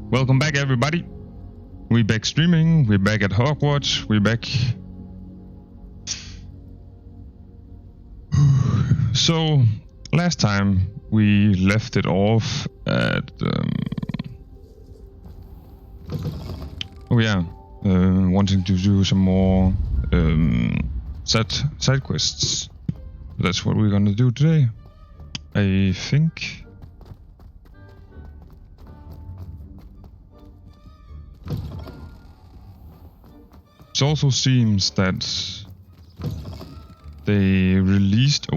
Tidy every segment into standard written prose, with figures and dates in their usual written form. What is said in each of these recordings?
Welcome back, everybody. We're back streaming. We're back at Hogwarts. We're back. So, last time we left it off at. Wanting to do some more side quests. That's what we're gonna do today, I think. It also seems that they released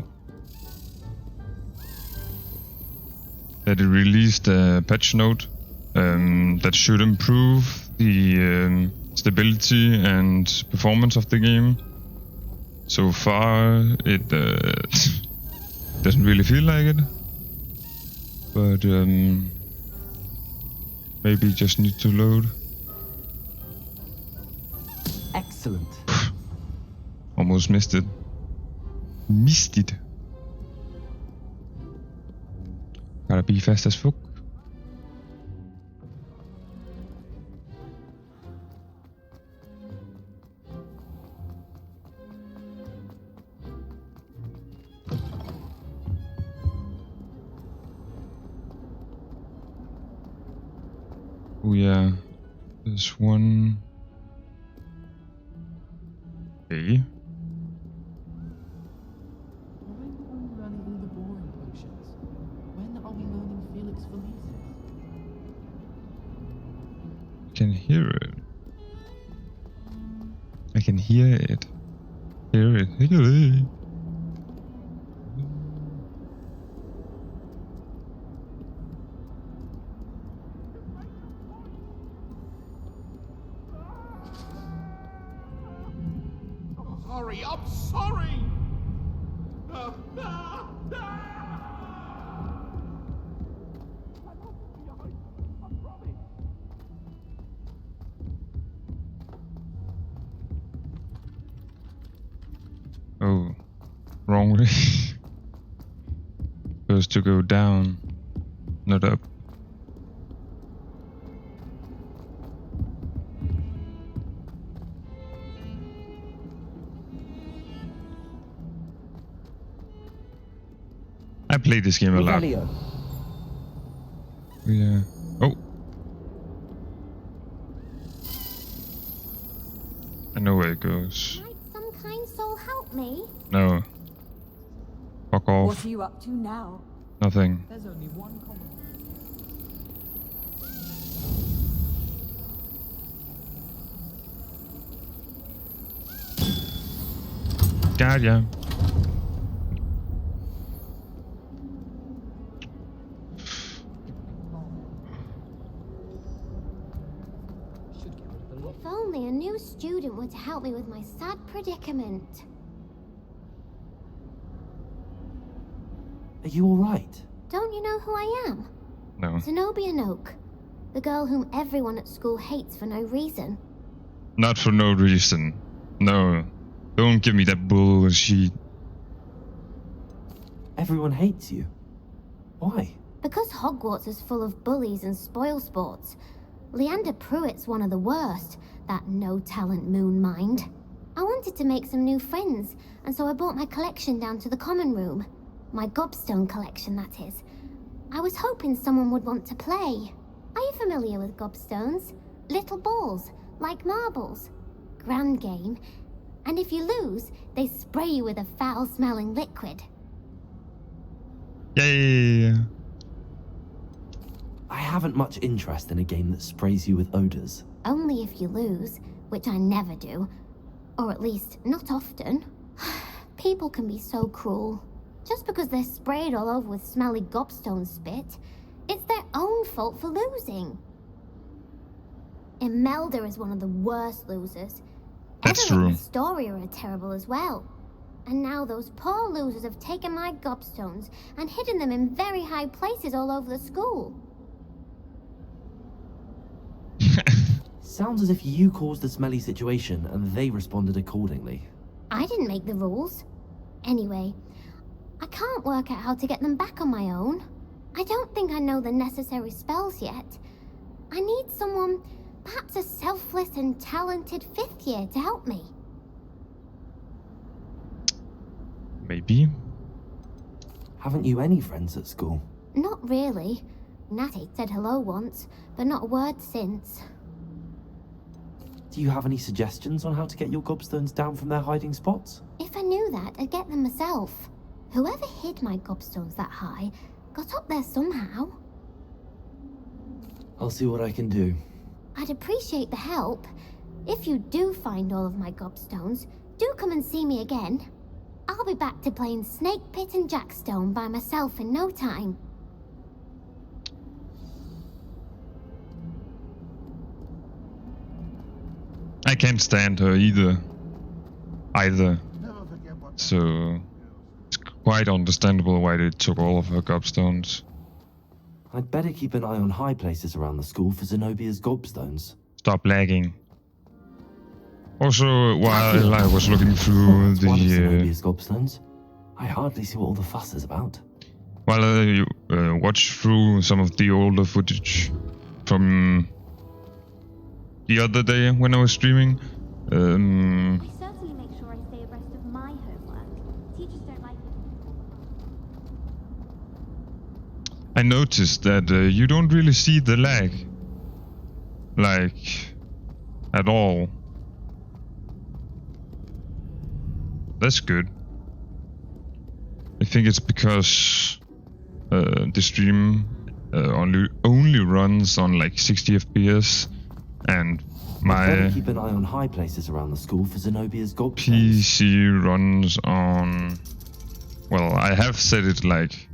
a patch note that should improve the stability and performance of the game. So far, it doesn't really feel like it, but maybe it just needs to load. Excellent. Almost missed it. Gotta be fast as fuck. Oh yeah, there's one. Okay. Why are we running all the boring potions? When are we learning Felix Felicis? I can hear it. I can hear it. Hear it. Sorry, I'm sorry! Oh, wrong way. Supposed to go down, not up. I played this game a lot. Yeah. Oh. I know where it goes. Might some kind soul help me? No. Fuck off. What are you up to now? Nothing. There's only one common. God, yeah. If only a new student were to help me with my sad predicament. Are you alright? Don't you know who I am? No. Zenobia Noak, the girl whom everyone at school hates for no reason. Not for no reason. No. Don't give me that bullshit. Everyone hates you. Why? Because Hogwarts is full of bullies and spoilsports. Leander Pruitt's one of the worst, that no-talent moon mind. I wanted to make some new friends, and so I brought my collection down to the common room. My gobstone collection, that is. I was hoping someone would want to play. Are you familiar with gobstones? Little balls, like marbles. Grand game. And if you lose, they spray you with a foul-smelling liquid. Yeah. I haven't much interest in a game that sprays you with odors. Only if you lose, which I never do. Or at least, not often. People can be so cruel. Just because they're sprayed all over with smelly gobstone spit, it's their own fault for losing. Imelda is one of the worst losers. That's Everett true. and Astoria are terrible as well. And now those poor losers have taken my gobstones and hidden them in very high places all over the school. Sounds as if you caused the smelly situation and they responded accordingly. I didn't make the rules. Anyway, I can't work out how to get them back on my own. I don't think I know the necessary spells yet. I need someone, perhaps a selfless and talented 5th year to help me. Maybe. Haven't you any friends at school? Not really. Natty said hello once, but not a word since. Do you have any suggestions on how to get your gobstones down from their hiding spots? If I knew that, I'd get them myself. Whoever hid my gobstones that high got up there somehow. I'll see what I can do. I'd appreciate the help. If you do find all of my gobstones, do come and see me again. I'll be back to playing Snake Pit and Jackstone by myself in no time. I can't stand her either. So it's quite understandable why they took all of her gobstones. I'd better keep an eye on high places around the school for Zenobia's gobstones. Stop lagging. Also, while I was looking through One of the Zenobia's gobstones. I hardly see what all the fuss is about. while I watched through some of the older footage from the other day when I was streaming, I certainly make sure I stay abreast of my homework. Teachers don't like it. I noticed that you don't really see the lag, like, at all. That's good. I think it's because the stream only runs on like 60 FPS, and I'd better my keep an eye on high places around the school for Zenobia's gobstones. PC runs on. Well, I have set it like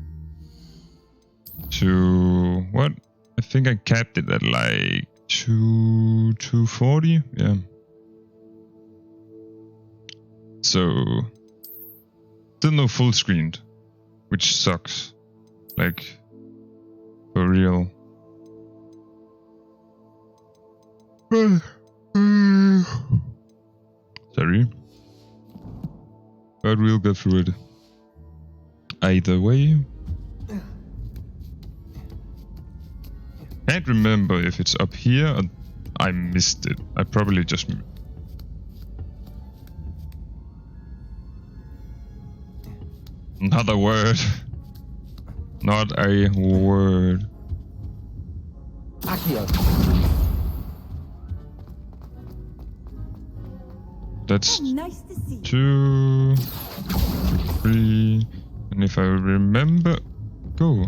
to what? I think I capped it at like 240. Yeah. So still no full screened, which sucks. Like for real. Sorry. But we'll get through it. Either way. Can't remember if it's up here or I missed it. I probably just... Not a word. Not a word. Accio. That's Nice to see you. 2, 3, and if I remember, go.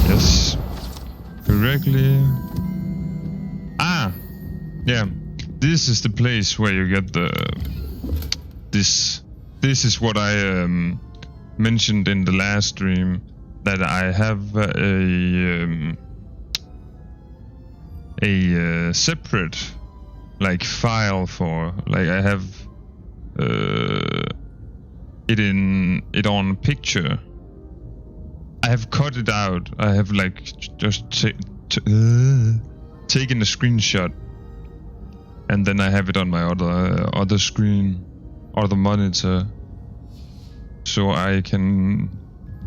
Yes, correctly. Ah, yeah. This is the place where you get the this. This is what I mentioned in the last stream, that I have a separate like file for, like I have it on picture. I have cut it out. I have like just taken a screenshot, and then I have it on my other screen, other monitor, so I can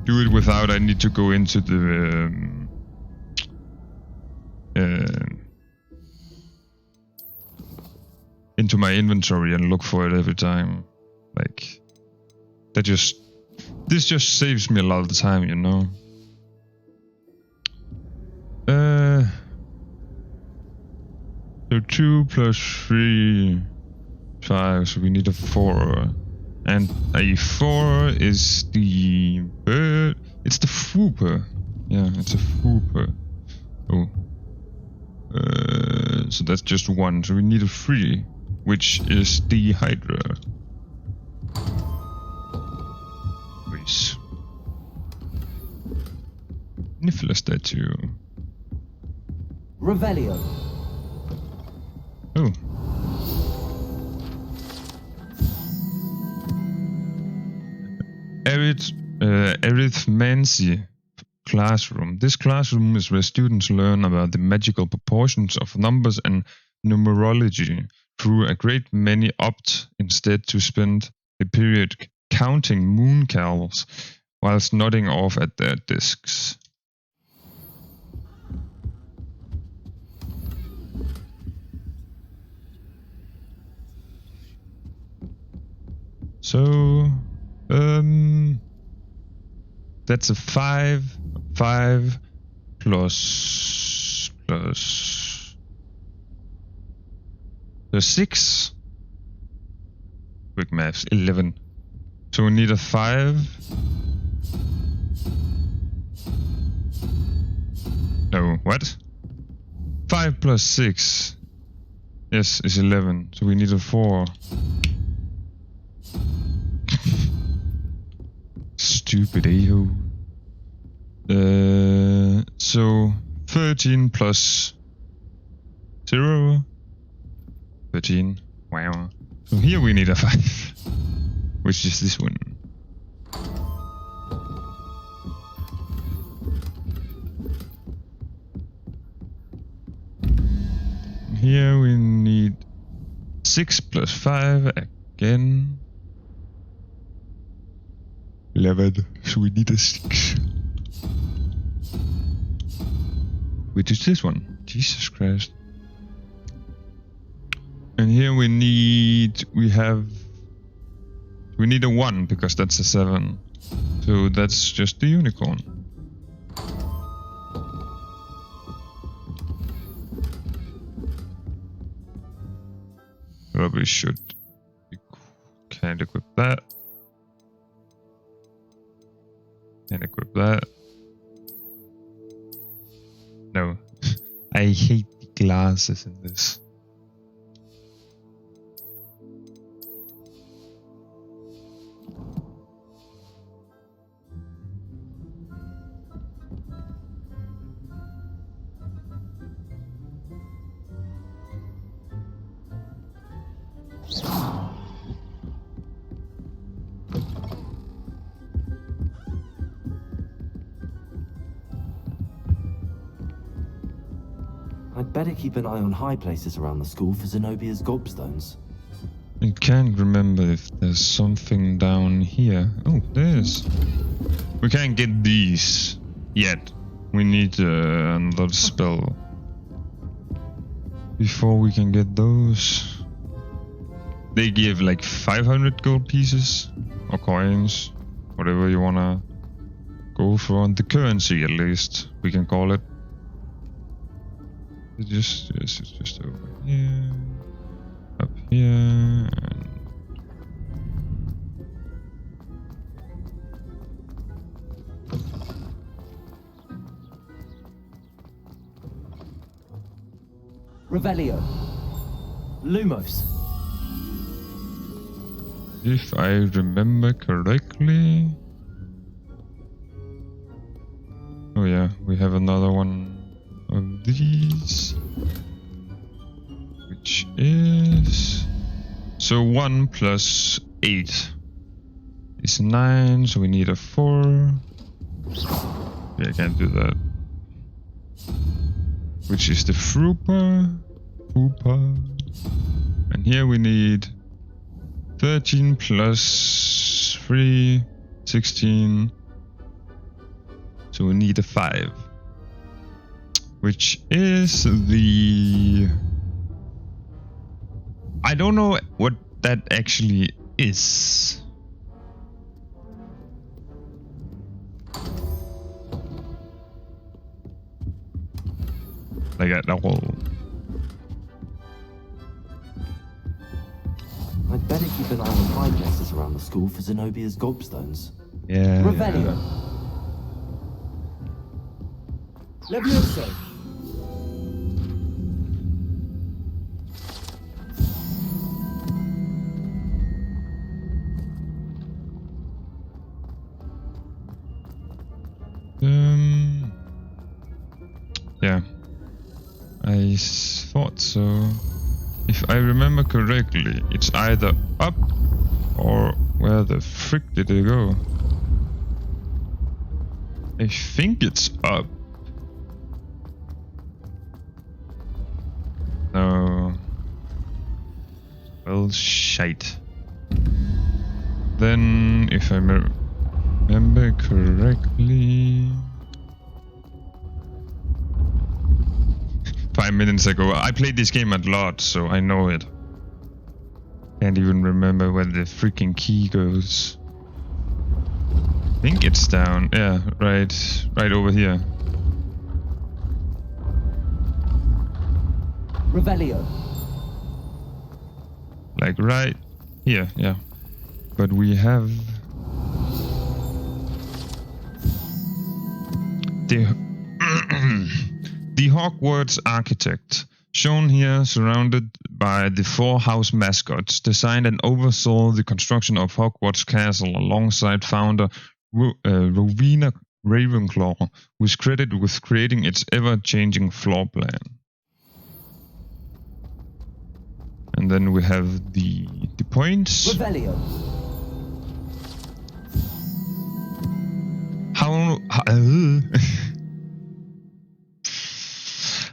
do it without I need to go into the into my inventory and look for it every time. Like this just saves me a lot of the time, you know. So 2 plus 3, 5. So we need a 4, and a 4 is the bird. It's the Fooper. Yeah, it's a Fooper. Oh. So that's just 1. So we need a 3, which is the Hydra. Please. Niffler statue. Revelio. Oh. Arithmancy classroom. This classroom is where students learn about the magical proportions of numbers and numerology through a great many opt instead to spend the period counting mooncalves whilst nodding off at their desks. So, that's a 5 plus 6. Quick maths, 11. So we need a 5. No, what? 5 plus 6. Yes, is 11. So we need a 4. Stupid a-hole. So 13 plus 0. 13. Wow. So here we need a 5. Which is this one. Here we need 6 plus 5 again. 11. So we need a 6. Which is this one? Jesus Christ. And here we need a 1 because that's a 7. So that's just the unicorn. Probably should. Can't equip that. Can't equip that. No. I hate the glasses in this. I'd better keep an eye on high places around the school for Zenobia's gobstones. I can't remember if there's something down here. Oh, there's. We can't get these yet. We need another spell before we can get those. They give like 500 gold pieces or coins, whatever you wanna go for. The currency, at least we can call it. It's just over here, up here, and Revelio. Lumos. if I remember correctly. Oh yeah, we have another one of these, which is so 1 plus 8 is 9, so we need a 4. Yeah, I can't do that. Which is the Frupa. And here we need 13 plus 3, 16. So we need a 5. Which is the... I don't know what that actually is. Like at all. I'd better keep an eye on high places around the school for Zenobia's gobstones. Yeah. Revelio. Levioso. Yeah. I thought so. If I remember correctly, it's either up or where the frick did it go? I think it's up. No. Well, shite. Then, if I remember correctly... 5 minutes ago. I played this game a lot, so I know it. Can't even remember where the freaking key goes. I think it's down. Yeah, right over here. Revelio. Like right here, yeah. But we have the the Hogwarts architect, shown here surrounded by the 4 house mascots, designed and oversaw the construction of Hogwarts Castle alongside founder Rowena Ravenclaw, who is credited with creating its ever-changing floor plan. And then we have the points. Revelio.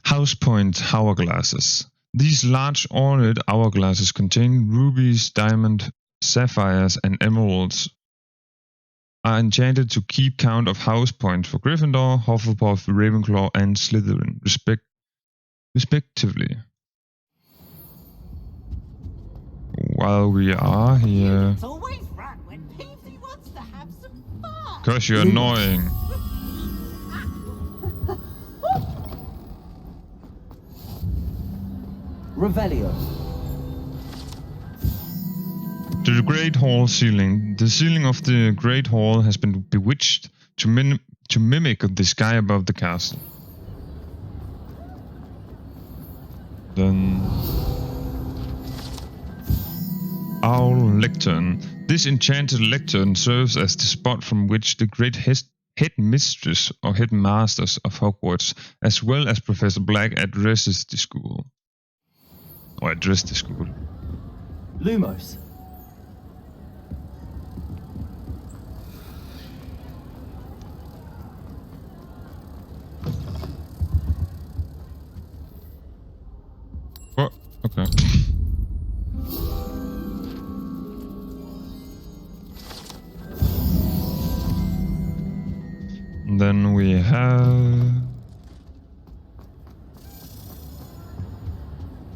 House point hourglasses. These large ornate hourglasses contain rubies, diamonds, sapphires, and emeralds. Are enchanted to keep count of house points for Gryffindor, Hufflepuff, Ravenclaw, and Slytherin, respectively. While we are here, It's always run when Peavy wants to have some fun. cause you're annoying. Revelio. To the Great Hall ceiling. The ceiling of the Great Hall has been bewitched to mimic the sky above the castle. Then our lectern. This enchanted lectern serves as the spot from which the great headmistress or headmasters of Hogwarts, as well as Professor Black, addressed the school. Lumos. Oh, okay. And then we have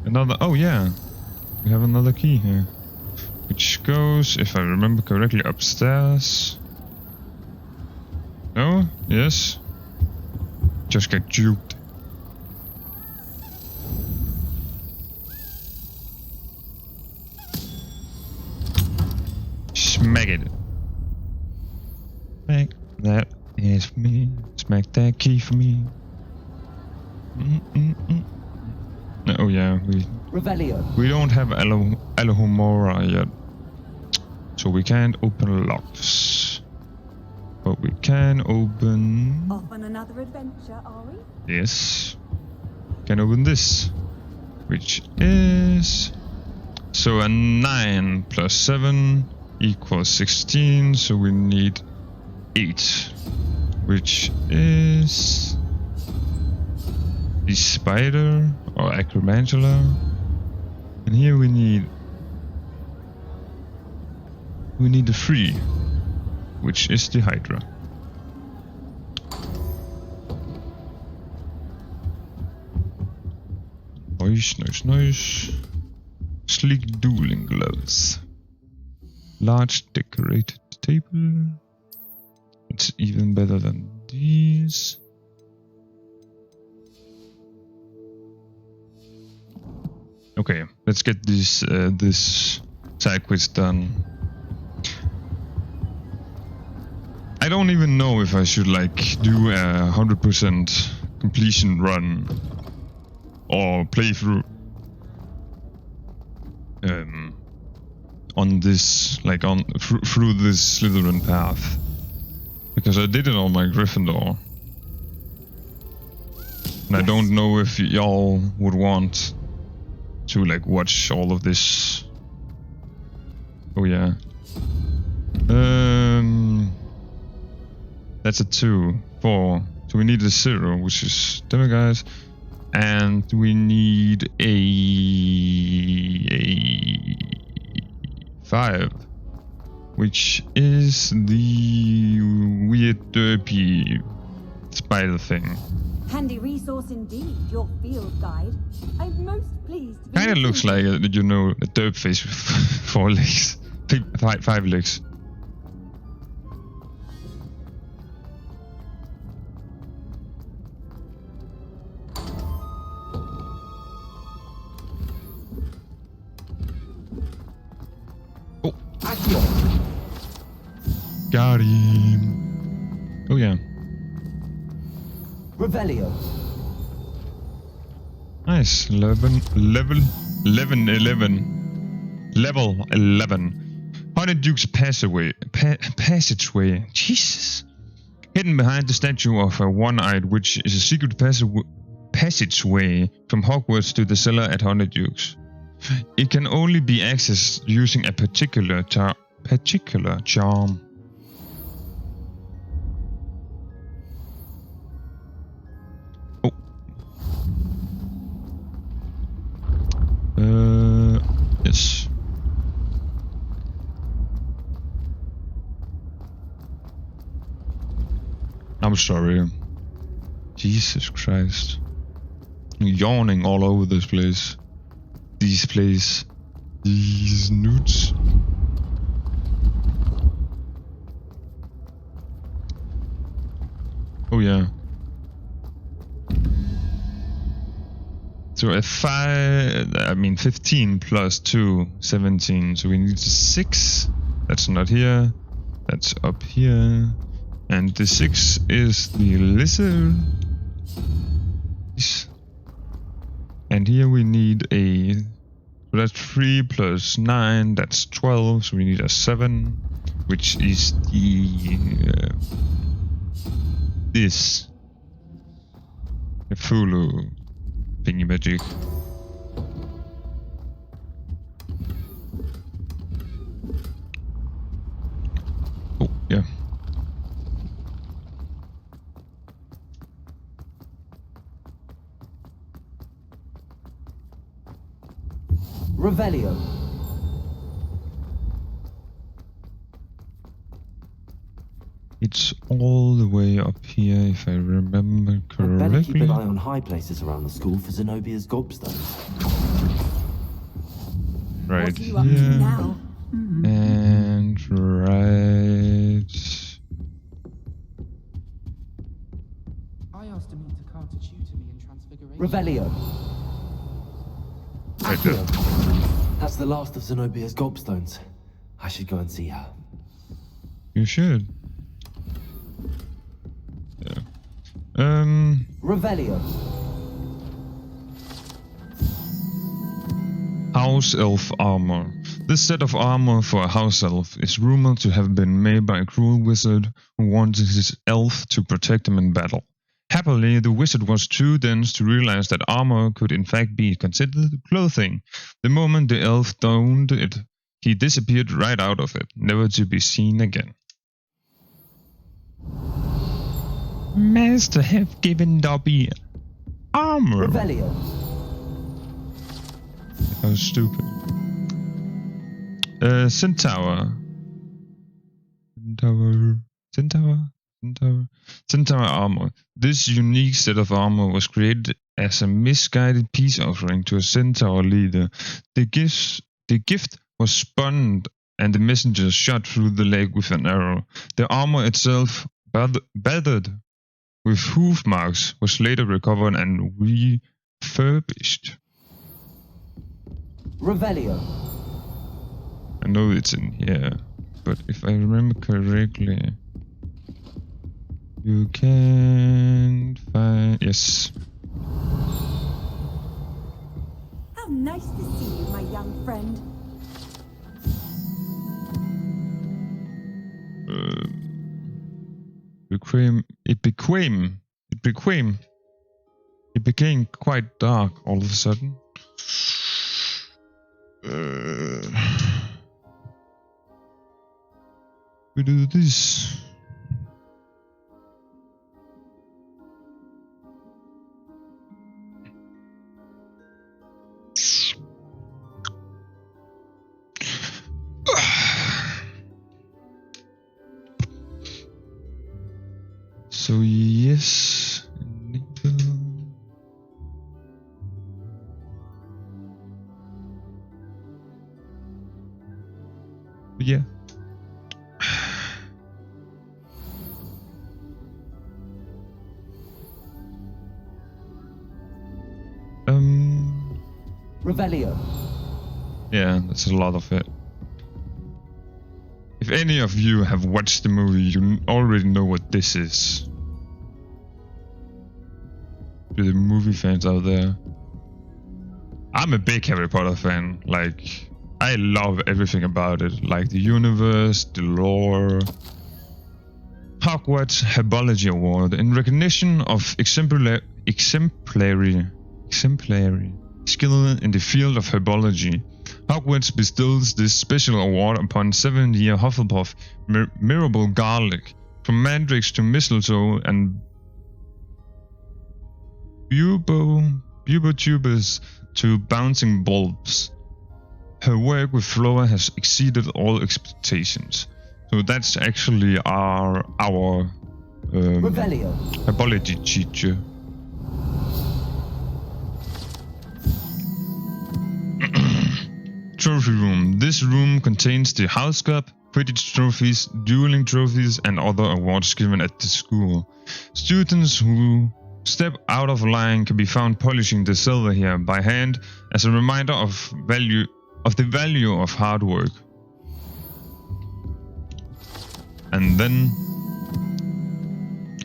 another. Oh yeah, we have another key here, which goes, if I remember correctly, upstairs. No? Yes. Just get duped. Smack it. Smack that is for me. Smack that key for me. Oh yeah, Revelio. we don't have Alohomora yet, so we can't open locks. But we can open. Off on another adventure, are we? Yes. Can open this, which is so a 9 plus 7 equals 16. So we need 8, which is the spider or acromantula. And here we need the 3, which is the Hydra. Nice. Sleek dueling gloves. Large decorated table. It's even better than these. Okay, let's get this side quest done. I don't even know if I should do a 100% completion run or playthrough on this through this Slytherin path, because I did it on my Gryffindor, and I don't know if y'all would want to watch all of this. Oh yeah. That's a 2, 4. So we need a 0, which is Demiguise, and we need a 5, which is the weird derpy spider thing. Handy resource indeed, your field guide. I'm most pleased to be Kinda looks like, a derp face with 4 legs. 5 legs. Oh. Got him. Oh yeah. Revelio. Nice. Level 11. Haunted Duke's passageway. Jesus. Hidden behind the statue of a one-eyed witch is a secret passageway from Hogwarts to the cellar at Haunted Duke's. It can only be accessed using a particular charm. Yes. I'm sorry. Jesus Christ. I'm yawning all over this place. These nudes. Oh yeah. So 15 plus 2, 17. So we need 6. That's not here. That's up here. And the 6 is the lizard. And here we need a... So that's 3 plus 9. That's 12. So we need a 7. Which is the... this. The Fulu thingy magic. Oh, yeah. Revelio. It's all the way up here, if I remember I'd better keep correctly. an eye on high places around the school for Zenobia's gobstones. Right What are you up to here. now? And right... I asked Amita to tutor me in Transfiguration. Revelio. Right there. Accio. That's the last of Zenobia's gobstones. I should go and see her. You should. Yeah. Revelio. House Elf armor. This set of armor for a house elf is rumored to have been made by a cruel wizard who wanted his elf to protect him in battle. Happily, the wizard was too dense to realize that armor could in fact be considered clothing. The moment the elf donned it, he disappeared right out of it, never to be seen again. Master have given Dobby armor. Revelio. That was stupid. Centaur armor. This unique set of armor was created as a misguided peace offering to a centaur leader. The gift was spun and the messenger shot through the leg with an arrow. The armor itself, battered with hoof marks, was later recovered and refurbished. Revelio. I know it's in here, but if I remember correctly, you can find... Yes. How nice to see you, my young friend. It became quite dark all of a sudden. We do this. So yes, enable. But yeah. Revelio. Yeah, that's a lot of it. If any of you have watched the movie, you already know what this is. To the movie fans out there. I'm a big Harry Potter fan. Like, I love everything about it. Like the universe, the lore. Hogwarts Herbology Award in recognition of exemplary skill in the field of herbology. Hogwarts bestows this special award upon 7-year Hufflepuff Mirable Garlic, from mandrakes to mistletoe and bubotubers to bouncing bulbs. Her work with Flora has exceeded all expectations. So that's actually our Revelio. herbology teacher. Trophy room. This room contains the House Cup, Quidditch trophies, dueling trophies, and other awards given at the school. Students who step out of line can be found polishing the silver here by hand as a reminder of the value of hard work. And then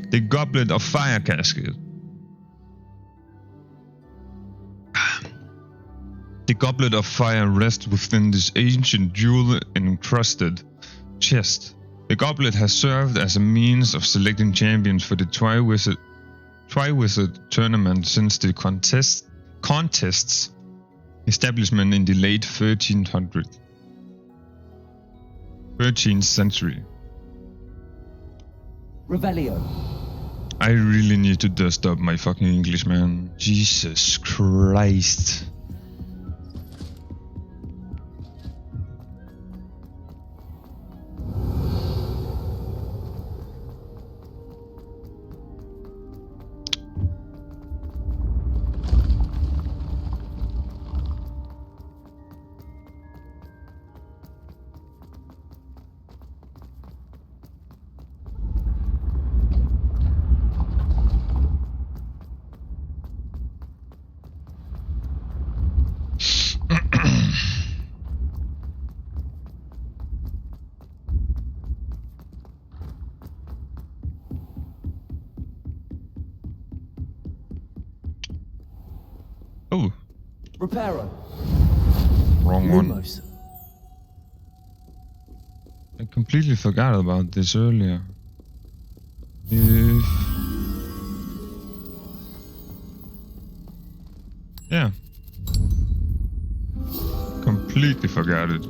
the Goblet of Fire casket. The Goblet of Fire rests within this ancient jewel-encrusted chest. The goblet has served as a means of selecting champions for the Triwizard tournament since the contest's establishment in the late 13th century. Revelio. I really need to dust up my fucking English, man. Jesus Christ. Oh, Reparo. wrong one. Lumos. I completely forgot about this earlier. Yeah. Completely forgot it.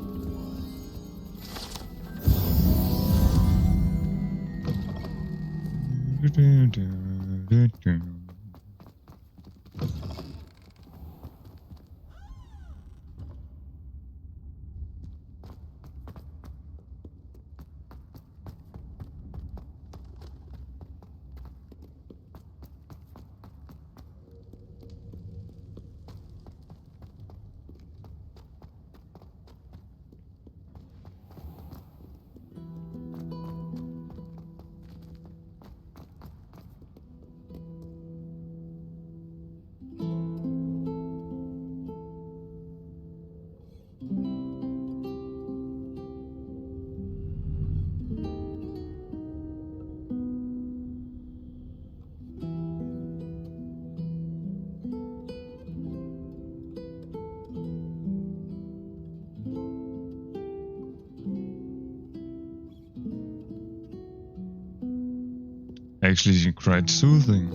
Actually quite soothing.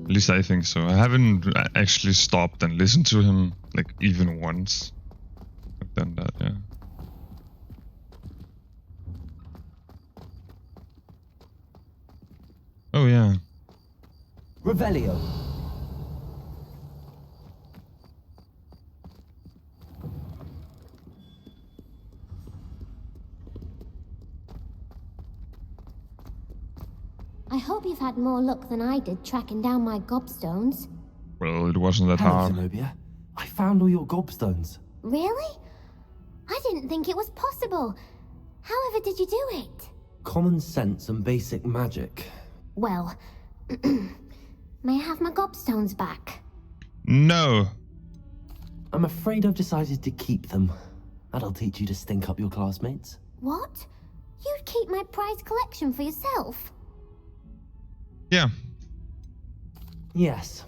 At least I think so. I haven't actually stopped and listened to him like even once. I've done that, yeah. Oh yeah. Revelio. I hope you've had more luck than I did tracking down my gobstones. Well, it wasn't that Hello, hard. Zenobia. I found all your gobstones. Really? I didn't think it was possible. However did you do it? Common sense and basic magic. Well, may I have my gobstones back? No. I'm afraid I've decided to keep them. That'll teach you to stink up your classmates. What? You'd keep my prized collection for yourself? Yeah. Yes.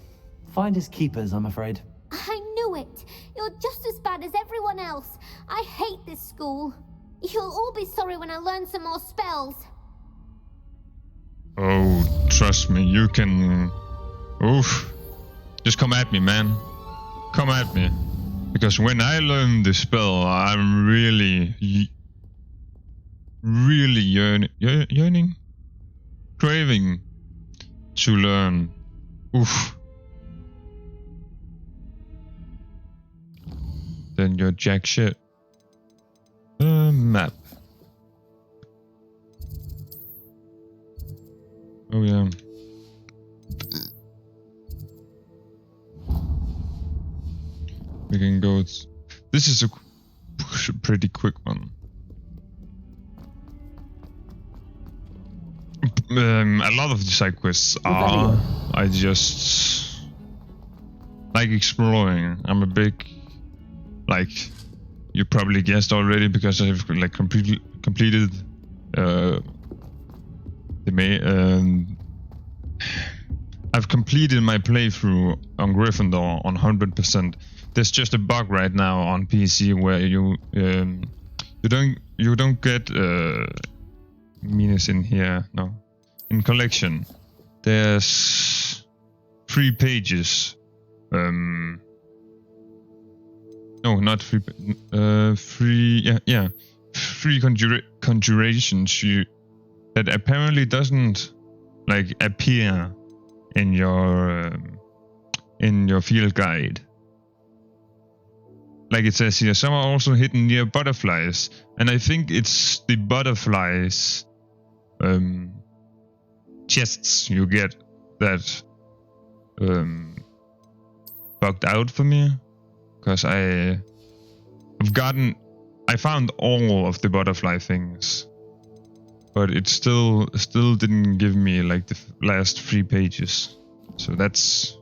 Finders keepers, I'm afraid. I knew it. You're just as bad as everyone else. I hate this school. You'll all be sorry when I learn some more spells. Oh, trust me, you can... Oof. Just come at me, man. Come at me. Because when I learn this spell, I'm really yearning? Craving to learn. Oof. Then you're jack shit. Map. Oh yeah. We can go. This is a pretty quick one. A lot of the side quests are. I just like exploring. I'm a big, like, you probably guessed already because I've like completed I've completed my playthrough on Gryffindor on 100%. There's just a bug right now on PC where you don't get Minas in here. No, in collection there's 3 pages. No, not 3. 3. Yeah. 3 conjurations that apparently doesn't like appear in your field guide. Like it says here, some are also hidden near butterflies, and I think it's the butterflies chests you get that bugged out for me, because I found all of the butterfly things, but it still didn't give me like the last 3 pages, so that's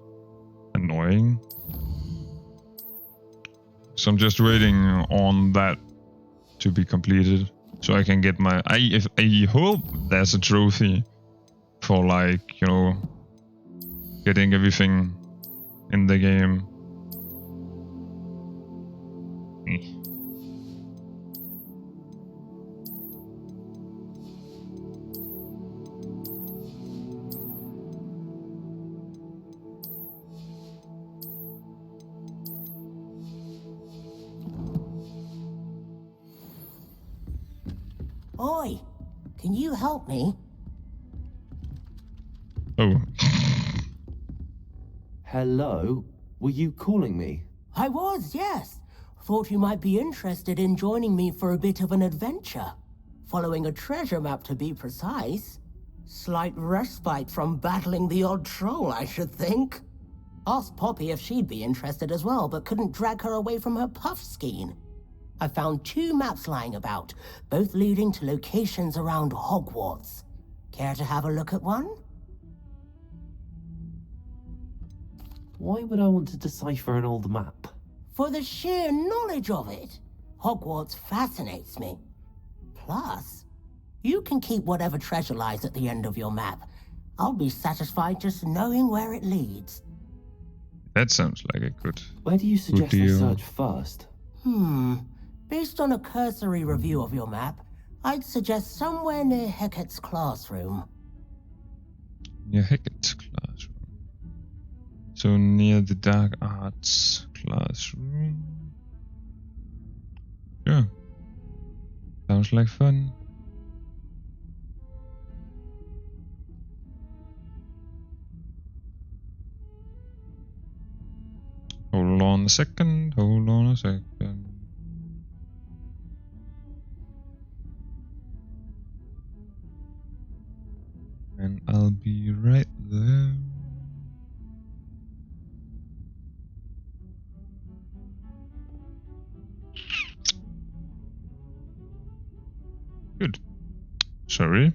annoying. So I'm just waiting on that to be completed, so I can get my. I hope there's a trophy for, like, you know, getting everything in the game. Oi, can you help me? Oh. Hello? Were you calling me? I was, yes. Thought you might be interested in joining me for a bit of an adventure. Following a treasure map, to be precise. Slight respite from battling the odd troll, I should think. Asked Poppy if she'd be interested as well, but couldn't drag her away from her puff skein. I found 2 maps lying about, both leading to locations around Hogwarts. Care to have a look at one? Why would I want to decipher an old map? For the sheer knowledge of it. Hogwarts fascinates me. Plus, you can keep whatever treasure lies at the end of your map. I'll be satisfied just knowing where it leads. That sounds like a good. Where do you suggest I search first? Based on a cursory review of your map, I'd suggest somewhere near Hecat's classroom. Near Hecat's classroom. So near the dark arts classroom. Sure. Sounds like fun. Hold on a second. And I'll be right there. Sorry.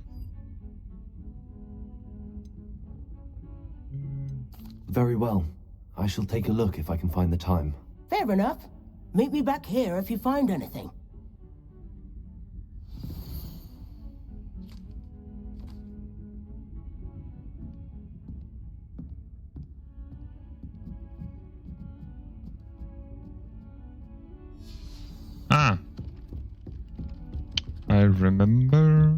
Very well. I shall take a look if I can find the time. Fair enough. Meet me back here if you find anything. Ah. I remember.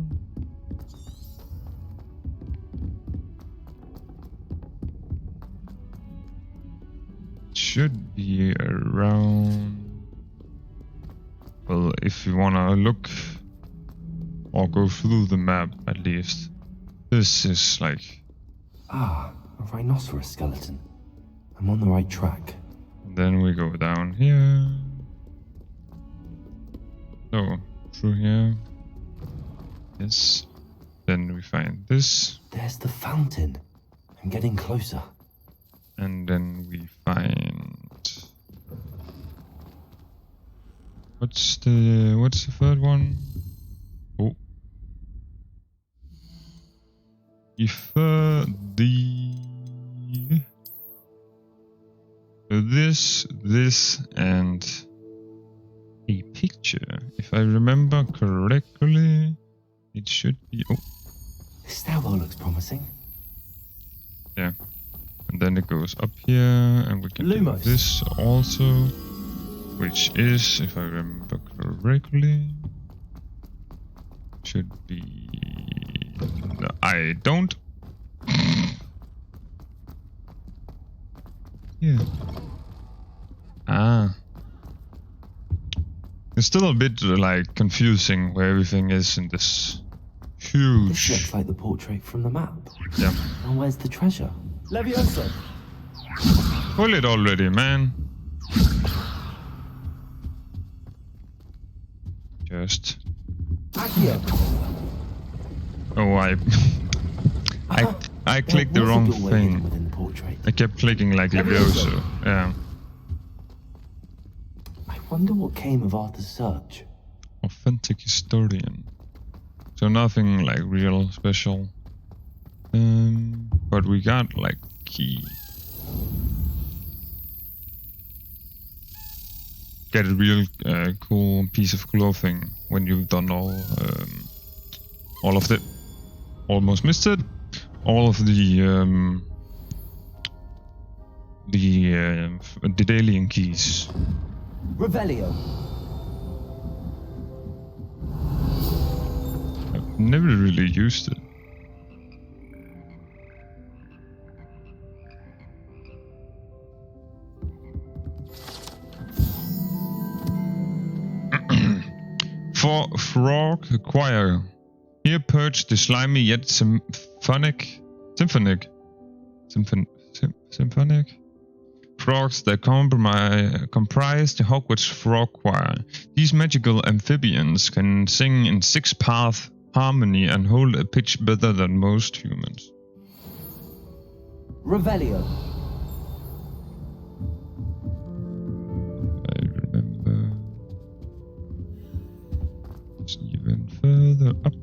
Should be around. Well, if you wanna look or go through the map at least. This is like. Ah, a rhinoceros skeleton. I'm on the right track. Then we go down here. So, through here. Yes. Then we find this. There's the fountain. I'm getting closer. And then we find. What's the third one? Oh. If this, and a picture. If I remember correctly, it should be. Oh, This stairwell looks promising. yeah. And then it goes up here, and we can Lumos. do this also, which is, if I remember correctly, should be. No, I don't. Yeah. Ah. It's still a bit like confusing where everything is in this This huge. looks like the portrait from the map. Yeah. And where's the treasure? Levioso! Pull it already, man. Just. Accio! Oh, I clicked the There was a wrong doorway hidden thing. within the portrait. I kept clicking like Levioso. Yeah. I wonder what came of Arthur's search. Authentic historian. So nothing like real special. But we got like key. Get a real cool piece of clothing when you've done all of it. Almost missed it. All of the alien keys. Revelio! I've never really used it. For Frog Choir. Here perched the slimy yet symphonic frogs that comprise the Hogwarts Frog Choir. These magical amphibians can sing in 6-part harmony and hold a pitch better than most humans. Revelio! I remember. It's even further up.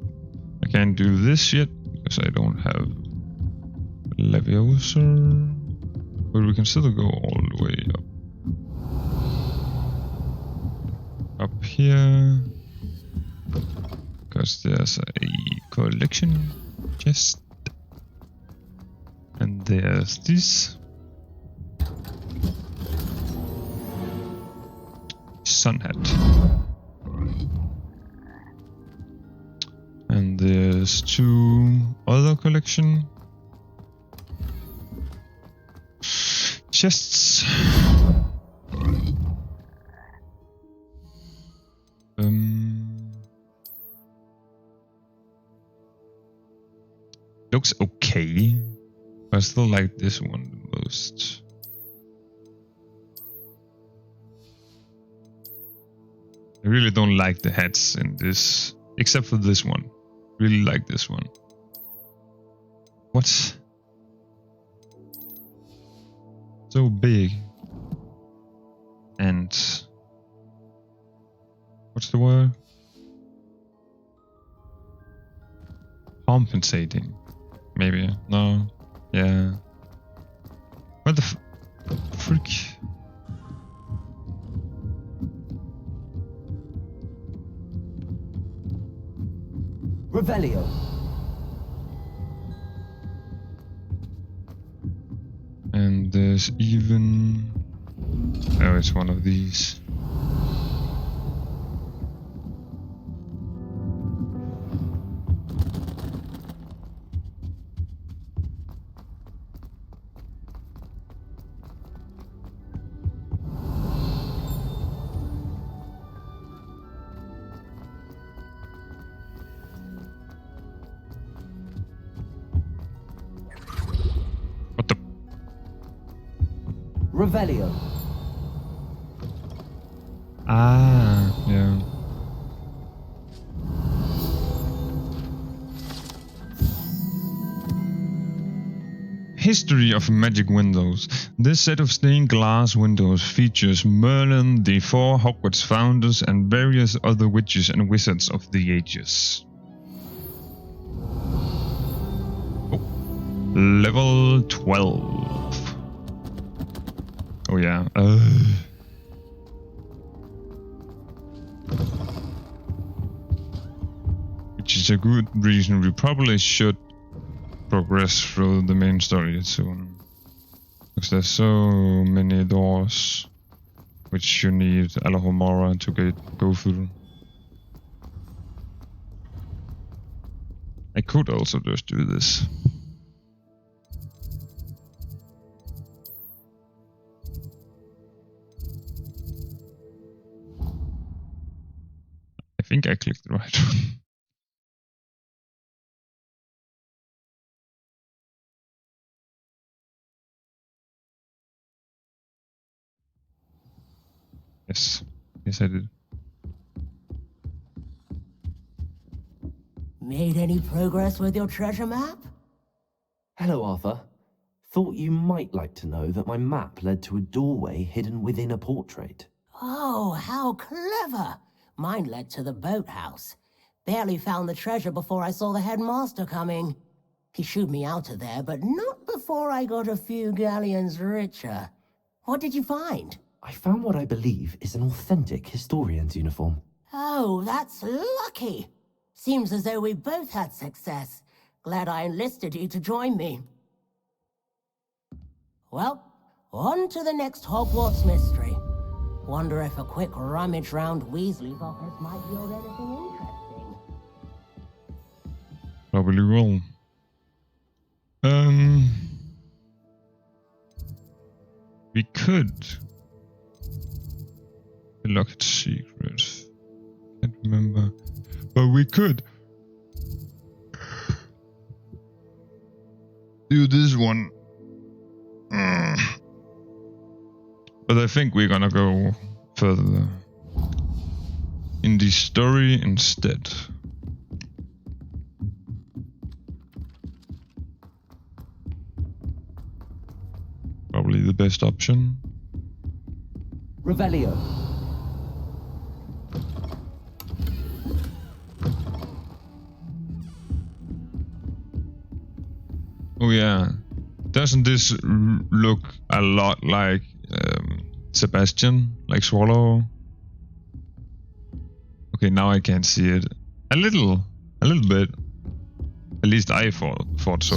I can't do this yet because I don't have Leviosa. But we can still go all the way up. Up here. Because there's a collection chest. And there's this. Sun hat. And there's 2 other collection chests. Looks okay. I still like this one the most. I really don't like the hats in this, except for this one. Really like this one. What? So big. And what's the word? compensating. Maybe. No. Yeah. What the frick? Revelio. And there's even... Oh, it's one of these. What the... Revelio. Ah, yeah. History of magic windows. This set of stained glass windows features Merlin, the 4 Hogwarts founders, and various other witches and wizards of the ages. Oh. Level 12. Oh yeah. Which is a good reason we probably should progress through the main story soon. Because there's so many doors which you need Alohomora to go through. I could also just do this. I think I clicked the right one. Yes. Yes, I did. Made any progress with your treasure map? Hello, Arthur. Thought you might like to know that my map led to a doorway hidden within a portrait. Oh, how clever! Mine led to the boathouse. Barely found the treasure before I saw the headmaster coming. He shooed me out of there, but not before I got a few galleons richer. What did you find? I found what I believe is an authentic historian's uniform. Oh, that's lucky. Seems as though we both had success. Glad I enlisted you to join me. Well, on to the next Hogwarts mystery. Wonder if a quick rummage round Weasley's office might yield anything interesting. Probably will. We could. The locked secret. Can't remember. But we could do this one. But I think we're gonna go further in the story instead. Probably the best option. Revelio. Oh yeah, doesn't this look a lot like Sebastian, like Swallow? Okay, now I can't see it. A little bit. At least I thought so.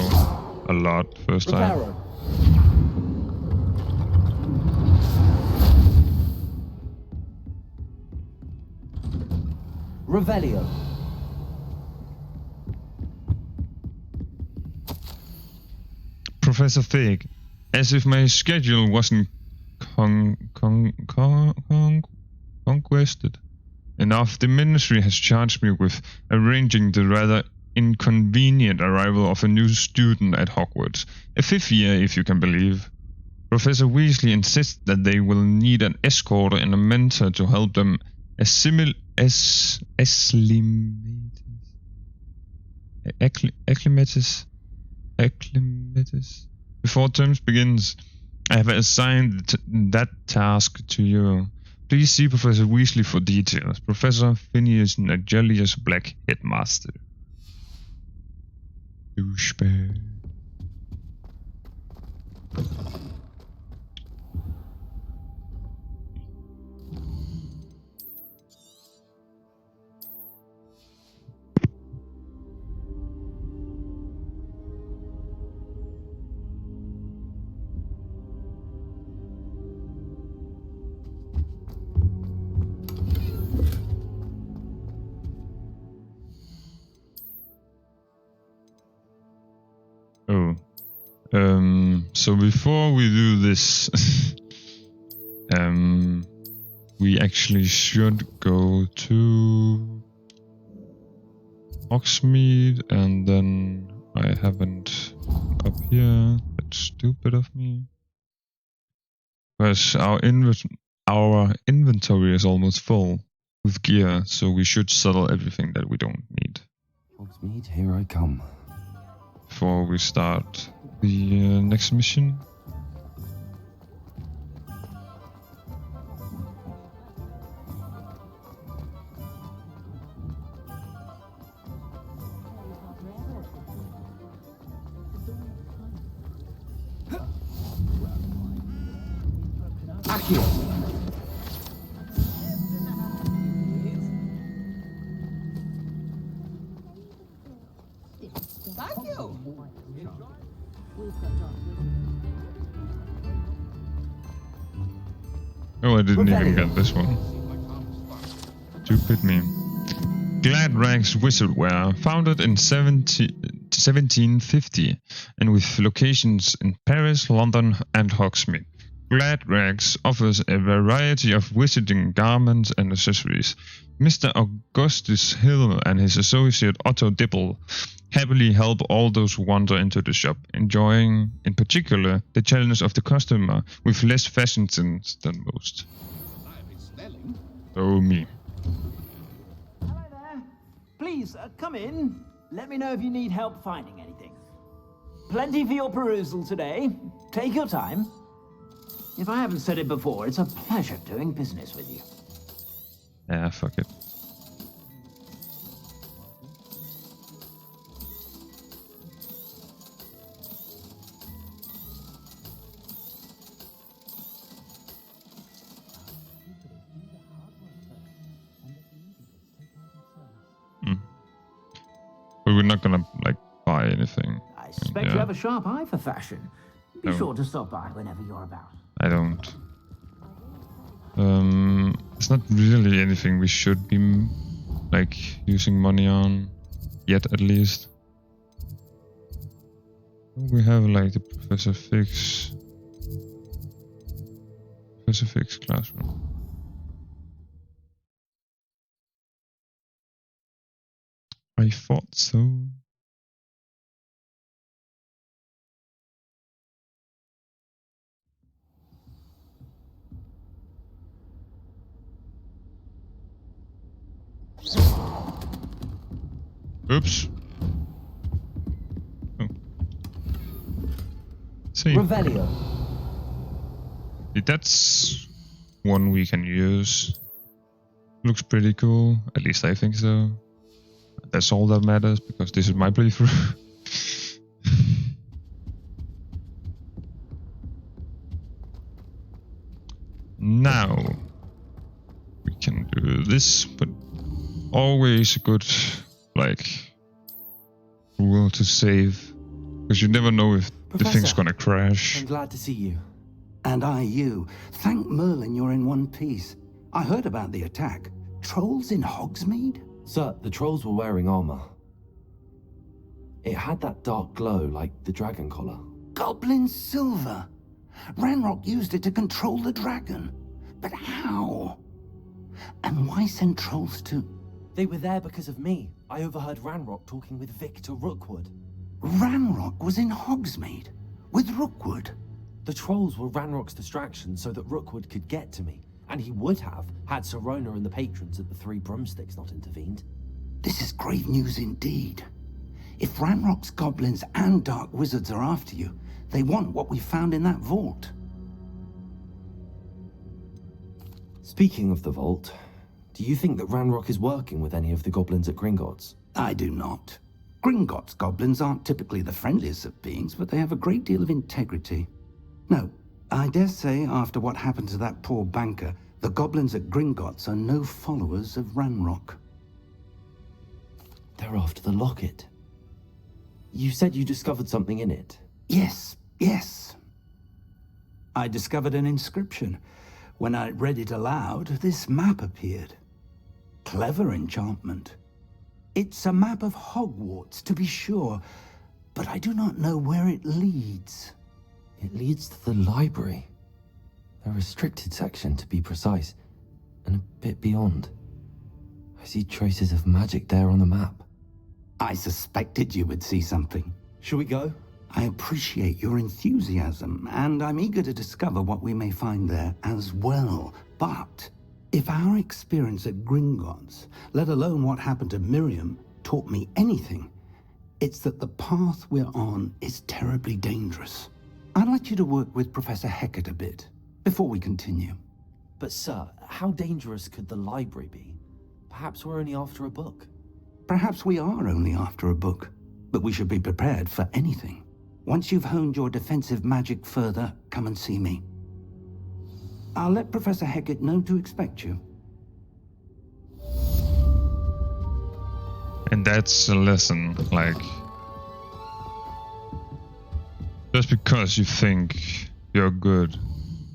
A lot first time. Reparo. Revelio. Professor Fig, as if my schedule wasn't conquested enough, the Ministry has charged me with arranging the rather inconvenient arrival of a new student at Hogwarts, a 5th year if you can believe. Professor Weasley insists that they will need an escort and a mentor to help them acclimatis before terms begins. I have assigned that task to you. Please see Professor Weasley for details. Professor Phineas Nigelius Black, Headmaster. Douchebag. Oh. So before we do this, we actually should go to Hogsmeade, and then I haven't up here. That's stupid of me. Because our inventory is almost full with gear, so we should settle everything that we don't need Hogsmeade, here I come. before we start the next mission. Accio! Thank you. Oh, I didn't even get this one. Stupid me. Glad Rags Wizardware, founded in 1750 and with locations in Paris, London and Hogsmeade. Glad Rags offers a variety of wizarding garments and accessories. Mr. Augustus Hill and his associate Otto Dibble happily help all those who wander into the shop, enjoying, in particular, the challenge of the customer with less fashion sense than most. Oh me. Hello there. Please, come in. Let me know if you need help finding anything. Plenty for your perusal today. Take your time. If I haven't said it before, it's a pleasure doing business with you. Yeah, fuck it. But we're not gonna, like, buy anything. I suspect you have a sharp eye for fashion. Be sure to stop by whenever you're about. I don't. It's not really anything we should be, like, using money on. Yet, at least. We have, like, the Professor Fix classroom. I thought so. Oops. Oh. See. Revelio. That's one we can use. Looks pretty cool. At least I think so. That's all that matters, because this is my playthrough. Now we can do this, but always a good, like, rule to save, because you never know if the thing's gonna crash. I'm glad to see you. And I you. Thank Merlin you're in one piece. I heard about the attack. Trolls in Hogsmeade? Sir, the trolls were wearing armor. It had that dark glow like the dragon collar. Goblin silver. Ranrock used it to control the dragon. But how? And why send trolls to... They were there because of me. I overheard Ranrock talking with Victor Rookwood. Ranrock was in Hogsmeade? With Rookwood? The trolls were Ranrock's distraction so that Rookwood could get to me. And he would have, had Sirona and the patrons at the Three Broomsticks not intervened. This is grave news indeed. If Ranrock's goblins and dark wizards are after you, they want what we found in that vault. Speaking of the vault, do you think that Ranrock is working with any of the goblins at Gringotts? I do not. Gringotts goblins aren't typically the friendliest of beings, but they have a great deal of integrity. No, I dare say after what happened to that poor banker, the goblins at Gringotts are no followers of Ranrock. They're after the locket. You said you discovered something in it. Yes. I discovered an inscription. When I read it aloud, this map appeared. Clever enchantment. It's a map of Hogwarts, to be sure, but I do not know where it leads. It leads to the library. A restricted section, to be precise, and a bit beyond. I see traces of magic there on the map. I suspected you would see something. Shall we go? I appreciate your enthusiasm, and I'm eager to discover what we may find there as well. But if our experience at Gringotts, let alone what happened to Miriam, taught me anything, it's that the path we're on is terribly dangerous. I'd like you to work with Professor Hecat a bit before we continue. But sir, how dangerous could the library be? Perhaps we're only after a book. Perhaps we are only after a book, but we should be prepared for anything. Once you've honed your defensive magic further, come and see me. I'll let Professor Hecat know to expect you. And that's a lesson, like... Just because you think you're good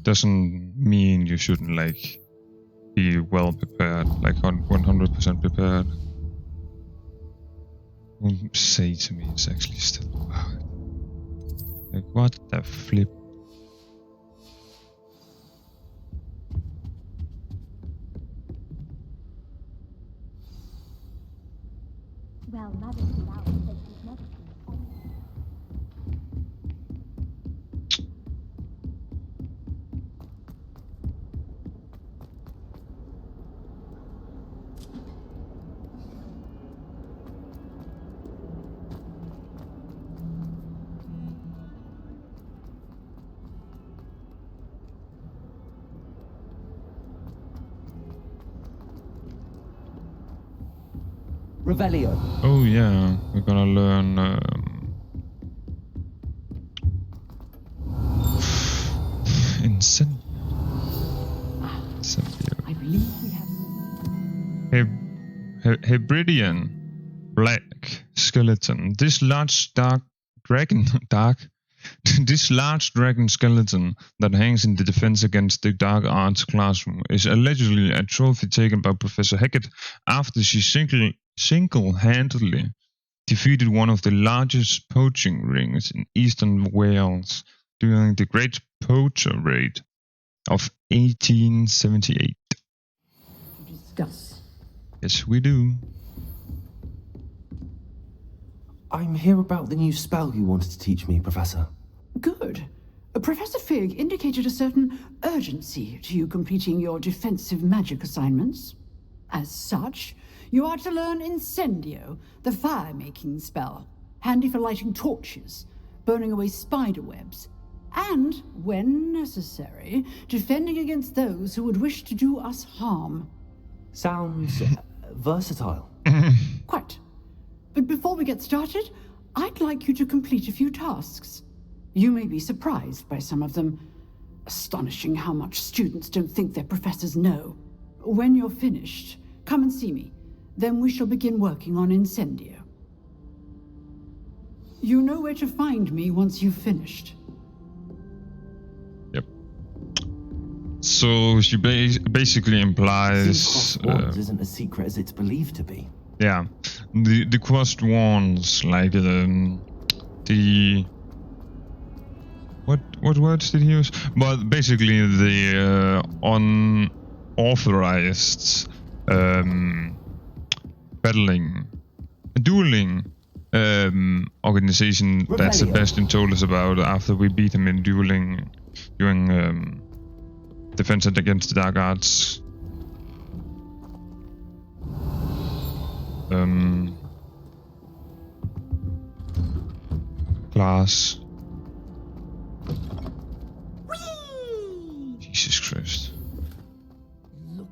doesn't mean you shouldn't, like, be well prepared, like 100% prepared. Don't say to me it's actually still about it. Like, what the flip? Well, Madam Lau said she's never seen anything. Revelio. Oh yeah, we're gonna learn Incendio. I believe we have... Hebridean black skeleton. This large dragon skeleton that hangs in the Defense Against the Dark Arts classroom is allegedly a trophy taken by Professor Hecat after she single-handedly defeated one of the largest poaching rings in eastern Wales during the Great Poacher Raid of 1878. Discuss. Yes, we do. I'm here about the new spell you wanted to teach me, Professor. Good. Professor Fig indicated a certain urgency to you completing your defensive magic assignments. As such, you are to learn Incendio, the fire-making spell, handy for lighting torches, burning away spider webs, and, when necessary, defending against those who would wish to do us harm. Sounds versatile. Quite. But before we get started, I'd like you to complete a few tasks. You may be surprised by some of them. Astonishing how much students don't think their professors know. When you're finished, come and see me. Then we shall begin working on Incendio. You know where to find me once you've finished. Yep. So she basically implies... Crossed isn't as secret as it's believed to be. Yeah. The crossed wands, like the... What words did he use? But basically the unauthorized dueling organization that Sebastian told us about after we beat him in dueling during Defense Against the Dark Arts. Class. Jesus Christ.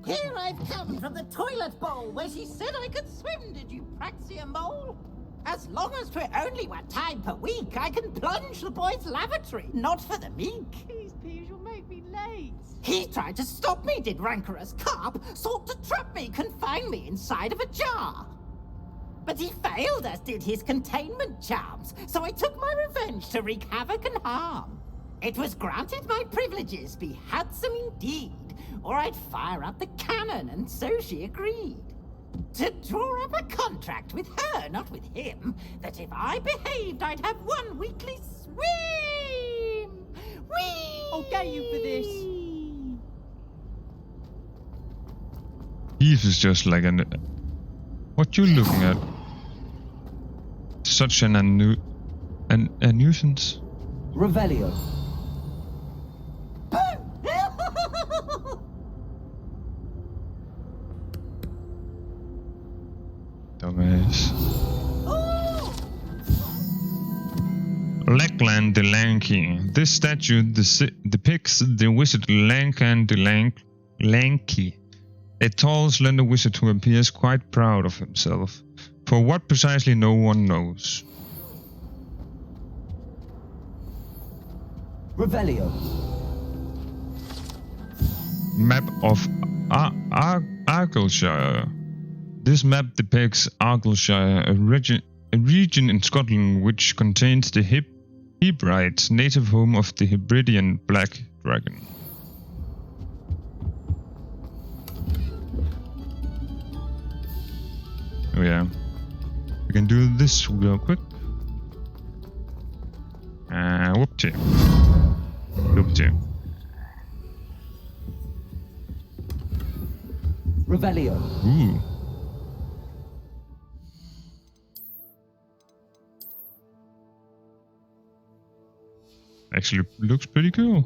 Here I've come from the toilet bowl where she said I could swim, did you praxia mole? As long as 'twere only 1 time per week, I can plunge the boys' lavatory, not for the meek. Please, Peeves, you'll make me late. He tried to stop me, did rancorous carp, sought to trap me, confine me inside of a jar. But he failed, as did his containment charms, so I took my revenge to wreak havoc and harm. It was granted my privileges be handsome indeed, or I'd fire up the cannon, and so she agreed. To draw up a contract with her, not with him, that if I behaved, I'd have 1 weekly swim! Whee! I'll get you for this. Eve is just like an... What you looking at? Such a nuisance. Revelio. Dumbass. Lackland the Lanky. This statue depicts the wizard Lackland the Lanky, a tall, slender wizard who appears quite proud of himself. For what precisely, no one knows. Revelio. Map of Argyllshire. This map depicts Argyllshire, a region in Scotland which contains the Hebrides, native home of the Hebridean black dragon. Oh yeah, we can do this real quick. Whoopty. Whoopty. Revelio. Ooh. Actually looks pretty cool.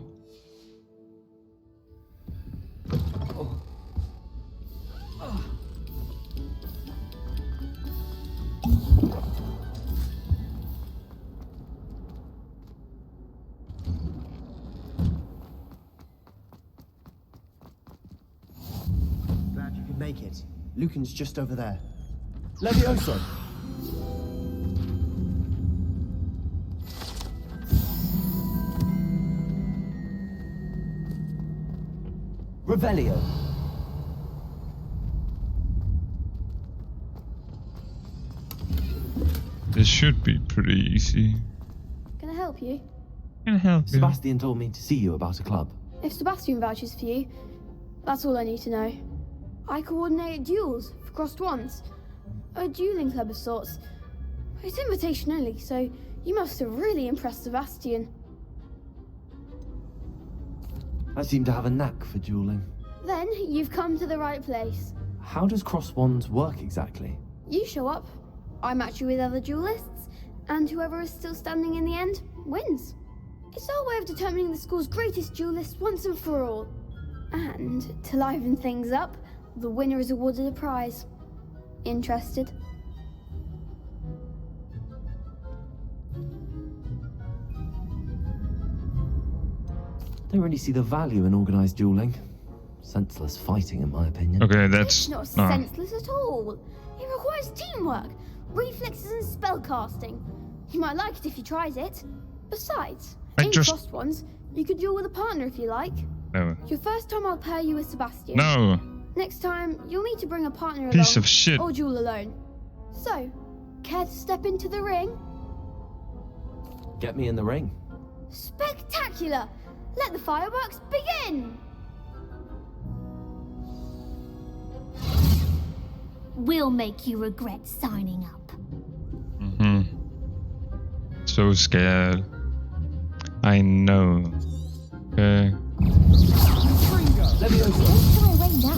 Glad you could make it. Lucan's just over there. Levioso! Revelio. This should be pretty easy. Can I help you? Can I help you? Sebastian told me to see you about a club. If Sebastian vouches for you, that's all I need to know. I coordinate duels for crossed ones. A dueling club of sorts. It's invitation only, so you must have really impressed Sebastian. I seem to have a knack for dueling. Then you've come to the right place. How does cross wands work exactly? You show up, I match you with other duelists, and whoever is still standing in the end wins. It's our way of determining the school's greatest duelist once and for all. And to liven things up, the winner is awarded a prize. Interested? Don't really see the value in organized dueling. Senseless fighting, in my opinion. Okay, It's that's not senseless at all. It requires teamwork, reflexes and spellcasting. You might like it if you tried it. Besides, in crossed ones, you could duel with a partner if you like. No. Your first time I'll pair you with Sebastian. No. Next time, you'll need to bring a partner Piece along. of shit. Or duel alone. So, care to step into the ring? Get me in the ring. Spectacular! Let the fireworks begin! We'll make you regret signing up. So scared. I know. Okay. Levioso! Fly away now.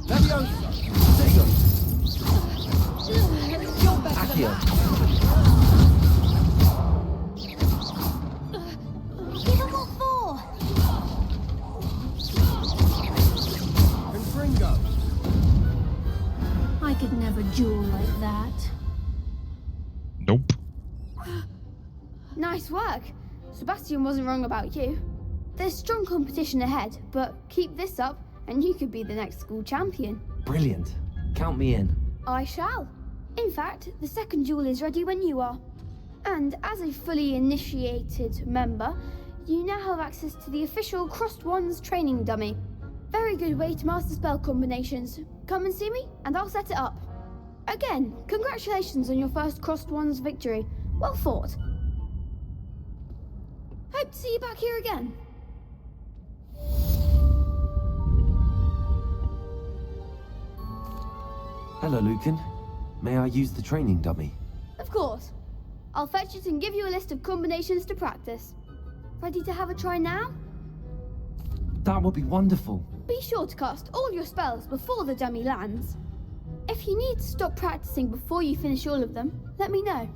Levioso! Accio! Give them what for? Confringo! I could never duel like that. Nope. Nice work. Sebastian wasn't wrong about you. There's strong competition ahead, but keep this up and you could be the next school champion. Brilliant. Count me in. I shall. In fact, the second duel is ready when you are. And as a fully initiated member, you now have access to the official Crossed Wands training dummy. Very good way to master spell combinations. Come and see me, and I'll set it up. Again, congratulations on your first Crossed Wands victory. Well fought. Hope to see you back here again. Hello, Lucan. May I use the training dummy? Of course. I'll fetch it and give you a list of combinations to practice. Ready to have a try now? That would be wonderful. Be sure to cast all your spells before the dummy lands. If you need to stop practicing before you finish all of them, let me know.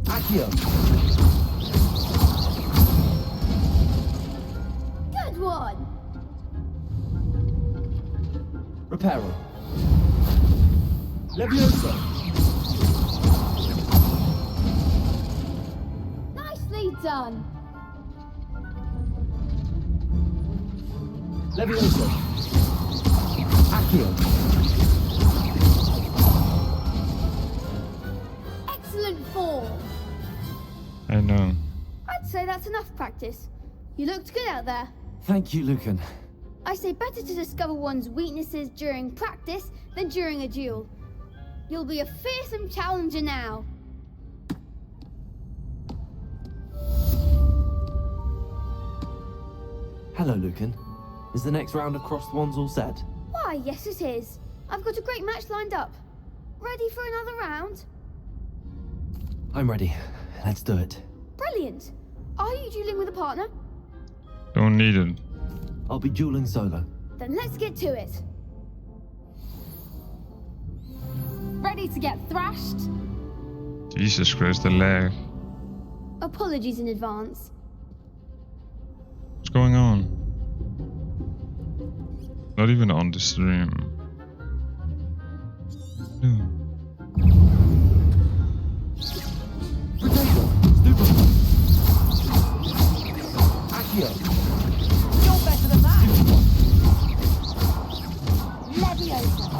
Accio! Good one! Reparo. Leviosa! Nicely done! Leviosa! Accio! Excellent form! I know. I'd say that's enough practice. You looked good out there. Thank you, Lucan. I say better to discover one's weaknesses during practice than during a duel. You'll be a fearsome challenger now. Hello, Lucan. Is the next round of Crossed Wands all set? Why, yes it is. I've got a great match lined up. Ready for another round? I'm ready. Let's do it. Brilliant. Are you dueling with a partner? Don't need it. I'll be dueling solo. Then let's get to it. Ready to get thrashed? Jesus Christ, the lag. Apologies in advance. What's going on? Not even on the stream. No. You're better than that. Leviosa.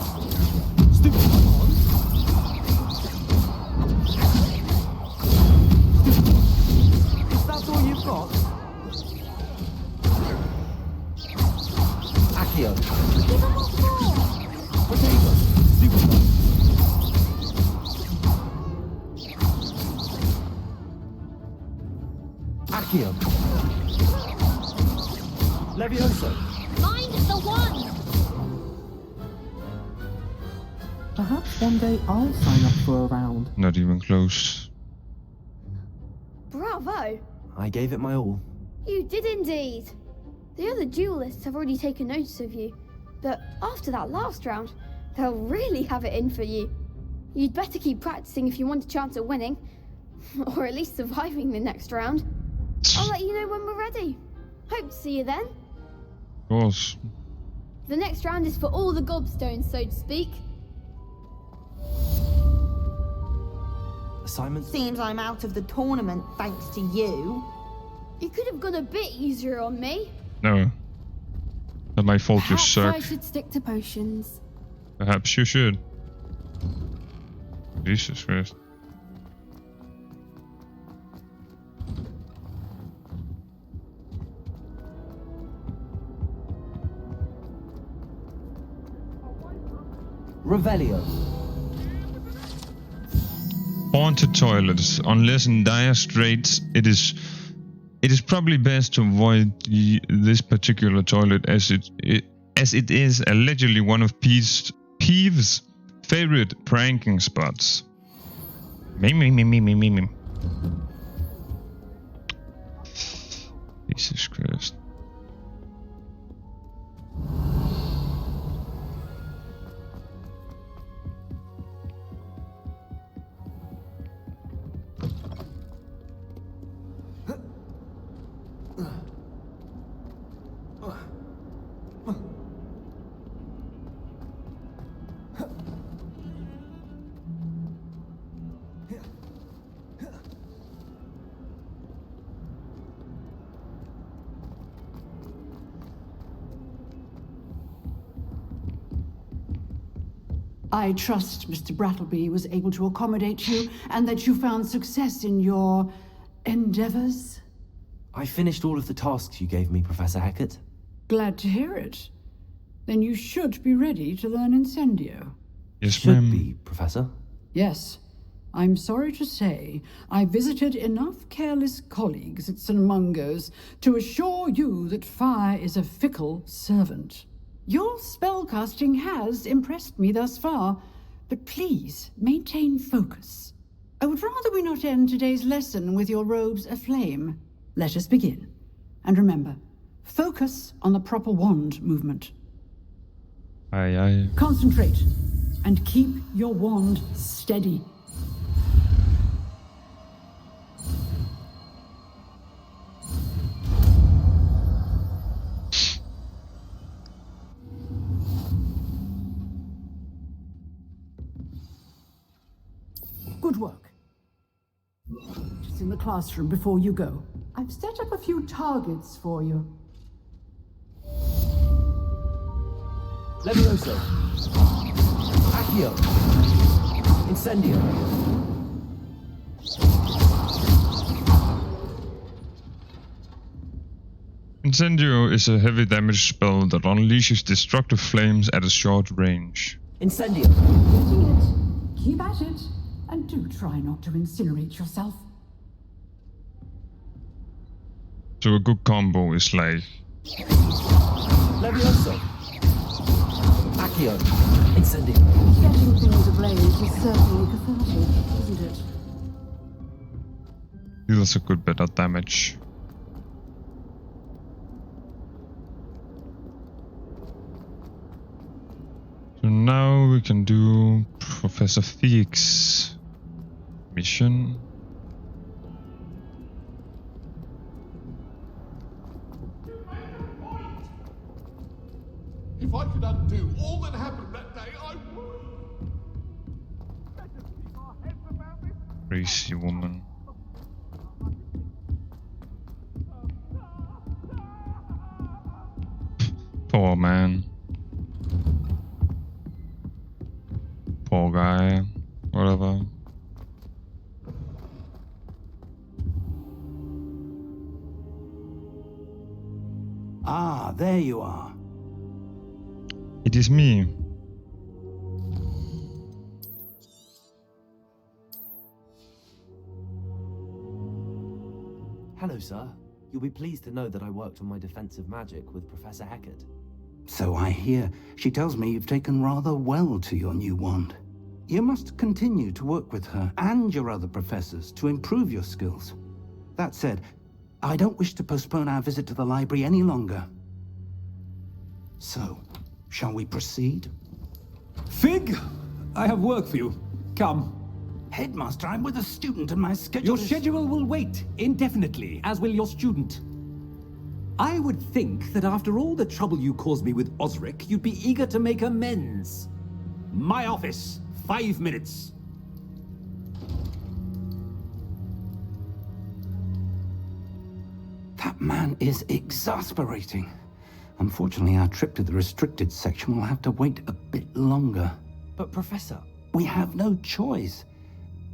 If that's all you've got. Accio. Give him what for. Potato. Super. Accio. Leviosa! Find the one! Perhaps one day I'll sign up for a round. Not even close. Bravo! I gave it my all. You did indeed. The other duelists have already taken notice of you, but after that last round, they'll really have it in for you. You'd better keep practicing if you want a chance at winning, or at least surviving the next round. I'll let you know when we're ready. Hope to see you then. Of course. The next round is for all the gobstones, so to speak. Assignment? Seems I'm out of the tournament thanks to you. You could have gone a bit easier on me. No. Not my fault, you Perhaps suck. I should stick to potions. Perhaps you should. Jesus Christ. Revelio. Haunted toilets. Unless in dire straits, it is probably best to avoid this particular toilet as it is allegedly one of Peeve's favorite pranking spots. Me. Jesus Christ. I trust Mr. Brattleby was able to accommodate you and that you found success in your endeavors. I finished all of the tasks you gave me, Professor Hackett. Glad to hear it. Then you should be ready to learn Incendio. Yes, ma'am. Should be, Professor. Yes. I'm sorry to say, I visited enough careless colleagues at St. Mungo's to assure you that fire is a fickle servant. Your spellcasting has impressed me thus far, but please maintain focus. I would rather we not end today's lesson with your robes aflame. Let us begin. And remember, focus on the proper wand movement. Aye, aye. Concentrate, and keep your wand steady. Good work. Just in the classroom before you go. I've set up a few targets for you. Levioso. Accio. Incendio. Incendio is a heavy damage spell that unleashes destructive flames at a short range. Incendio. Getting it. Keep at it. And do try not to incinerate yourself. So a good combo is like... Levioso. Accio. Incendio. Setting things ablaze is certainly cathartic, isn't it? Deals a good bit of damage. So now we can do Professor Figg's mission. If I could undo all that happened that day, I would. Crazy woman. Poor man. Poor guy. Whatever. Ah, there you are. It is me. Hello, sir. You'll be pleased to know that I worked on my defensive magic with Professor Hackett. So I hear. She tells me you've taken rather well to your new wand. You must continue to work with her and your other professors to improve your skills. That said, I don't wish to postpone our visit to the library any longer. So, shall we proceed? Fig, I have work for you. Come. Headmaster, I'm with a student and my schedule Your is... schedule will wait indefinitely, as will your student. I would think that after all the trouble you caused me with Osric, you'd be eager to make amends. My office, 5 minutes. That man is exasperating. Unfortunately, our trip to the restricted section will have to wait a bit longer. But Professor... We have no choice.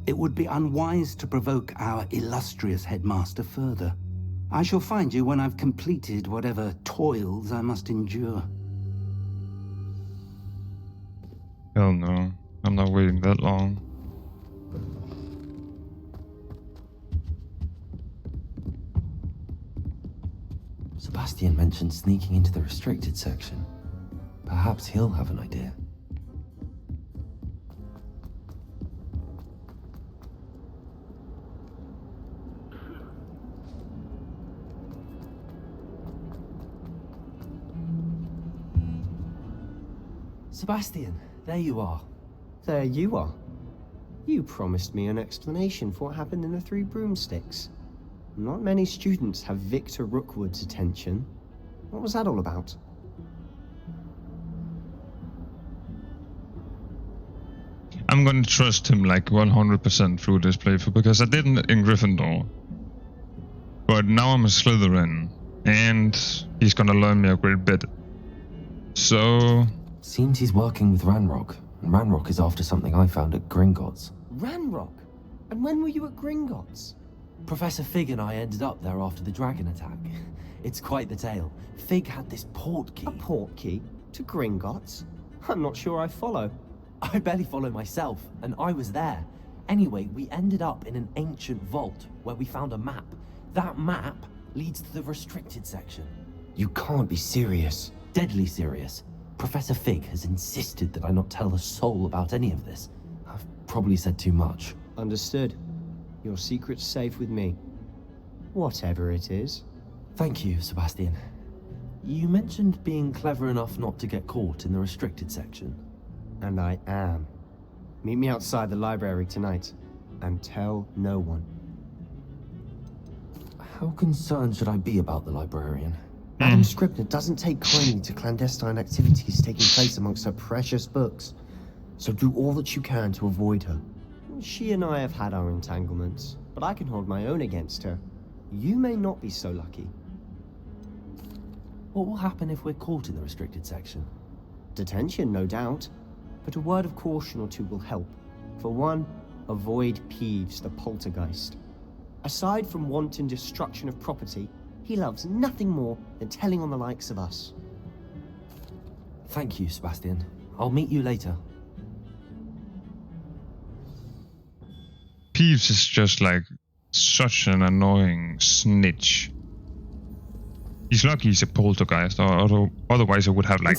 It would be unwise to provoke our illustrious headmaster further. I shall find you when I've completed whatever toils I must endure. Hell no. I'm not waiting that long. Sebastian mentioned sneaking into the restricted section. Perhaps he'll have an idea. Sebastian, there you are. There you are. You promised me an explanation for what happened in the Three Broomsticks. Not many students have Victor Rookwood's attention. What was that all about? I'm gonna trust him like 100% through this playthrough because I didn't in Gryffindor. But now I'm a Slytherin, and he's gonna learn me a great bit. So... Seems he's working with Ranrock. And Ranrock is after something I found at Gringotts. Ranrock? And when were you at Gringotts? Professor Fig and I ended up there after the dragon attack. It's quite the tale. Fig had this port key. A port key? To Gringotts? I'm not sure I follow. I barely follow myself, and I was there. Anyway, we ended up in an ancient vault where we found a map. That map leads to the restricted section. You can't be serious. Deadly serious. Professor Fig has insisted that I not tell a soul about any of this. I've probably said too much. Understood. Your secret's safe with me. Whatever it is. Thank you, Sebastian. You mentioned being clever enough not to get caught in the restricted section. And I am. Meet me outside the library tonight, and tell no one. How concerned should I be about the librarian? Madam Scribner doesn't take kindly to clandestine activities taking place amongst her precious books, so do all that you can to avoid her. She and I have had our entanglements, but I can hold my own against her. You may not be so lucky. What will happen if we're caught in the restricted section? Detention, no doubt, but a word of caution or two will help. For one, avoid Peeves, the poltergeist. Aside from wanton destruction of property, he loves nothing more than telling on the likes of us. Thank you, Sebastian. I'll meet you later. Peeves is just like such an annoying snitch. He's lucky he's a poltergeist, or otherwise I would have like...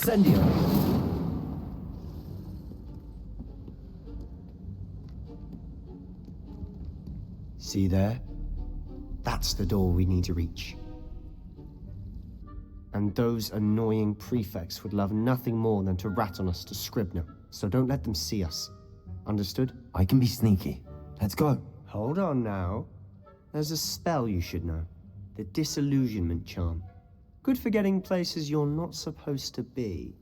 See there? That's the door we need to reach. And those annoying prefects would love nothing more than to rat on us to Scribner, so don't let them see us. Understood? I can be sneaky. Let's go. Hold on now. There's a spell you should know. The Disillusionment Charm. Good for getting places you're not supposed to be.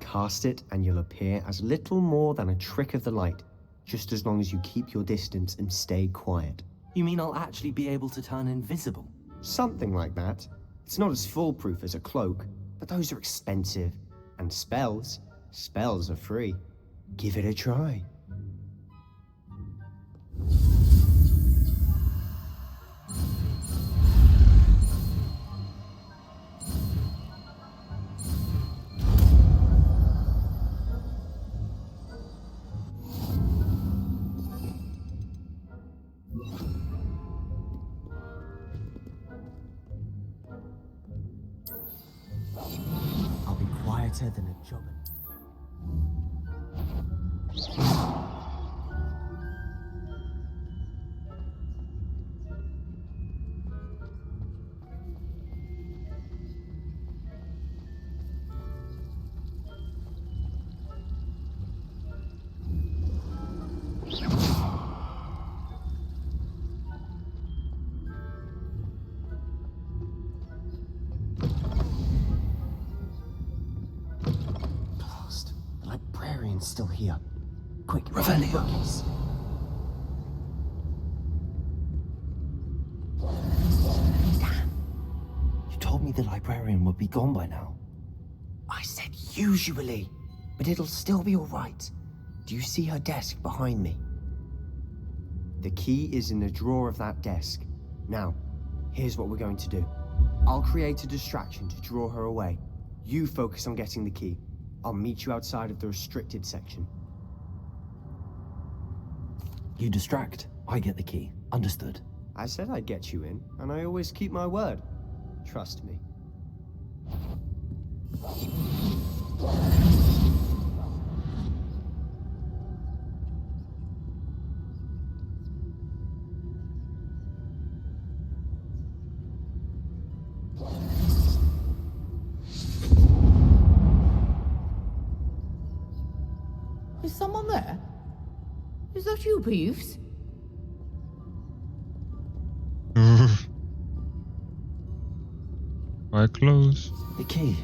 Cast it and you'll appear as little more than a trick of the light, just as long as you keep your distance and stay quiet. You mean I'll actually be able to turn invisible? Something like that. It's not as foolproof as a cloak, but those are expensive. And spells are free. Give it a try. Than a job. Still here. Quick, Revelio. Damn. You told me the librarian would be gone by now. I said usually, but it'll still be all right. Do you see her desk behind me? The key is in the drawer of that desk. Now, here's what we're going to do. I'll create a distraction to draw her away. You focus on getting the key. I'll meet you outside of the restricted section. You distract, I get the key. Understood. I said I'd get you in, and I always keep my word. Trust me. Is someone there? Is that you, Peeves? Quite close. The key.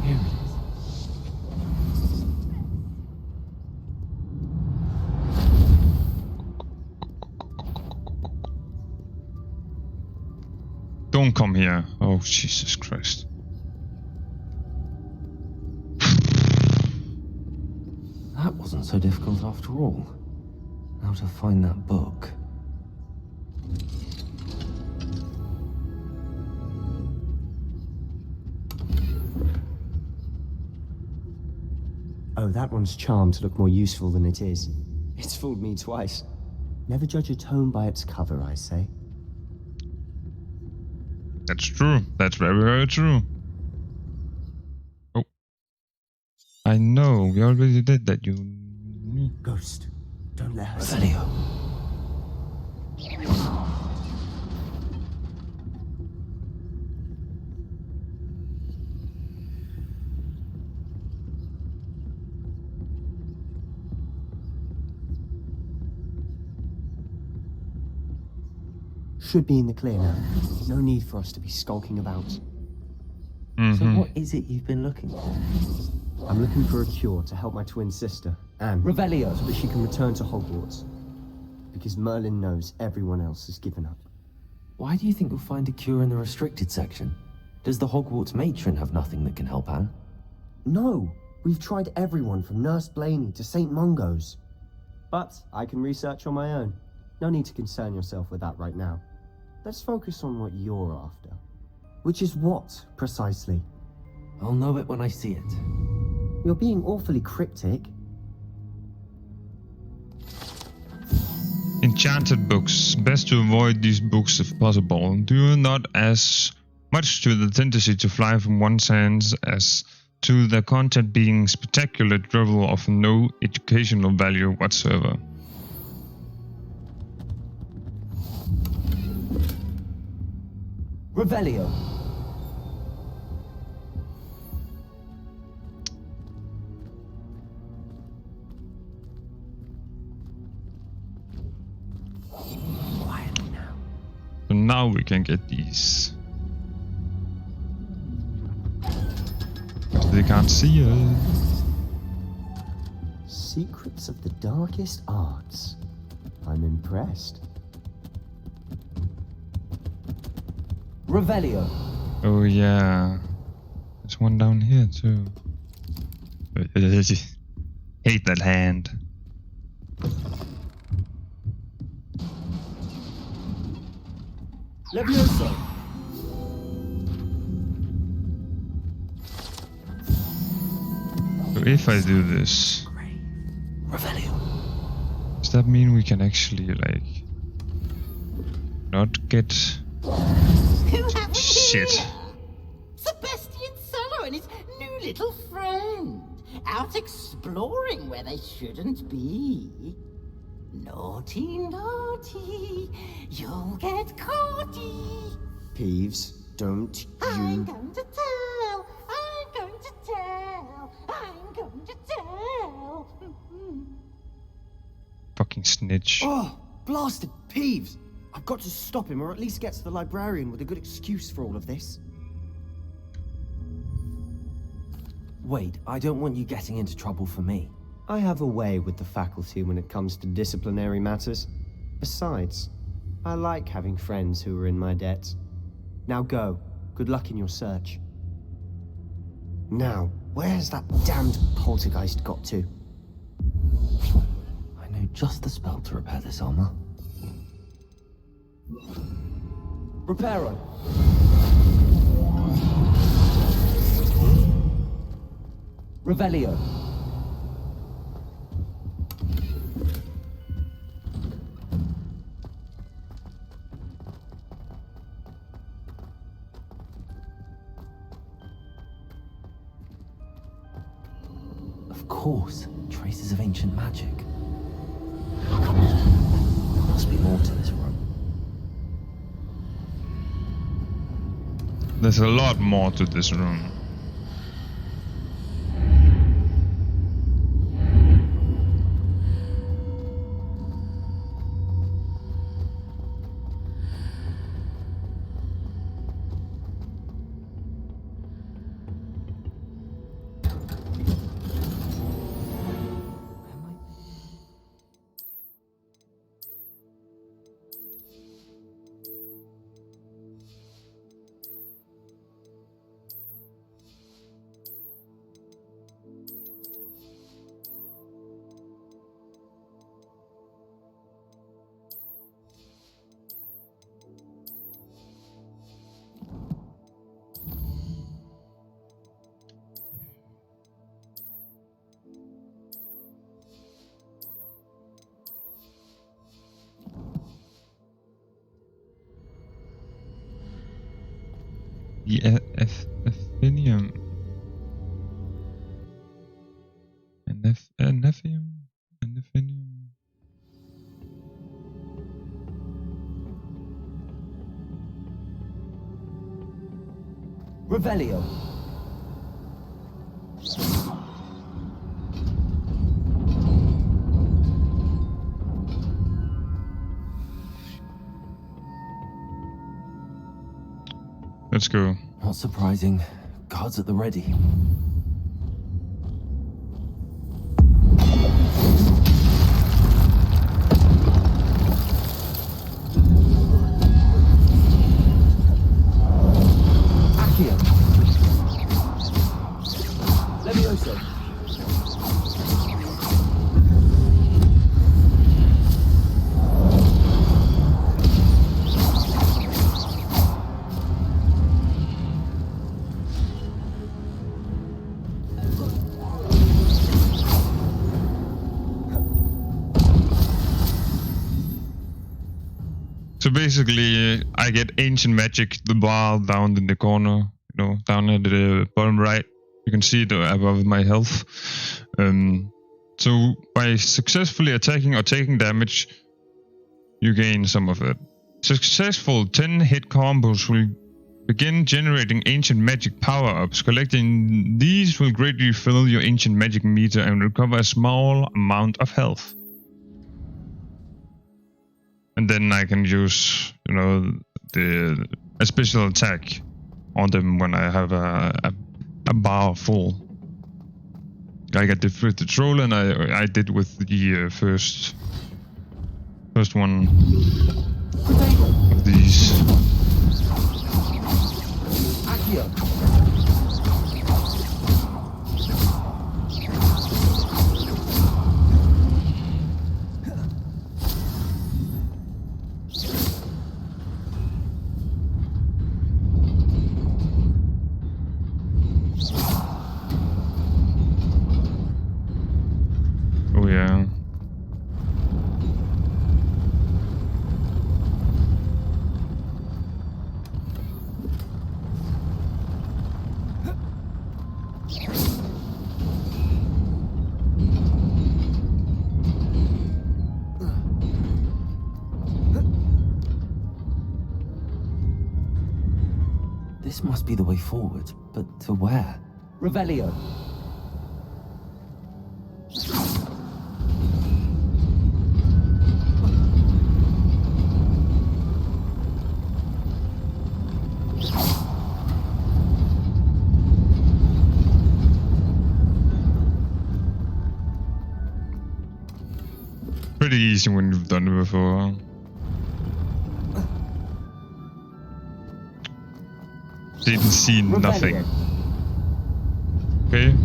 Here it is. Don't come here. Oh, Jesus Christ. That wasn't so difficult after all. Now to find that book. Oh, that one's charmed to look more useful than it is. It's fooled me twice. Never judge a tome by its cover, I say. That's true. That's very, very true. Oh. I know, we already did that, you... Ghost, don't let her see. Should be in the clear now. No need for us to be skulking about. So what is it you've been looking for? I'm looking for a cure to help my twin sister, Anne, Revelio, so that she can return to Hogwarts. Because Merlin knows everyone else has given up. Why do you think you'll find a cure in the restricted section? Does the Hogwarts matron have nothing that can help Anne? No! We've tried everyone from Nurse Blaney to St. Mungo's. But I can research on my own. No need to concern yourself with that right now. Let's focus on what you're after. Which is what, precisely? I'll know it when I see it. You're being awfully cryptic. Enchanted books. Best to avoid these books if possible. Due not as much to the tendency to fly from one's hands as to the content being spectacular drivel of no educational value whatsoever. Revelio. So now we can get these. They can't see us. Secrets of the darkest arts. I'm impressed. Revelio. Oh yeah. There's one down here too. Hate that hand. Levioso. So if I do this, does that mean we can actually like not get shit? Sebastian Sallow and his new little friend. Out exploring where they shouldn't be. Naughty, naughty. You'll get caughty. Peeves, don't I'm you... going to tell. I'm going to tell. I'm going to tell. Fucking snitch. Oh, blasted Peeves! I've got to stop him, or at least get to the librarian with a good excuse for all of this. Wait, I don't want you getting into trouble for me. I have a way with the faculty when it comes to disciplinary matters. Besides, I like having friends who are in my debt. Now go. Good luck in your search. Now, where's that damned poltergeist got to? I know just the spell to repair this armor. Reparo. Revelio. Of course, traces of ancient magic. There must be more to this room. There's a lot more to this room. The Athenium. Anathium? Anathenium? Revelio. Let's go. Not surprising. Guards at the ready. Accio. Levioso. So basically, I get ancient magic, the bar down in the corner, you know, down at the bottom right. You can see it above my health. So by successfully attacking or taking damage, you gain some of it. Successful 10 hit combos will begin generating ancient magic power-ups. Collecting these will greatly fill your ancient magic meter and recover a small amount of health. And then I can use, you know, a special attack on them when I have a bar full. Like I did with the troll, and I did with the first one of these. Oh yeah. This must be the way forward, but to where? Revelio. Pretty easy when you've done it before. Didn't see nothing. Okay.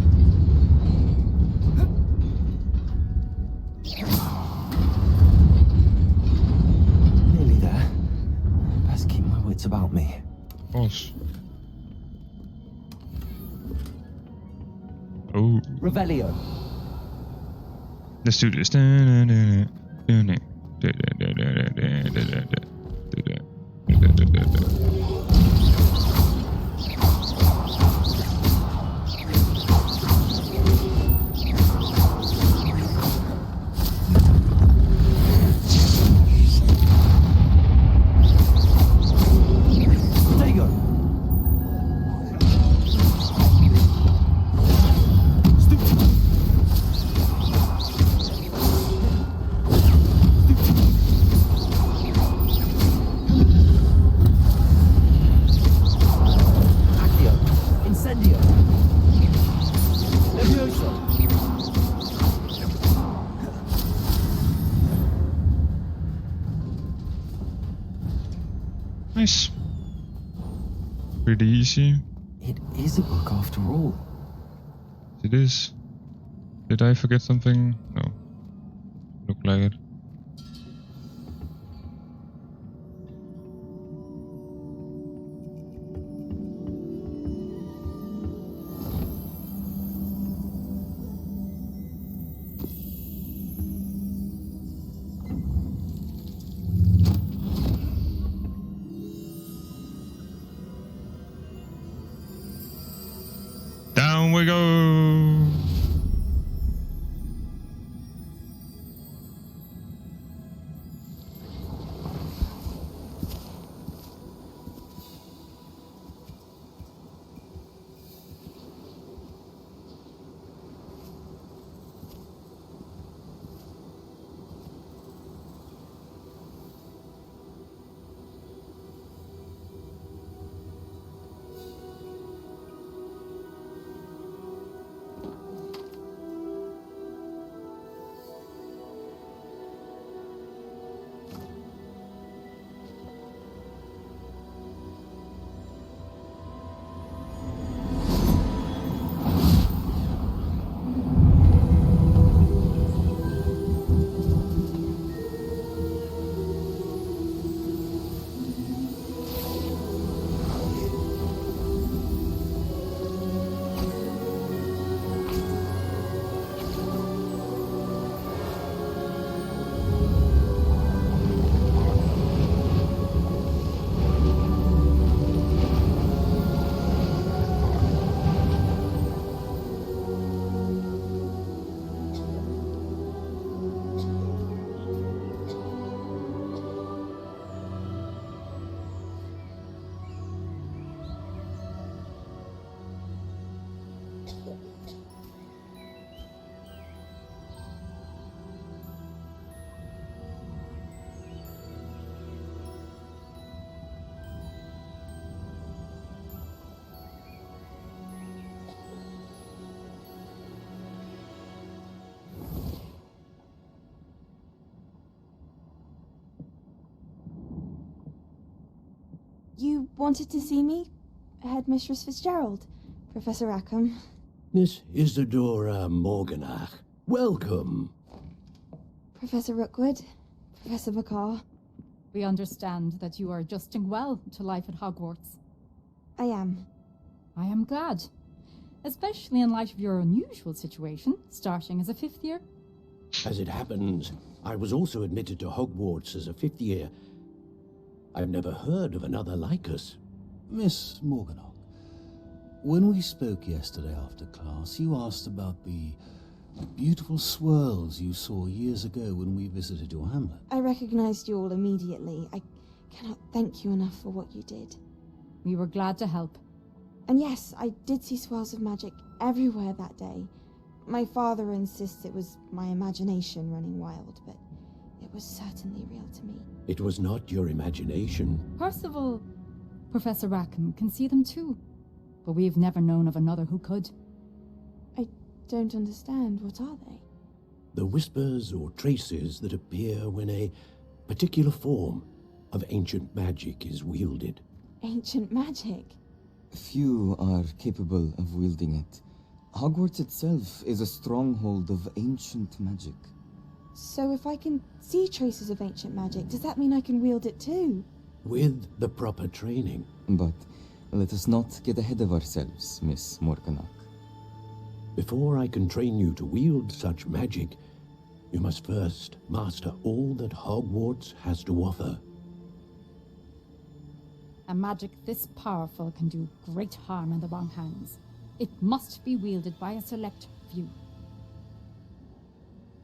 Nearly there. Best keep my wits about me. Of course. Oh. Revelio. Let's do this. Nice. Pretty easy. It is a book after all. It is. Did I forget something? No. Look like it. Down we go. You wanted to see me? Headmistress Fitzgerald, Professor Rackham. Miss Isadora Morganach, welcome. Professor Rookwood, Professor McCaw. We understand that you are adjusting well to life at Hogwarts. I am. I am glad. Especially in light of your unusual situation, starting as a 5th year. As it happens, I was also admitted to Hogwarts as a 5th year. I've never heard of another like us. Miss Morganach, when we spoke yesterday after class, you asked about the beautiful swirls you saw years ago when we visited your hamlet. I recognized you all immediately. I cannot thank you enough for what you did. We were glad to help. And yes, I did see swirls of magic everywhere that day. My father insists it was my imagination running wild, but it was certainly real to me. It was not your imagination. Percival, Professor Rackham can see them too, but we've never known of another who could. I don't understand. What are they? The whispers or traces that appear when a particular form of ancient magic is wielded. Ancient magic? Few are capable of wielding it. Hogwarts itself is a stronghold of ancient magic. So if I can see traces of ancient magic, does that mean I can wield it too? With the proper training. But let us not get ahead of ourselves, Miss Morganach. Before I can train you to wield such magic, you must first master all that Hogwarts has to offer. A magic this powerful can do great harm in the wrong hands. It must be wielded by a select few.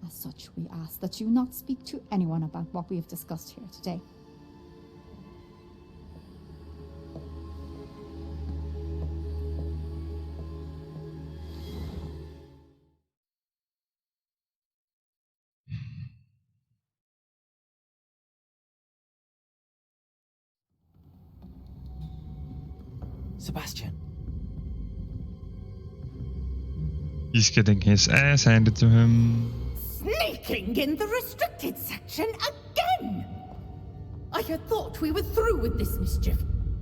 As such, we ask that you not speak to anyone about what we have discussed here today. Sebastian. He's getting his ass handed to him. Sneaking in the restricted section again! I had thought we were through with this mischief.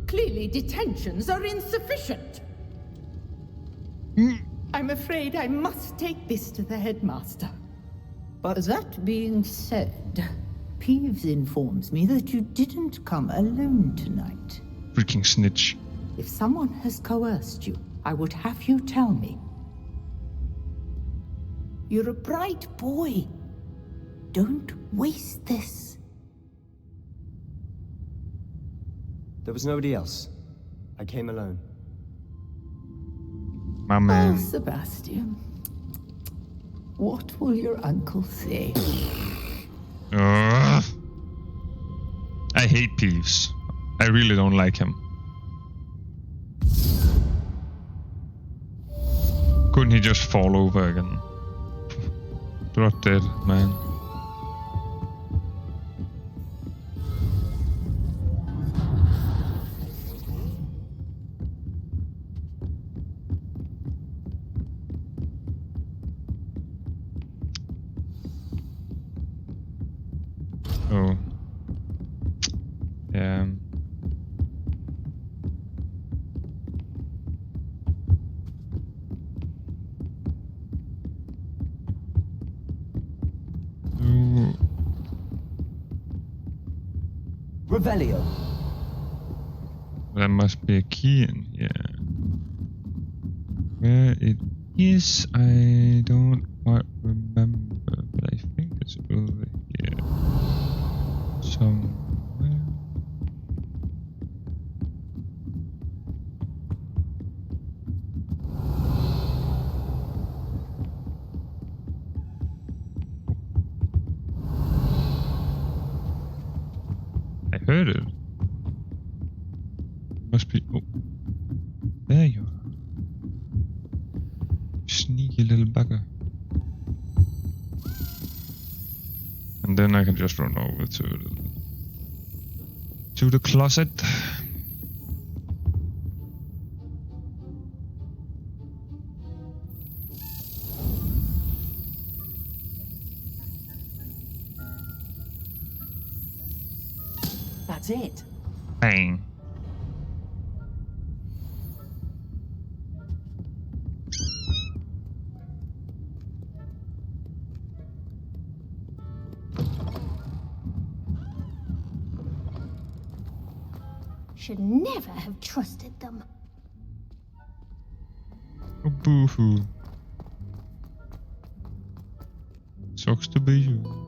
Clearly detentions are insufficient. I'm afraid I must take this to the headmaster. But that being said, Peeves informs me that you didn't come alone tonight. Freaking snitch. If someone has coerced you, I would have you tell me. You're a bright boy. Don't waste this. There was nobody else. I came alone. My man. Oh, Sebastian. What will your uncle say? I hate Peeves. I really don't like him. Couldn't he just fall over again? Drop dead, man. Oh. Yeah. Ooh. Revelio. There must be a key in here. Where it is, I don't quite remember, but I think it's over here. Somewhere. I heard it. Must be. Oh, there you are. Sneaky little bugger. And then I can just run over to the closet. That's it. Bang. Should never have trusted them. Oh, boo-hoo. Sucks to be you.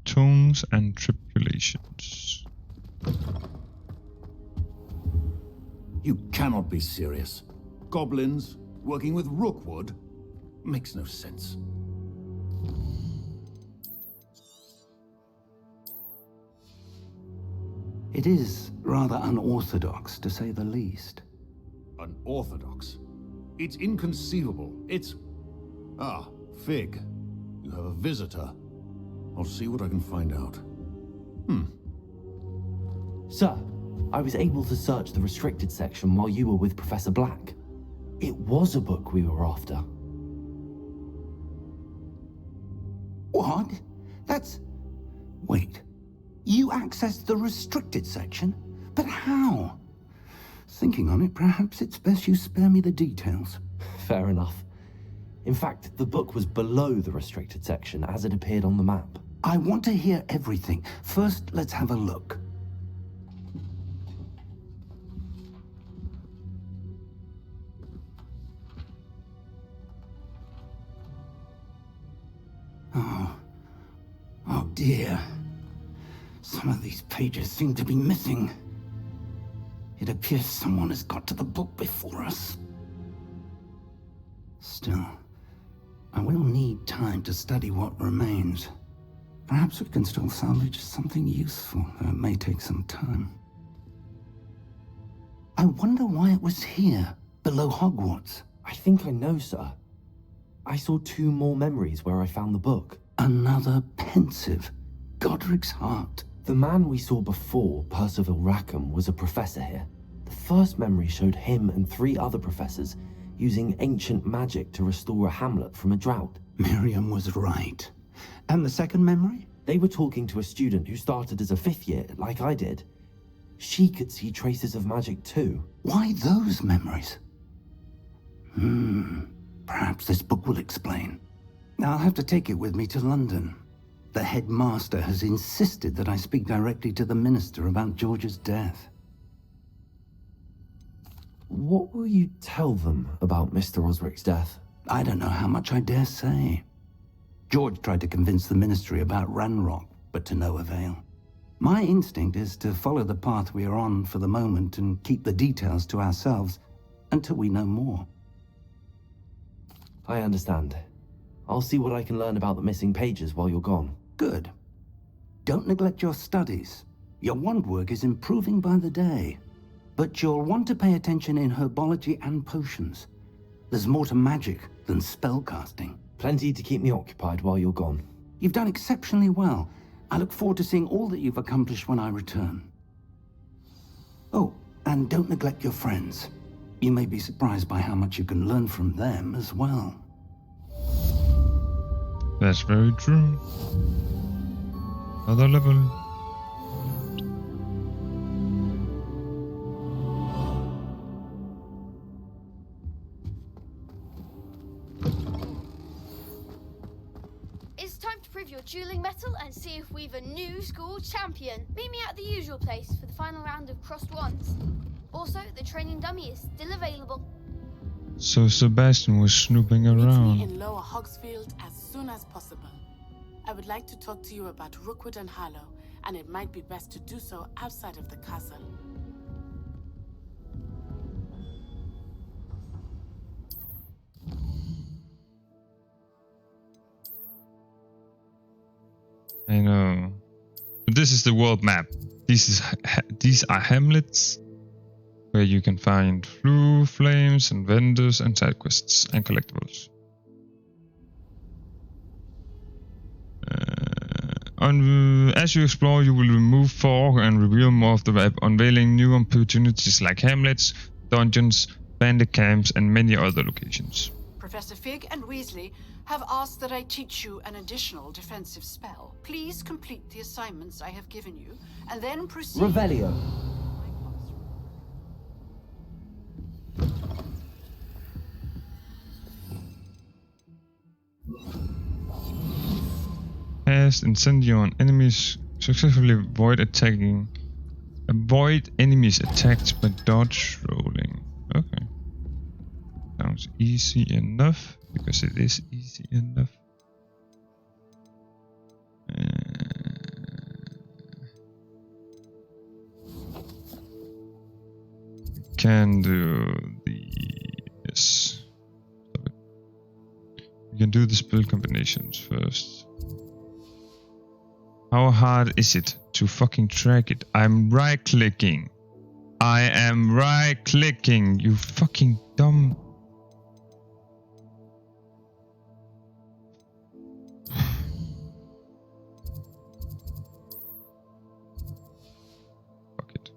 Tones and tribulations. You cannot be serious. Goblins working with Rookwood? Makes no sense. It is rather unorthodox, to say the least. Unorthodox? It's inconceivable. It's... Ah, Fig. You have a visitor. I'll see what I can find out. Sir, I was able to search the restricted section while you were with Professor Black. It was a book we were after. What? That's... Wait. You accessed the restricted section? But how? Thinking on it, perhaps it's best you spare me the details. Fair enough. In fact, the book was below the restricted section as it appeared on the map. I want to hear everything. First, let's have a look. Oh dear. Some of these pages seem to be missing. It appears someone has got to the book before us. Still, I will need time to study what remains. Perhaps we can still salvage something useful, though it may take some time. I wonder why it was here, below Hogwarts. I think I know, sir. I saw 2 more memories where I found the book. Another pensive. Godric's heart. The man we saw before, Percival Rackham, was a professor here. The first memory showed him and 3 other professors using ancient magic to restore a hamlet from a drought. Miriam was right. And the second memory? They were talking to a student who started as a 5th year, like I did. She could see traces of magic too. Why those memories? Perhaps this book will explain. I'll have to take it with me to London. The headmaster has insisted that I speak directly to the minister about George's death. What will you tell them about Mr. Osric's death? I don't know how much I dare say. George tried to convince the ministry about Ranrock, but to no avail. My instinct is to follow the path we are on for the moment and keep the details to ourselves until we know more. I understand. I'll see what I can learn about the missing pages while you're gone. Good. Don't neglect your studies. Your wand work is improving by the day. But you'll want to pay attention in herbology and potions. There's more to magic than spellcasting. Plenty to keep me occupied while you're gone. You've done exceptionally well. I look forward to seeing all that you've accomplished when I return. Oh, and don't neglect your friends. You may be surprised by how much you can learn from them as well. That's very true. Another level. It's time to prove your dueling mettle and see if we've a new school champion. Meet me at the usual place for the final round of crossed wands. Also, the training dummy is still available. So Sebastian was snooping Meet me around. in Lower Hogsfield as soon as possible. I would like to talk to you about Rookwood and Harlow, and it might be best to do so outside of the castle. I know. But this is the world map. These are hamlets where you can find flue flames and vendors and side quests and collectibles. As you explore, you will remove fog and reveal more of the map, unveiling new opportunities like hamlets, dungeons, bandit camps, and many other locations. Professor Fig and Weasley have asked that I teach you an additional defensive spell. Please complete the assignments I have given you, and then proceed... Revelio. Cast Incendio on enemies. Successfully avoid enemies attacked by dodge rolling. Okay. Sounds easy enough, because it is easy enough. Can do this. We can do the spell combinations first. How hard is it to fucking track it? I'm right clicking. I am right clicking, you fucking dumb. Fuck it.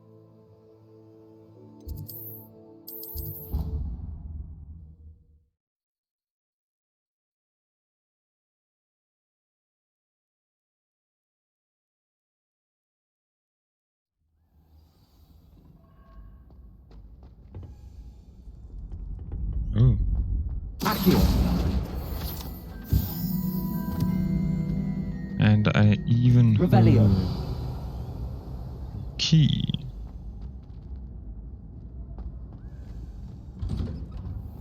Oh. And I even Revelio. Key.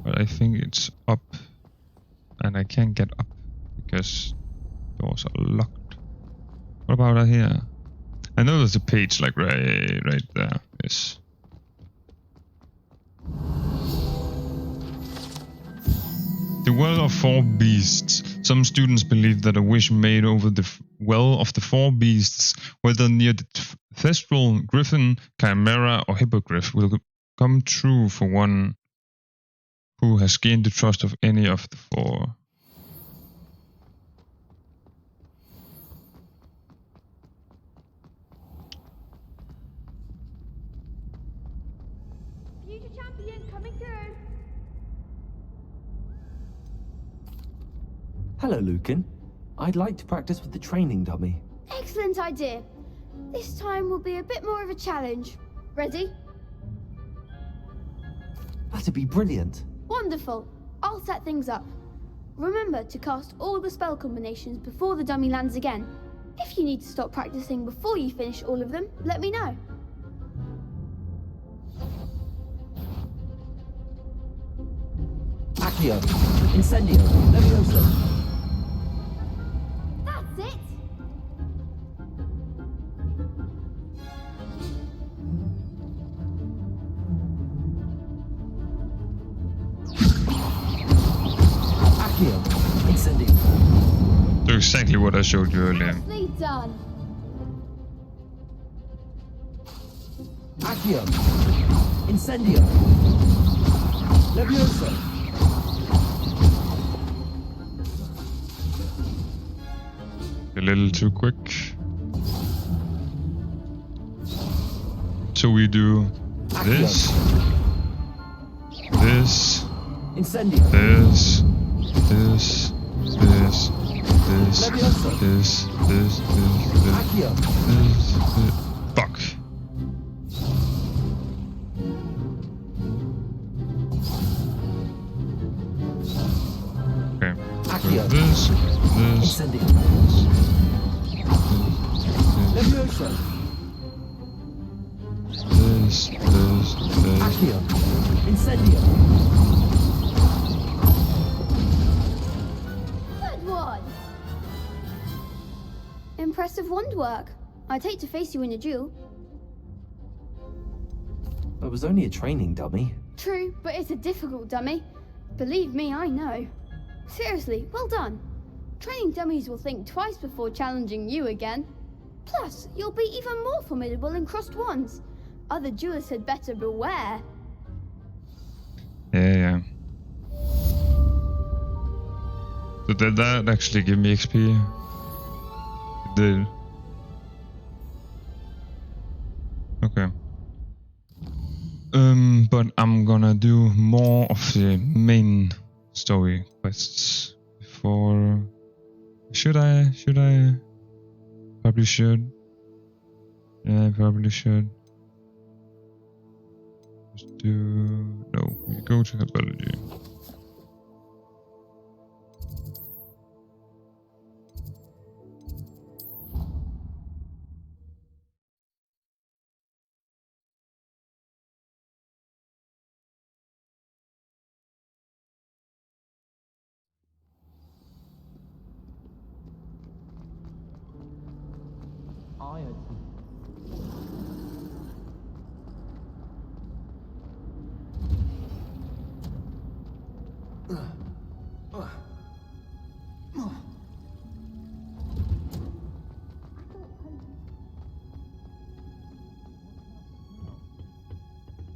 But I think it's up, and I can't get up because doors are locked. What about out here? I know there's a page like right there. Yes. The Well of Four Beasts. Some students believe that a wish made over the Well of the Four Beasts, whether near the Thestral, Griffin, Chimera, or Hippogriff, will come true for one who has gained the trust of any of the four. Future champion coming through. Hello, Lucan. I'd like to practice with the training dummy. Excellent idea. This time will be a bit more of a challenge. Ready? That'd be brilliant. Wonderful. I'll set things up. Remember to cast all the spell combinations before the dummy lands again. If you need to stop practicing before you finish all of them, let me know. Accio. Incendio. Levioso. That's it! Accio. Incendio. Do exactly what I showed you earlier. Nicely done. Accio. Incendio. Levioso. A little too quick. So we do this, this, Incendio. this, this, this, this, Levioso. this, Accio. this. Fuck. Okay. Accio. This. Incendio. Levioso. This. Accio. Incendio. Good one. Impressive wand work. I'd hate to face you in a duel. It was only a training dummy. True, but it's a difficult dummy. Believe me, I know. Seriously, well done. Training dummies will think twice before challenging you again. Plus, you'll be even more formidable in crossed wands. Other duelists had better beware. Yeah. So did that actually give me XP? It did. Okay. But I'm gonna do more of the main story quests before. Should I? Probably should. Yeah, I probably should. Just do. No, we go to herbology.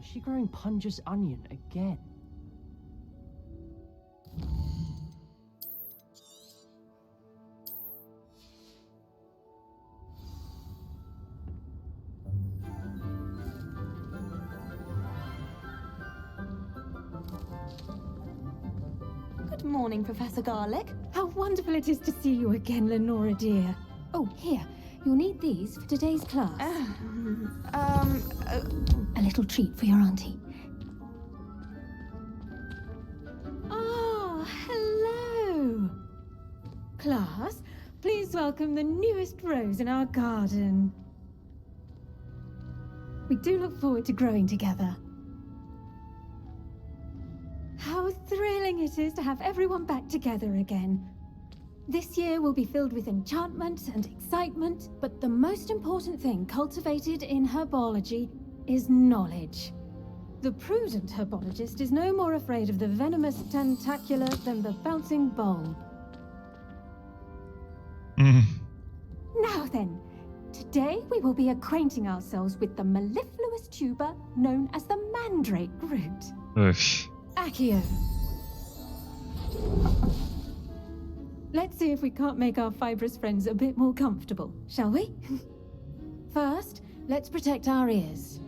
Is she growing Punja's onion again? Good morning, Professor Garlic. How wonderful it is to see you again, Lenora dear. Oh, here. You'll need these for today's class. A little treat for your auntie. Ah, hello. Class, please welcome the newest rose in our garden. We do look forward to growing together. How thrilling it is to have everyone back together again. This year will be filled with enchantment and excitement, but the most important thing cultivated in herbology is knowledge. The prudent herbologist is no more afraid of the venomous tentacula than the bouncing bulb. Now then, today we will be acquainting ourselves with the mellifluous tuber known as the mandrake root. Accio. Let's see if we can't make our fibrous friends a bit more comfortable, shall we? First, let's protect our ears.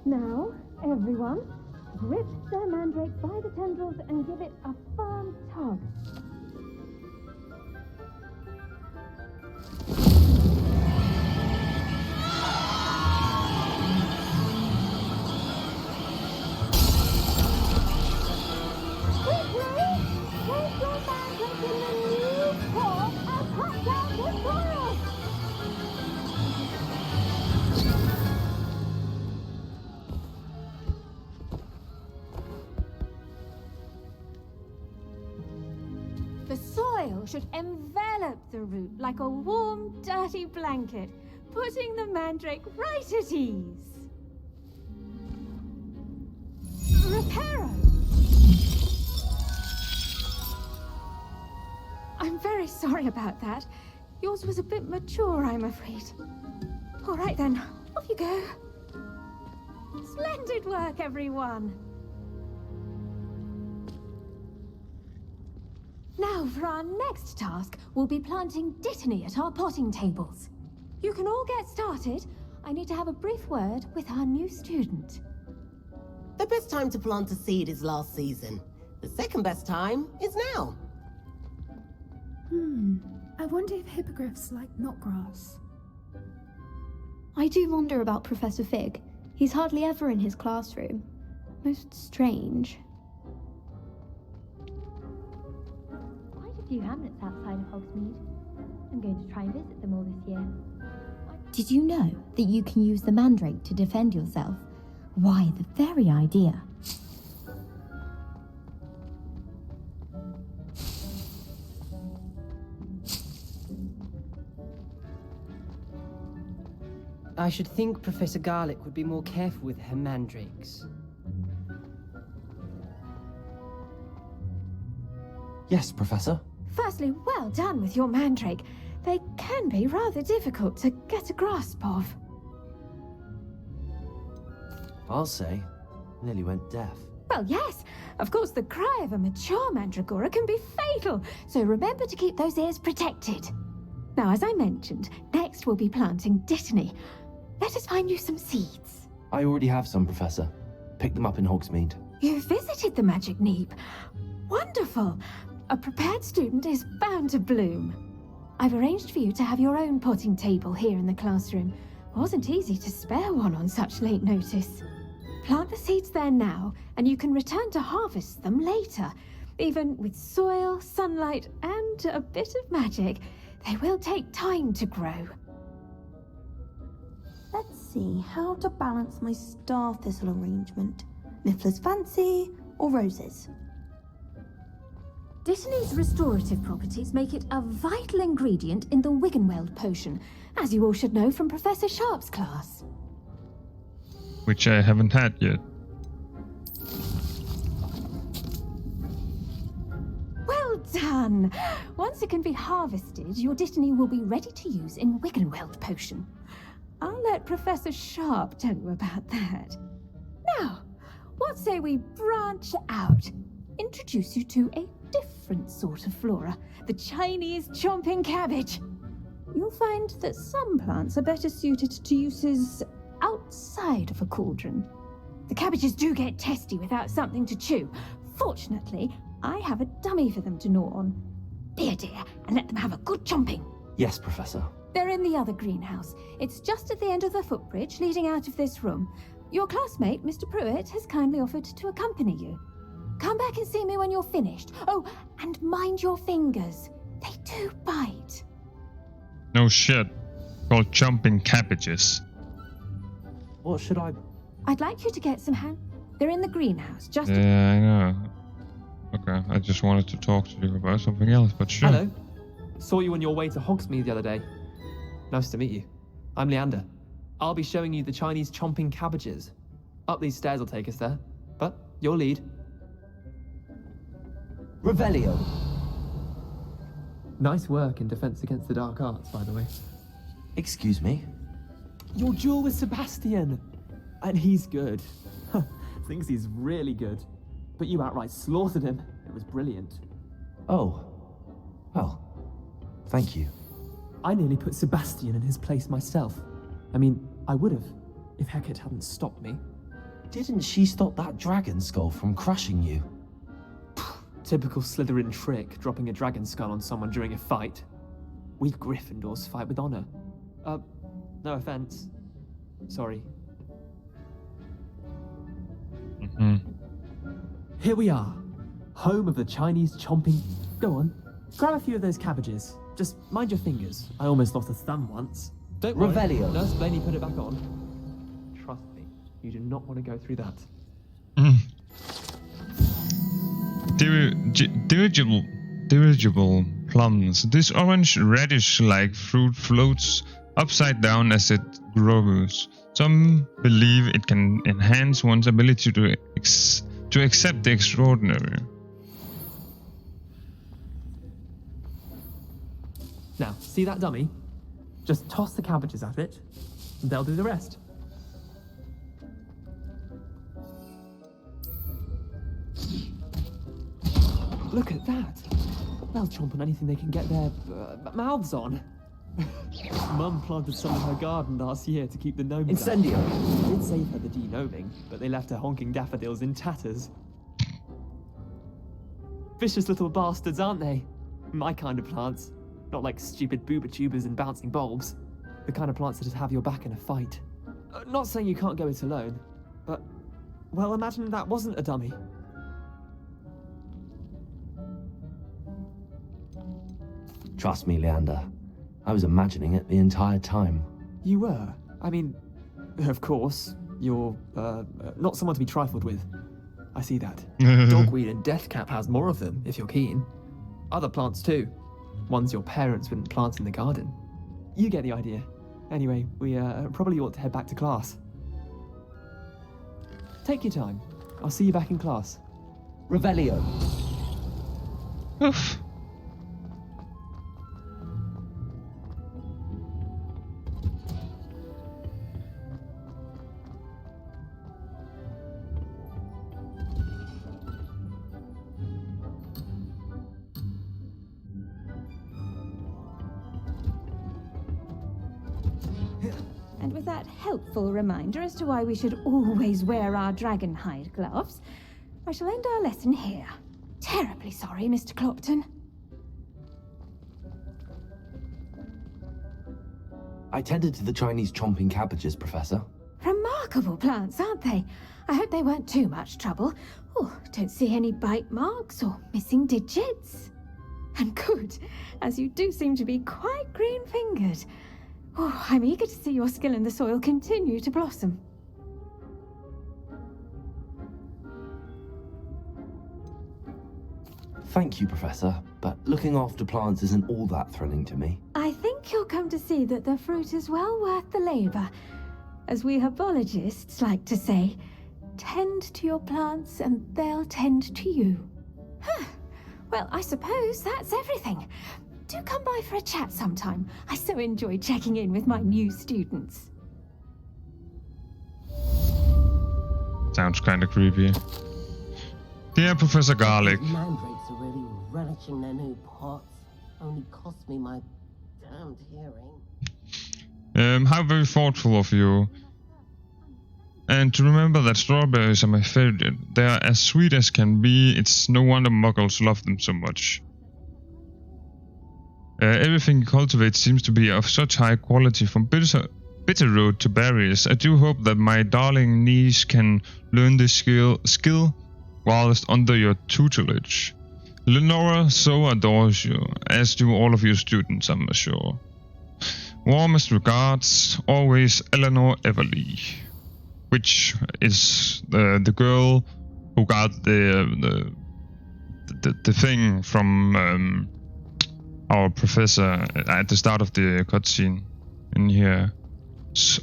Now, everyone, Grip the mandrake by the tendrils and give it a firm tug. The soil should envelop the root like a warm, dirty blanket, putting the mandrake right at ease. Reparo! I'm very sorry about that. Yours was a bit mature, I'm afraid. All right then, off you go. Splendid work, everyone. Now, for our next task, we'll be planting Dittany at our potting tables. You can all get started. I need to have a brief word with our new student. The best time to plant a seed is last season. The second best time is now. I wonder if hippogriffs like knotgrass. I do wonder about Professor Fig. He's hardly ever in his classroom. Most strange. Quite a few hamlets outside of Hogsmeade. I'm going to try and visit them all this year. Did you know that you can use the mandrake to defend yourself? Why, the very idea. I should think Professor Garlick would be more careful with her mandrakes. Yes, Professor. Firstly, well done with your mandrake. They can be rather difficult to get a grasp of. I'll say, nearly went deaf. Well, yes. Of course, the cry of a mature mandragora can be fatal, so remember to keep those ears protected. Now, as I mentioned, next we'll be planting Dittany. Let us find you some seeds. I already have some, Professor. Picked them up in Hogsmeade. You visited the Magic Neep. Wonderful. A prepared student is bound to bloom. I've arranged for you to have your own potting table here in the classroom. Wasn't easy to spare one on such late notice. Plant the seeds there now, and you can return to harvest them later. Even with soil, sunlight, and a bit of magic, they will take time to grow. Let's see how to balance my star thistle arrangement. Niffler's Fancy or roses? Dittany's restorative properties make it a vital ingredient in the Wiggenweld potion, as you all should know from Professor Sharp's class. Which I haven't had yet. Well done! Once it can be harvested, your Dittany will be ready to use in Wiggenweld potion. I'll let Professor Sharp tell you about that. Now, what say we branch out? Introduce you to a different sort of flora, the Chinese chomping cabbage. You'll find that some plants are better suited to uses outside of a cauldron. The cabbages do get testy without something to chew. Fortunately, I have a dummy for them to gnaw on. Be a dear and let them have a good chomping. Yes, Professor. They're in the other greenhouse. It's just at the end of the footbridge leading out of this room. Your classmate, Mr. Pruitt, has kindly offered to accompany you. Come back and see me when you're finished. Oh, and mind your fingers. They do bite. No shit. Called jumping cabbages. What should I... I'd like you to get some They're in the greenhouse, just... Yeah, I know. Okay, I just wanted to talk to you about something else, but sure. Hello. Saw you on your way to Hogsmeade the other day. Nice to meet you. I'm Leander. I'll be showing you the Chinese chomping cabbages. Up these stairs will take us there, but your lead. Revelio. Nice work in Defense Against the Dark Arts, by the way. Excuse me? Your duel with Sebastian! And he's good. Thinks he's really good. But you outright slaughtered him. It was brilliant. Oh. Well, thank you. I nearly put Sebastian in his place myself. I mean, I would have, if Hecate hadn't stopped me. Didn't she stop that dragon skull from crushing you? Typical Slytherin trick, dropping a dragon skull on someone during a fight. We Gryffindors fight with honor. No offense. Sorry. Here we are, home of the Chinese chomping. Go on, grab a few of those cabbages. Just mind your fingers. I almost lost a thumb once. Don't worry. Revelio. Nurse Blaney put it back on. Trust me, you do not want to go through that. Dirigible plums. This orange radish-like fruit floats upside down as it grows. Some believe it can enhance one's ability to accept the extraordinary. Now, see that dummy? Just toss the cabbages at it, and they'll do the rest. Look at that! They'll chomp on anything they can get their mouths on. Mum planted some in her garden last year to keep the gnomes Incendio! out. It did save her the de-gnoming, but they left her honking daffodils in tatters. Vicious little bastards, aren't they? My kind of plants. Not like stupid booba tubers and bouncing bulbs. The kind of plants that just have your back in a fight. Not saying you can't go it alone, but... well, imagine that wasn't a dummy. Trust me, Leander. I was imagining it the entire time. You were? I mean, of course. You're, not someone to be trifled with. I see that. Dogweed and deathcap has more of them, if you're keen. Other plants too. Ones your parents wouldn't plant in the garden. You get the idea. Anyway, we probably ought to head back to class. Take your time. I'll see you back in class. Revelio. Oof. And with that helpful reminder as to why we should always wear our dragon hide gloves, I shall end our lesson here. Terribly sorry, Mr. Clopton. I tended to the Chinese chomping cabbages, Professor. Remarkable plants, aren't they? I hope they weren't too much trouble. Oh, don't see any bite marks or missing digits. And good, as you do seem to be quite green-fingered. Oh, I'm eager to see your skill in the soil continue to blossom. Thank you, Professor, but looking after plants isn't all that thrilling to me. I think you'll come to see that the fruit is well worth the labor. As we herbologists like to say, tend to your plants and they'll tend to you. Huh. Well, I suppose that's everything. Do come by for a chat sometime. I so enjoy checking in with my new students. Sounds kind of creepy. Dear Professor Garlic. Mandrakes are really relishing their new pots. Only cost me my damned hearing. How very thoughtful of you. And to remember that strawberries are my favorite. They are as sweet as can be. It's no wonder muggles love them so much. Everything you cultivate seems to be of such high quality, from bitterroot to berries. I do hope that my darling niece can learn this skill whilst under your tutelage. Lenora so adores you, as do all of your students, I'm sure. Warmest regards, always Eleanor Everly. Which is the girl who got the thing from our professor at the start of the cutscene in here.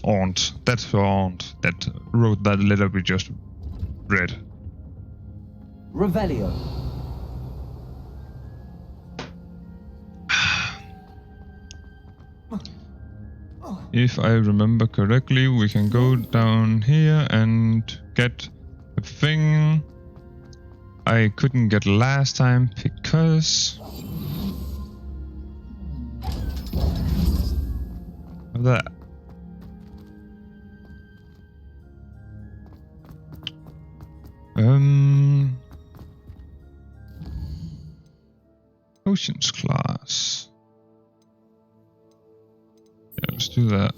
Aunt. That's her aunt that wrote that letter we just read. Revelio. If I remember correctly, we can go down here and get a thing I couldn't get last time because of that. Potions class. Yeah, let's do that.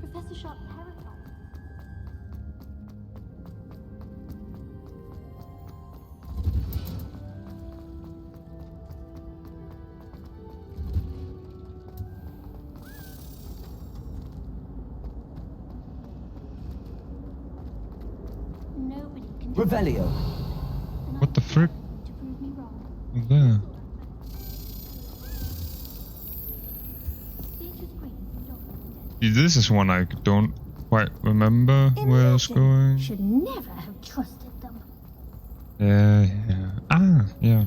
Professor Sharp terrified. Nobody can Revelio. What the frick? to prove me wrong. There. See, this is one I don't quite remember where it's going. Should never have trusted them. Yeah. Ah, yeah.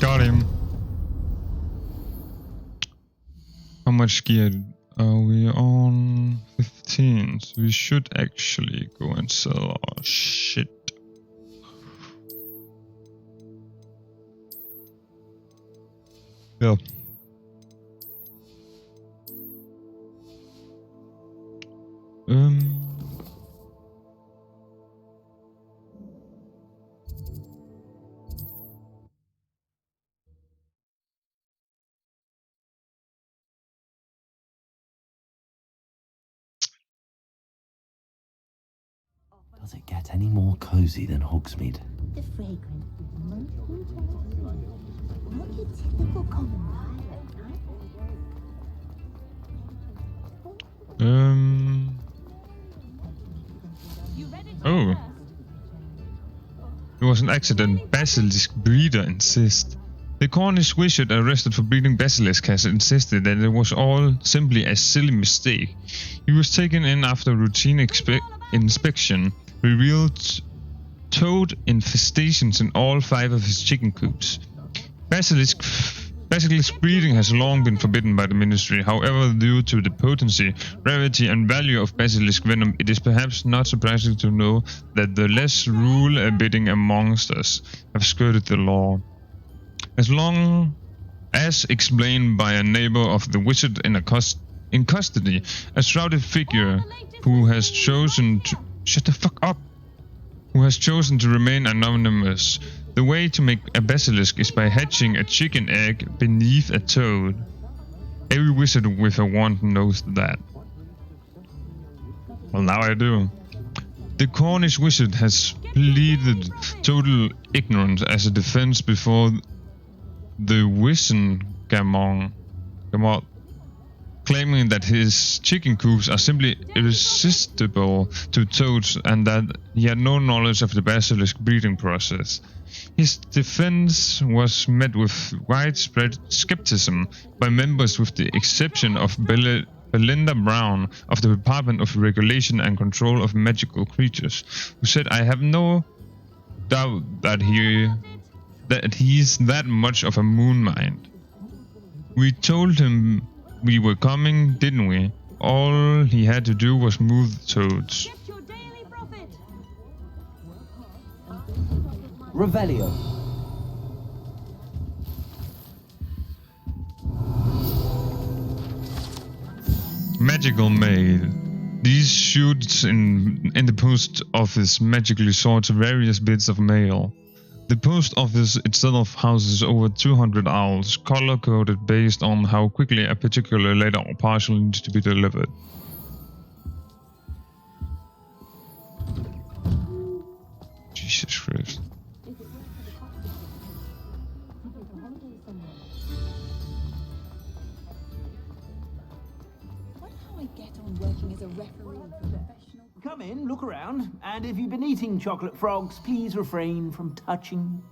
Got him. How much gear are we on? 15. So we should actually go and sell our shit. Yeah. Does it get any more cozy than Hogsmeade? The fragrant, archetypical common Oh. It was an accident. Basilisk breeder insists. The Cornish wizard arrested for breeding basilisk has insisted that it was all simply a silly mistake. He was taken in after routine inspection revealed toad infestations in all 5 of his chicken coops. Basilisk breeding has long been forbidden by the ministry. However, due to the potency, rarity and value of basilisk venom, it is perhaps not surprising to know that the less rule-abiding amongst us have skirted the law. As long as explained by a neighbor of the wizard in custody, a shrouded figure who has chosen to remain anonymous. The way to make a basilisk is by hatching a chicken egg beneath a toad. Every wizard with a wand knows that. Well, now I do. The Cornish wizard has pleaded total ignorance as a defense before the Wissengamot, claiming that his chicken coops are simply irresistible to toads and that he had no knowledge of the basilisk breeding process. His defense was met with widespread skepticism by members with the exception of Belinda Brown of the Department of Regulation and Control of Magical Creatures, who said, "I have no doubt that he's that much of a moon mind. We told him we were coming, didn't we? All he had to do was move the toads." Revelio. Magical mail. These shoots in the post office magically sort various bits of mail. The post office itself houses over 200 owls, color-coded based on how quickly a particular letter or parcel needs to be delivered. Jesus Christ. Come in, look around, and if you've been eating chocolate frogs, please refrain from touching.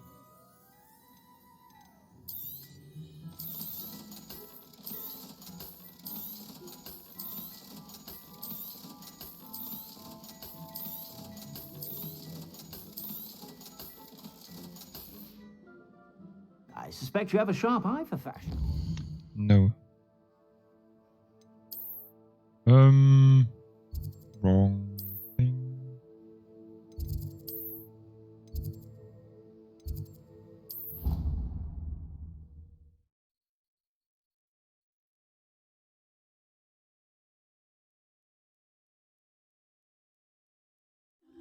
I suspect you have a sharp eye for fashion. No. Wrong thing.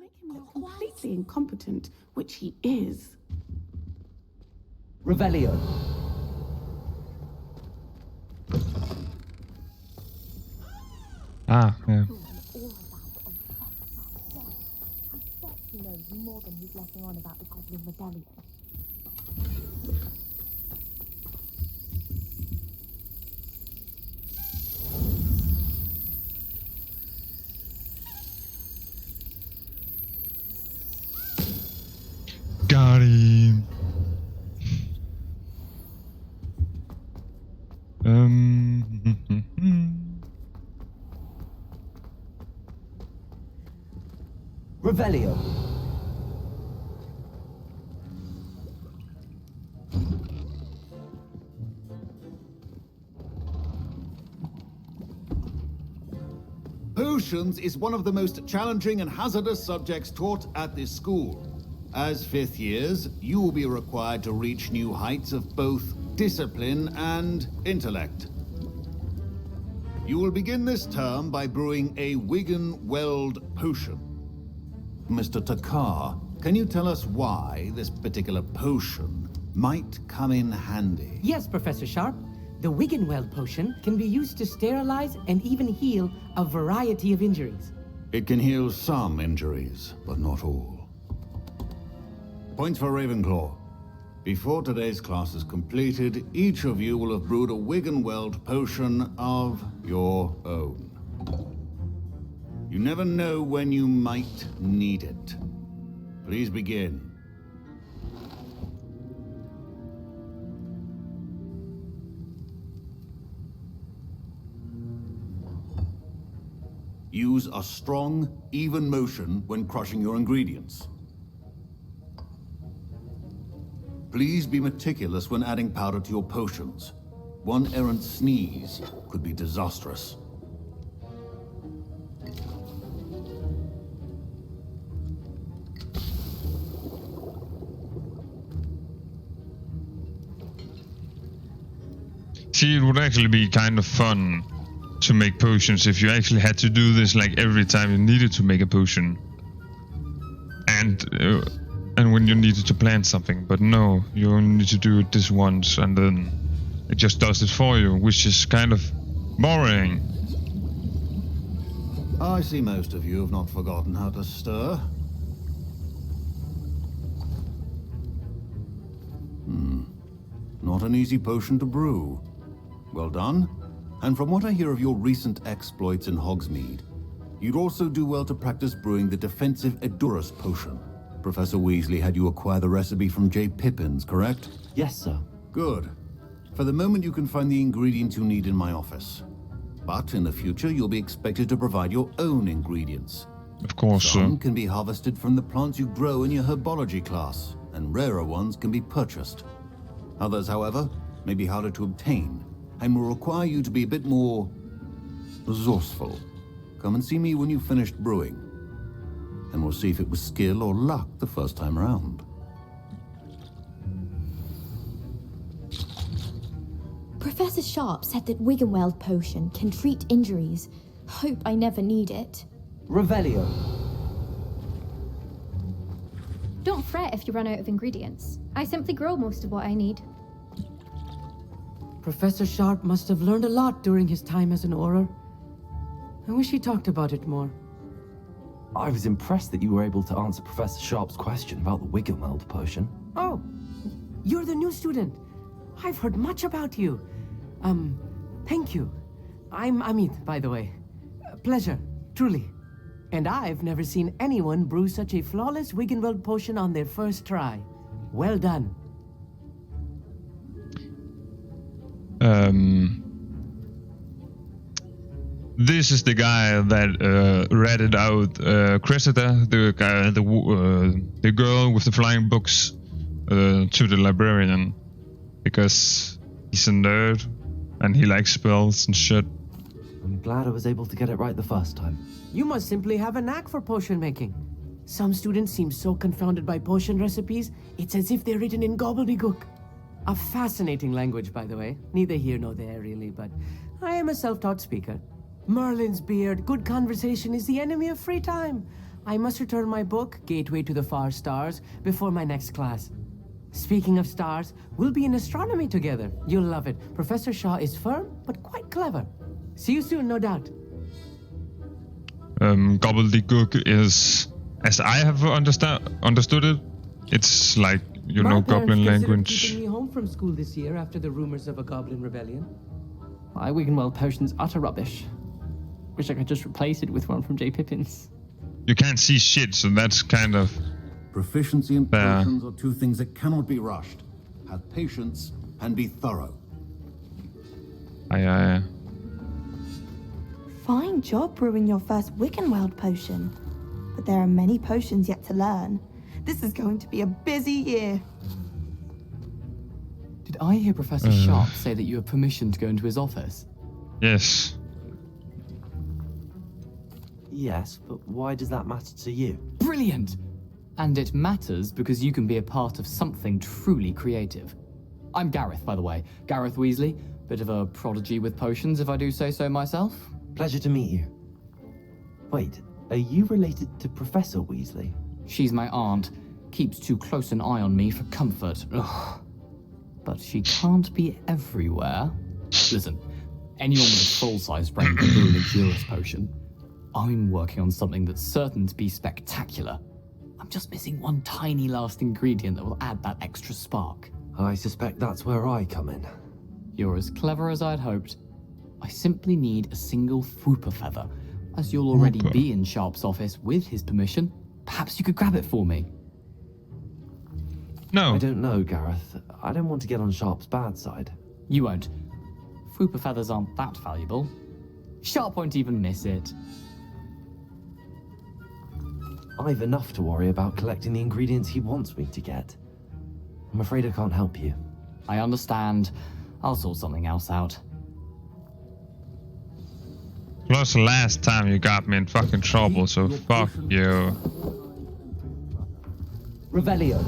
make him look completely incompetent, which he is. Revelio. Ah, yeah. He knows more than he's letting on about the Goblin Rebellion. Got him. Revelio. Potions is one of the most challenging and hazardous subjects taught at this school. As fifth years, you will be required to reach new heights of both discipline and intellect. You will begin this term by brewing a Wigan-Weld potion. Mr. Takar, can you tell us why this particular potion might come in handy? Yes, Professor Sharp. The Wigan-Weld potion can be used to sterilize and even heal a variety of injuries. It can heal some injuries, but not all. Points for Ravenclaw. Before today's class is completed, each of you will have brewed a Wigan-Weld potion of your own. You never know when you might need it. Please begin. Use a strong, even motion when crushing your ingredients. Please be meticulous when adding powder to your potions. One errant sneeze could be disastrous. See, it would actually be kind of fun to make potions if you actually had to do this like every time you needed to make a potion. And when you needed to plant something, but no, you only need to do it this once and then it just does it for you, which is kind of boring. I see most of you have not forgotten how to stir. Not an easy potion to brew. Well done. And from what I hear of your recent exploits in Hogsmeade, you'd also do well to practice brewing the defensive Edurus potion. Professor Weasley had you acquire the recipe from J. Pippins, correct? Yes, sir. Good. For the moment, you can find the ingredients you need in my office. But in the future, you'll be expected to provide your own ingredients. Of course, Some can be harvested from the plants you grow in your herbology class, and rarer ones can be purchased. Others, however, may be harder to obtain, and will require you to be a bit more resourceful. Come and see me when you've finished brewing, and we'll see if it was skill or luck the first time around. Professor Sharp said that Wigan-Weld potion can treat injuries. Hope I never need it. Revelio. Don't fret if you run out of ingredients. I simply grow most of what I need. Professor Sharp must have learned a lot during his time as an Auror. I wish he talked about it more. I was impressed that you were able to answer Professor Sharp's question about the Wigan-Weld potion. Oh, you're the new student. I've heard much about you. Thank you. I'm Amit, by the way. Pleasure, truly. And I've never seen anyone brew such a flawless Wigan-Weld potion on their first try. Well done. This is the guy that ratted out Cressida, the girl with the flying books, to the librarian, because he's a nerd and he likes spells and shit. I'm glad I was able to get it right the first time. You must simply have a knack for potion making. Some students seem so confounded by potion recipes, it's as if they're written in gobbledygook. A fascinating language, by the way. Neither here nor there, really, but I am a self-taught speaker. Merlin's beard, good conversation is the enemy of free time. I must return my book, Gateway to the Far Stars, before my next class. Speaking of stars, we'll be in astronomy together. You'll love it. Professor Shaw is firm, but quite clever. See you soon, no doubt. Gobbledygook is, as I have understood it, it's like, you know, goblin language. Keeping me home from school this year after the rumors of a goblin rebellion. My Wiggenweld potion's utter rubbish. Wish I could just replace it with one from J. Pippin's. You can't see shit, so that's kind of... Proficiency in potions are two things that cannot be rushed. Have patience and be thorough. Aye. Fine job brewing your first Wiggenweld potion. But there are many potions yet to learn. This is going to be a busy year. Did I hear Professor Sharp say that you have permission to go into his office? Yes. Yes, but why does that matter to you? Brilliant! And it matters because you can be a part of something truly creative. I'm Gareth, by the way. Gareth Weasley. Bit of a prodigy with potions, if I do say so myself. Pleasure to meet you. Wait, are you related to Professor Weasley? She's my aunt. Keeps too close an eye on me for comfort. Ugh. But she can't be everywhere. Listen, anyone with a full-size brain can brew an Endurance potion. I'm working on something that's certain to be spectacular. I'm just missing one tiny last ingredient that will add that extra spark. I suspect that's where I come in. You're as clever as I'd hoped. I simply need a single Fwooper feather. As you'll already be in Sharp's office with his permission, perhaps you could grab it for me. No. I don't know, Gareth. I don't want to get on Sharp's bad side. You won't. Fwooper feathers aren't that valuable. Sharp won't even miss it. I've enough to worry about collecting the ingredients he wants me to get. I'm afraid I can't help you. I understand. I'll sort something else out. Plus last time you got me in fucking trouble, so fuck you. Revelio.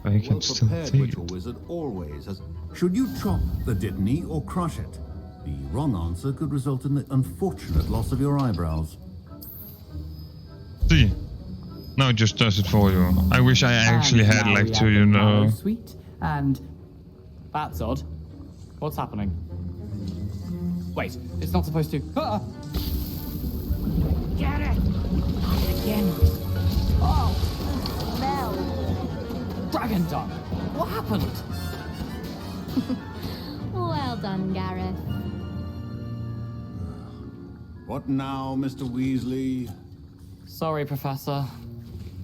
I can still Well-prepared see ritual it. wizard always has... Should you chop the Dittany or crush it? The wrong answer could result in the unfortunate loss of your eyebrows. See? No, it just does it for you. I wish I actually had now like we to, have you the know... mallow sweet, and... That's odd. What's happening? Wait, it's not supposed to... Ah! Get it! Again. Oh, smell. Dragon dung! What happened? Well done, Gareth. What now, Mr. Weasley? Sorry, Professor.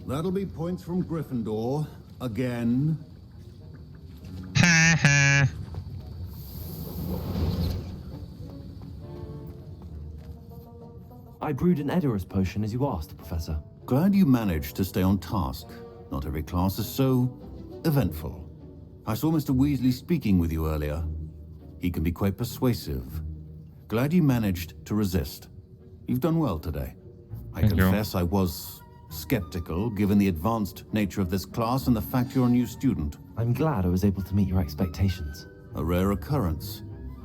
That'll be points from Gryffindor. Again. Ha ha. I brewed an Edorus potion as you asked, Professor. Glad you managed to stay on task. Not every class is so eventful. I saw Mr. Weasley speaking with you earlier. He can be quite persuasive. Glad you managed to resist. You've done well today. I confess I was skeptical, given the advanced nature of this class and the fact you're a new student. I'm glad I was able to meet your expectations. A rare occurrence.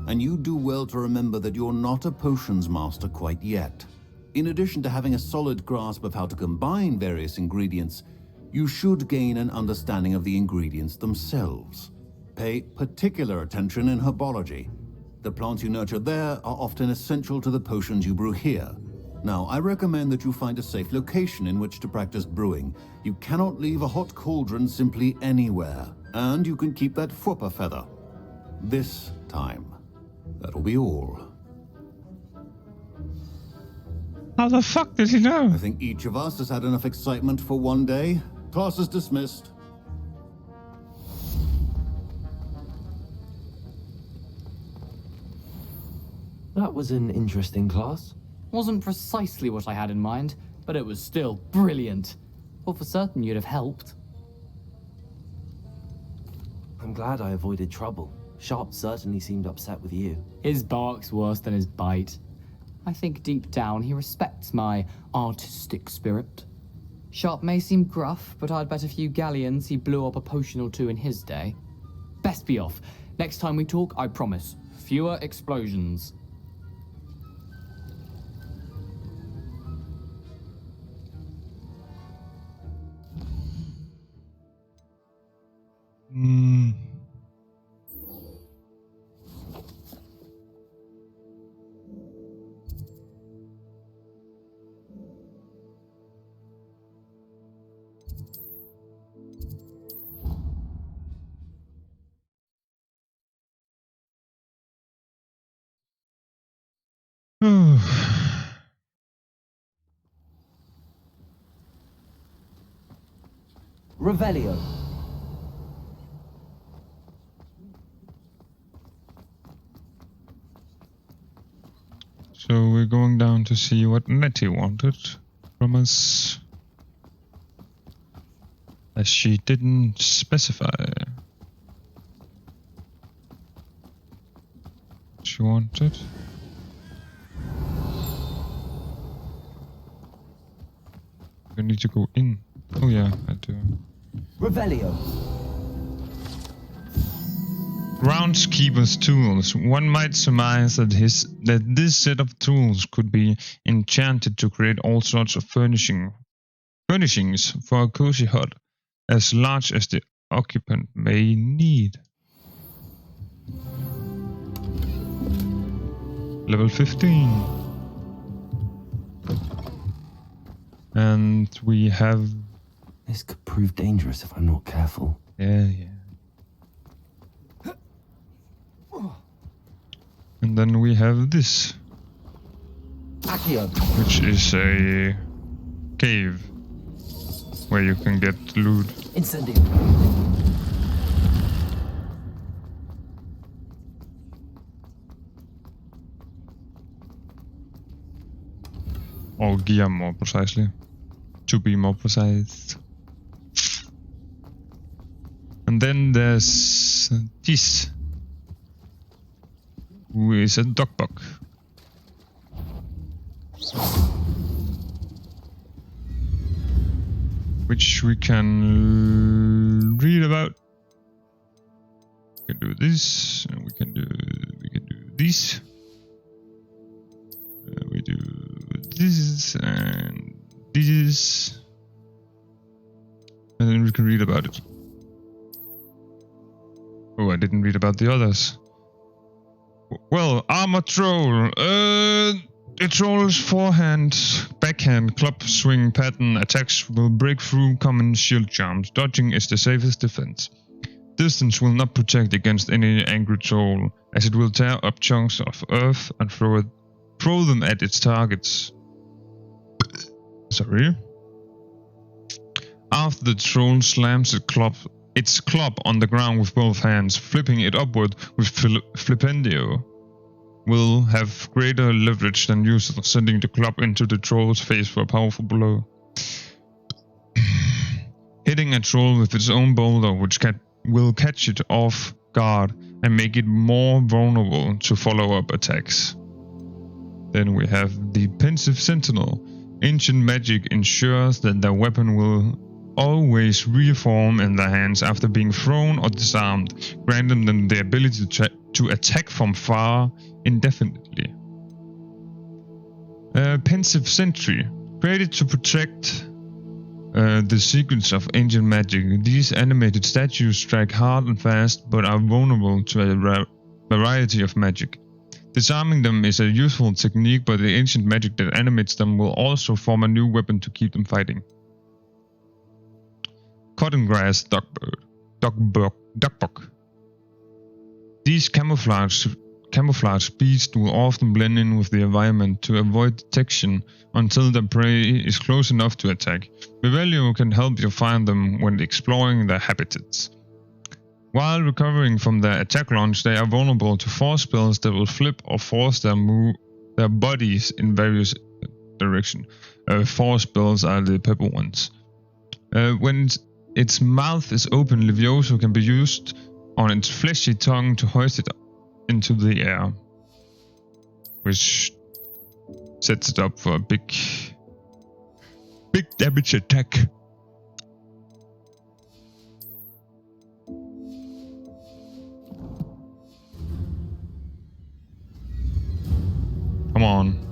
And you do well to remember that you're not a potions master quite yet. In addition to having a solid grasp of how to combine various ingredients, you should gain an understanding of the ingredients themselves. Pay particular attention in herbology. The plants you nurture there are often essential to the potions you brew here. Now, I recommend that you find a safe location in which to practice brewing. You cannot leave a hot cauldron simply anywhere. And you can keep that Fwooper feather. This time. That'll be all. How the fuck did he know? I think each of us has had enough excitement for one day. Class is dismissed. That was an interesting class. Wasn't precisely what I had in mind, but it was still brilliant. Well, for certain you'd have helped. I'm glad I avoided trouble. Sharp certainly seemed upset with you. His bark's worse than his bite. I think deep down he respects my artistic spirit. Sharp may seem gruff, but I'd bet a few galleons he blew up a potion or two in his day. Best be off. Next time we talk, I promise, fewer explosions. Revelio. So we're going down to see what Nettie wanted from us. As she didn't specify. She wanted. You need to go in. Oh yeah, I do. Revelio. Groundskeeper's tools. One might surmise that this set of tools could be enchanted to create all sorts of furnishings for a cozy hut, as large as the occupant may need. Level 15. And we have... This could prove dangerous if I'm not careful. Yeah. And then we have this. Accio. Which is a cave where you can get loot. Incendio. Or gear more precisely. To be more precise. And then there's this. Who is a dogbuck. Which we can read about. We can do this, and we can do this. We do this and this, and then we can read about it. Oh, I didn't read about the others. Well, armor troll. The troll's forehand, backhand, club swing pattern attacks will break through common shield charms. Dodging is the safest defense. Distance will not protect against any angry troll, as it will tear up chunks of earth and throw them at its targets. Sorry. After the troll slams its club on the ground with both hands, flipping it upward with Flipendio will have greater leverage than usual, sending the club into the troll's face for a powerful blow. Hitting a troll with its own boulder, which will catch it off guard and make it more vulnerable to follow-up attacks. Then we have the Pensive Sentinel. Ancient magic ensures that the weapon will always reform in their hands after being thrown or disarmed, granting them the ability to attack from far indefinitely. Pensive Sentry. Created to protect the secrets of ancient magic, these animated statues strike hard and fast, but are vulnerable to a variety of magic. Disarming them is a useful technique, but the ancient magic that animates them will also form a new weapon to keep them fighting. Cotton grass duckbuck. These camouflage beasts will often blend in with the environment to avoid detection until the prey is close enough to attack. Revelio can help you find them when exploring their habitats. While recovering from their attack launch, they are vulnerable to force spells that will flip or force their bodies in various directions. Force spells are the purple ones. When its mouth is open, Levioso can be used on its fleshy tongue to hoist it into the air, which sets it up for a big damage attack. on.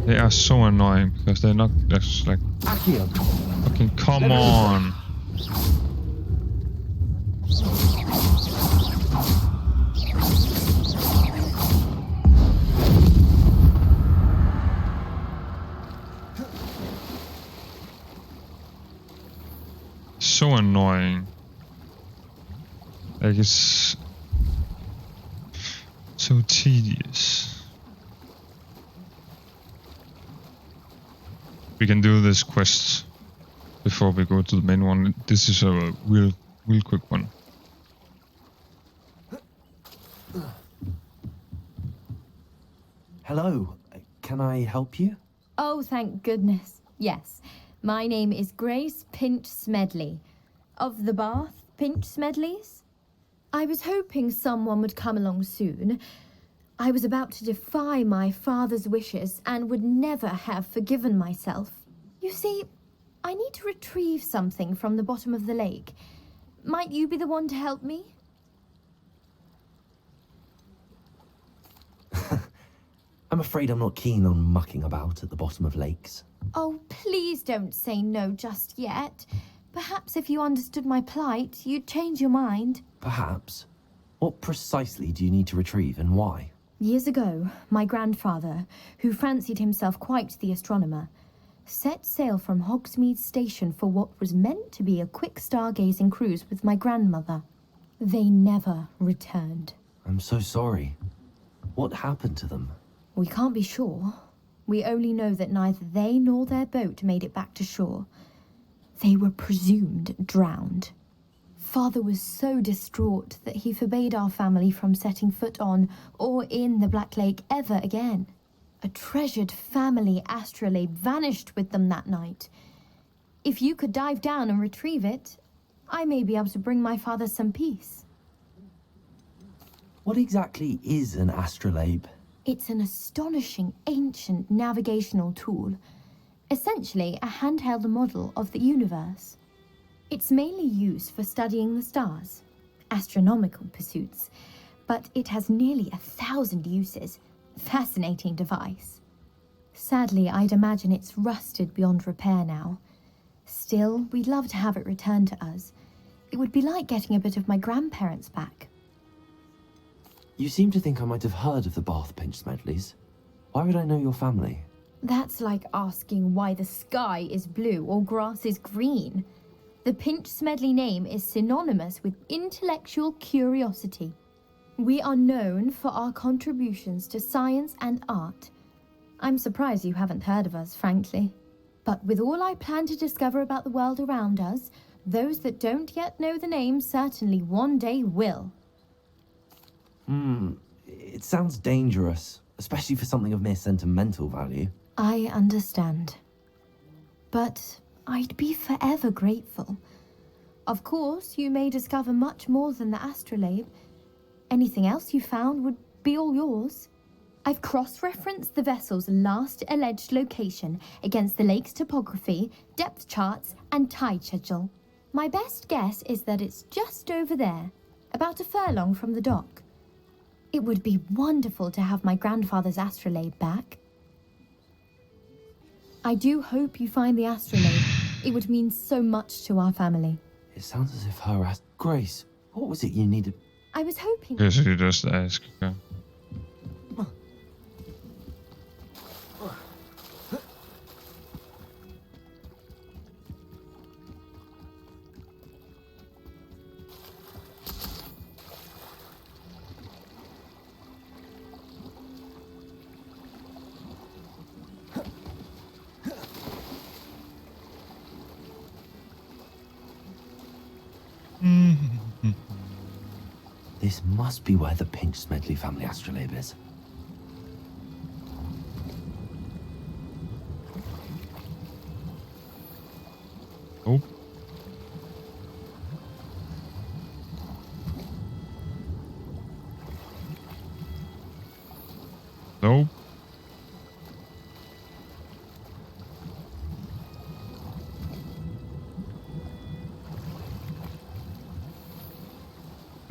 They are so annoying because they're not just like fucking come on. So annoying. Like it's so tedious. We can do this quest before we go to the main one. This is a real quick one. Hello, can I help you? Oh, thank goodness. Yes. My name is Grace Pinch Smedley. Of the Bath Pinch Smedleys? I was hoping someone would come along soon. I was about to defy my father's wishes and would never have forgiven myself. You see, I need to retrieve something from the bottom of the lake. Might you be the one to help me? I'm afraid I'm not keen on mucking about at the bottom of lakes. Oh, please don't say no just yet. Perhaps if you understood my plight, you'd change your mind. Perhaps. What precisely do you need to retrieve and why? Years ago, my grandfather, who fancied himself quite the astronomer, set sail from Hogsmeade Station for what was meant to be a quick stargazing cruise with my grandmother. They never returned. I'm so sorry. What happened to them? We can't be sure. We only know that neither they nor their boat made it back to shore. They were presumed drowned. Father was so distraught that he forbade our family from setting foot on or in the Black Lake ever again. A treasured family astrolabe vanished with them that night. If you could dive down and retrieve it, I may be able to bring my father some peace. What exactly is an astrolabe? It's an astonishing ancient navigational tool. Essentially a handheld model of the universe. It's mainly used for studying the stars, astronomical pursuits, but it has nearly 1,000 uses. Fascinating device. Sadly, I'd imagine it's rusted beyond repair now. Still, we'd love to have it returned to us. It would be like getting a bit of my grandparents back. You seem to think I might have heard of the Bath Pinch Smedleys. Why would I know your family? That's like asking why the sky is blue or grass is green. The Pinch Smedley name is synonymous with intellectual curiosity. We are known for our contributions to science and art. I'm surprised you haven't heard of us, frankly. But with all I plan to discover about the world around us, those that don't yet know the name certainly one day will. It sounds dangerous, especially for something of mere sentimental value. I understand. But I'd be forever grateful. Of course, you may discover much more than the astrolabe. Anything else you found would be all yours. I've cross-referenced the vessel's last alleged location against the lake's topography, depth charts, and tide schedule. My best guess is that it's just over there, about a furlong from the dock. It would be wonderful to have my grandfather's astrolabe back. I do hope you find the astrolabe. It would mean so much to our family. It sounds as if her Grace, what was it you needed? I was hoping... Yes, you just ask. Okay. This must be where the Pinch Smedley family astrolabe is. Oh. Nope.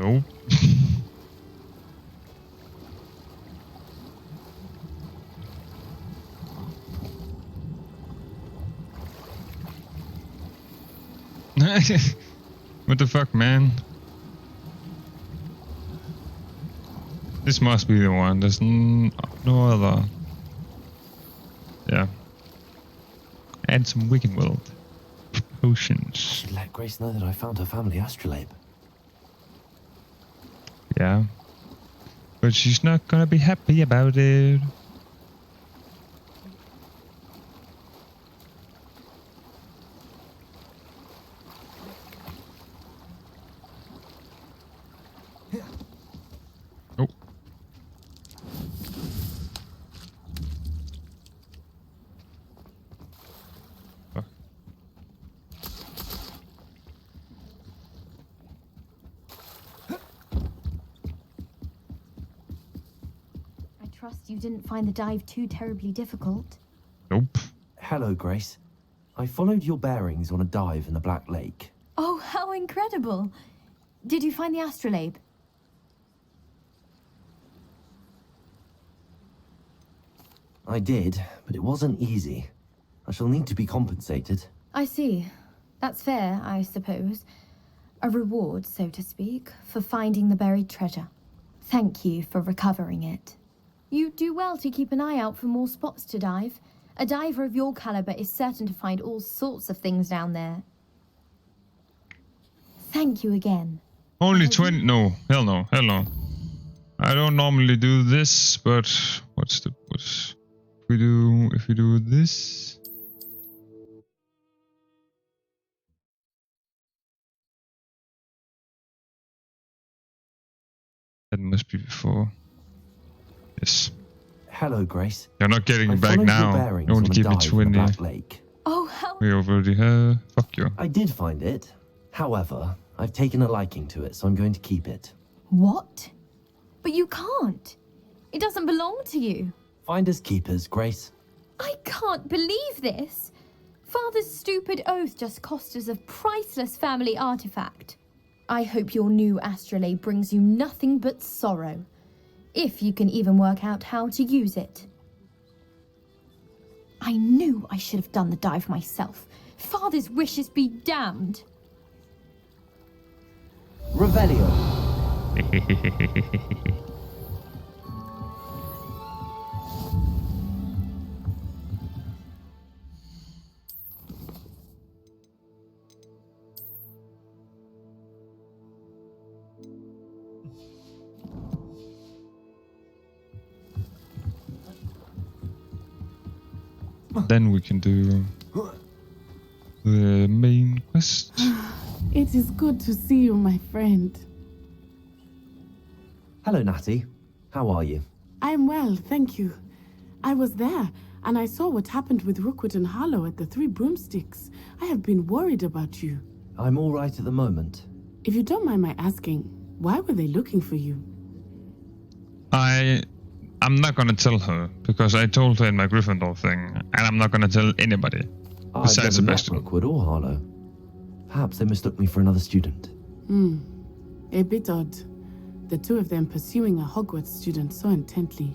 Nope. What the fuck, man? This must be the one. There's no other. Yeah. Add some Wicked World potions. I should let Grace know that I found her family astrolabe. Yeah. But she's not gonna be happy about it. Oh. Fuck. I trust you didn't find the dive too terribly difficult. Nope. Hello, Grace. I followed your bearings on a dive in the Black Lake. Oh, how incredible! Did you find the astrolabe? I did, but it wasn't easy. I shall need to be compensated. I see. That's fair, I suppose. A reward, so to speak, for finding the buried treasure. Thank you for recovering it. You do well to keep an eye out for more spots to dive. A diver of your caliber is certain to find all sorts of things down there. Thank you again. Only 20. No, hell no, hell no. I don't normally do this, but what's if we do this? That must be before. Yes. Hello, Grace. You're not getting it back followed your now. bearings You want on to a give me dive in the 20. Black Lake. Oh, how... We already have. Fuck you. I did find it. However, I've taken a liking to it, so I'm going to keep it. What? But you can't. It doesn't belong to you. Finders keepers, Grace. I can't believe this. Father's stupid oath just cost us a priceless family artifact. I hope your new astrolabe brings you nothing but sorrow. If you can even work out how to use it. I knew I should have done the dive myself. Father's wishes be damned. Revelio. Then we can do the main quest. It is good to see you, my friend. Hello, Natty. How are you? I am well, thank you. I was there, and I saw what happened with Rookwood and Harlow at the Three Broomsticks. I have been worried about you. I'm all right at the moment. If you don't mind my asking, why were they looking for you? I'm not gonna tell her, because I told her in my Gryffindor thing, and I'm not gonna tell anybody. Besides I've never met Sebastian. Rookwood or Harlow. Perhaps they mistook me for another student. A bit odd. The two of them pursuing a Hogwarts student so intently.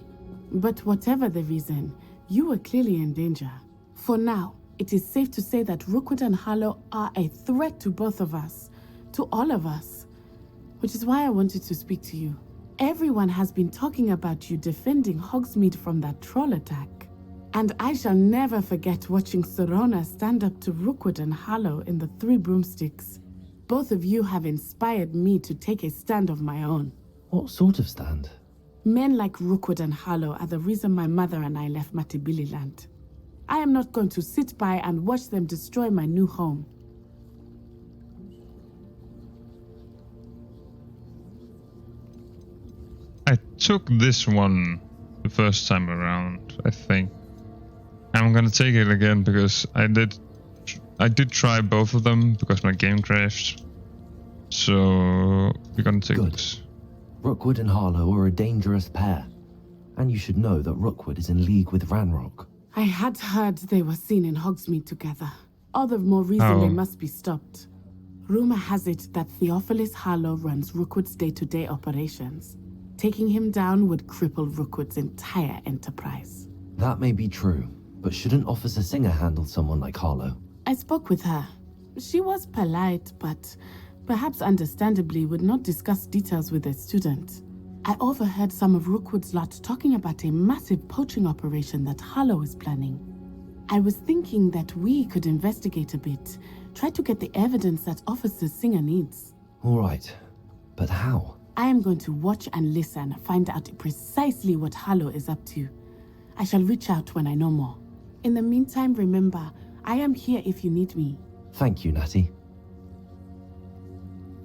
But whatever the reason, you were clearly in danger. For now, it is safe to say that Rookwood and Harlow are a threat to both of us. To all of us. Which is why I wanted to speak to you. Everyone has been talking about you defending Hogsmeade from that troll attack. And I shall never forget watching Sorona stand up to Rookwood and Harlow in the Three Broomsticks. Both of you have inspired me to take a stand of my own. What sort of stand? Men like Rookwood and Harlow are the reason my mother and I left Matabeleland. I am not going to sit by and watch them destroy my new home. I took this one the first time around, I think. I'm gonna take it again because I did try both of them because my game crashed. So we're gonna take this. Rookwood and Harlow are a dangerous pair. And you should know that Rookwood is in league with Ranrock. I had heard they were seen in Hogsmeade together. All the more reason they must be stopped. Rumor has it that Theophilus Harlow runs Rookwood's day-to-day operations. Taking him down would cripple Rookwood's entire enterprise. That may be true, but shouldn't Officer Singer handle someone like Harlow? I spoke with her. She was polite, but perhaps understandably would not discuss details with a student. I overheard some of Rookwood's lot talking about a massive poaching operation that Harlow is planning. I was thinking that we could investigate a bit, try to get the evidence that Officer Singer needs. All right, but how? I am going to watch and listen, find out precisely what Harlow is up to. I shall reach out when I know more. In the meantime, remember, I am here if you need me. Thank you, Natty.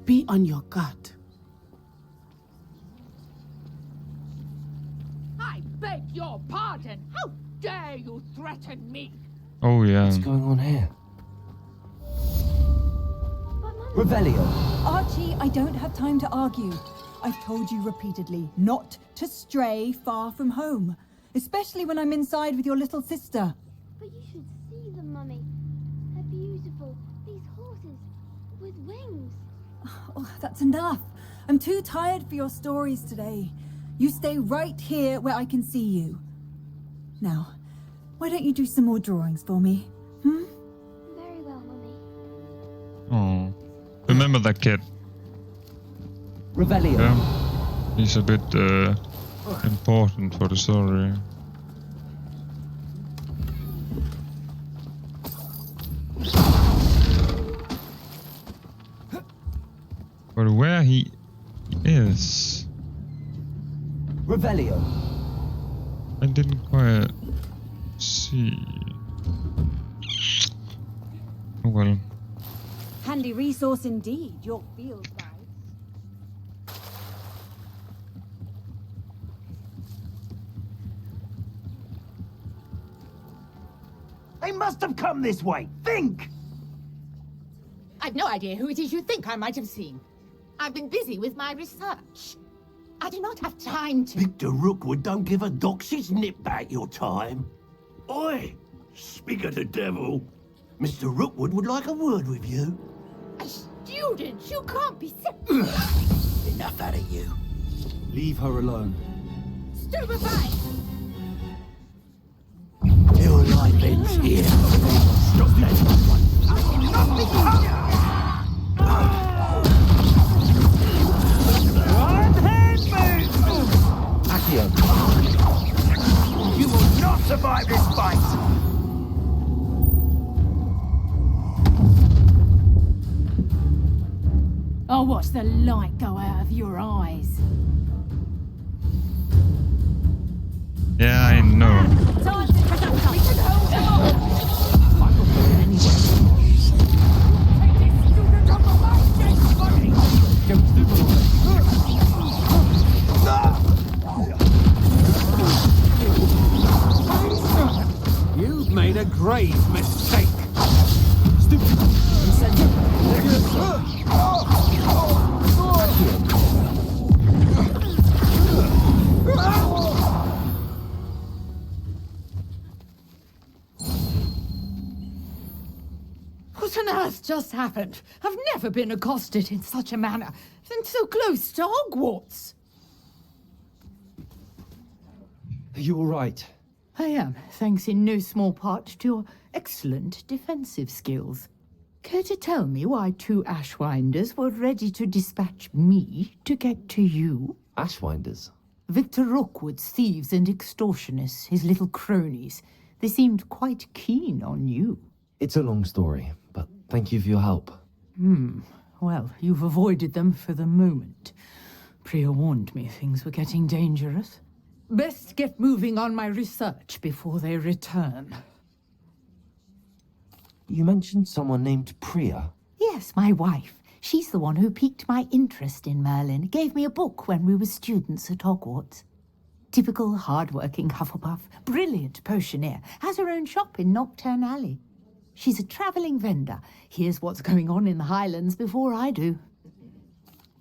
Be on your guard. I beg your pardon. How dare you threaten me? Oh, yeah. What's going on here? Revelio. Archie, I don't have time to argue. I've told you repeatedly not to stray far from home, especially when I'm inside with your little sister. But you should see them, Mummy. They're beautiful. These horses with wings. Oh, that's enough. I'm too tired for your stories today. You stay right here where I can see you. Now, why don't you do some more drawings for me? Very well, Mummy. Oh. Remember that kid. Revelio. Yeah. He's a bit important for the story. But where he is... Revelio. I didn't quite see... Oh well. Handy resource indeed, your field guides. They must have come this way. Think! I've no idea who it is you think I might have seen. I've been busy with my research. I do not have time to... Victor Rookwood don't give a doxy's nip back your time. Oi! Speak of the devil. Mr. Rookwood would like a word with you. A student? You can't be so... Enough out of you. Leave her alone. Stupefy! Your life ends here. Stop that. Accio. You will not survive this fight! I'll watch the light go out of your eyes. Yeah, I know. Time to pick up. We can hold on. You've made a grave mistake. What on earth just happened? I've never been accosted in such a manner, and so close to Hogwarts. Are you all right? I am, thanks in no small part to your excellent defensive skills. Care to tell me why two Ashwinders were ready to dispatch me to get to you? Ashwinders? Victor Rookwood's thieves and extortionists, his little cronies. They seemed quite keen on you. It's a long story, but thank you for your help. Well, you've avoided them for the moment. Priya warned me things were getting dangerous. Best get moving on my research before they return. You mentioned someone named Priya. Yes, my wife. She's the one who piqued my interest in Merlin. Gave me a book when we were students at Hogwarts. Typical hard-working Hufflepuff. Brilliant potioneer. Has her own shop in Knockturn Alley. She's a travelling vendor. Hears what's going on in the Highlands before I do.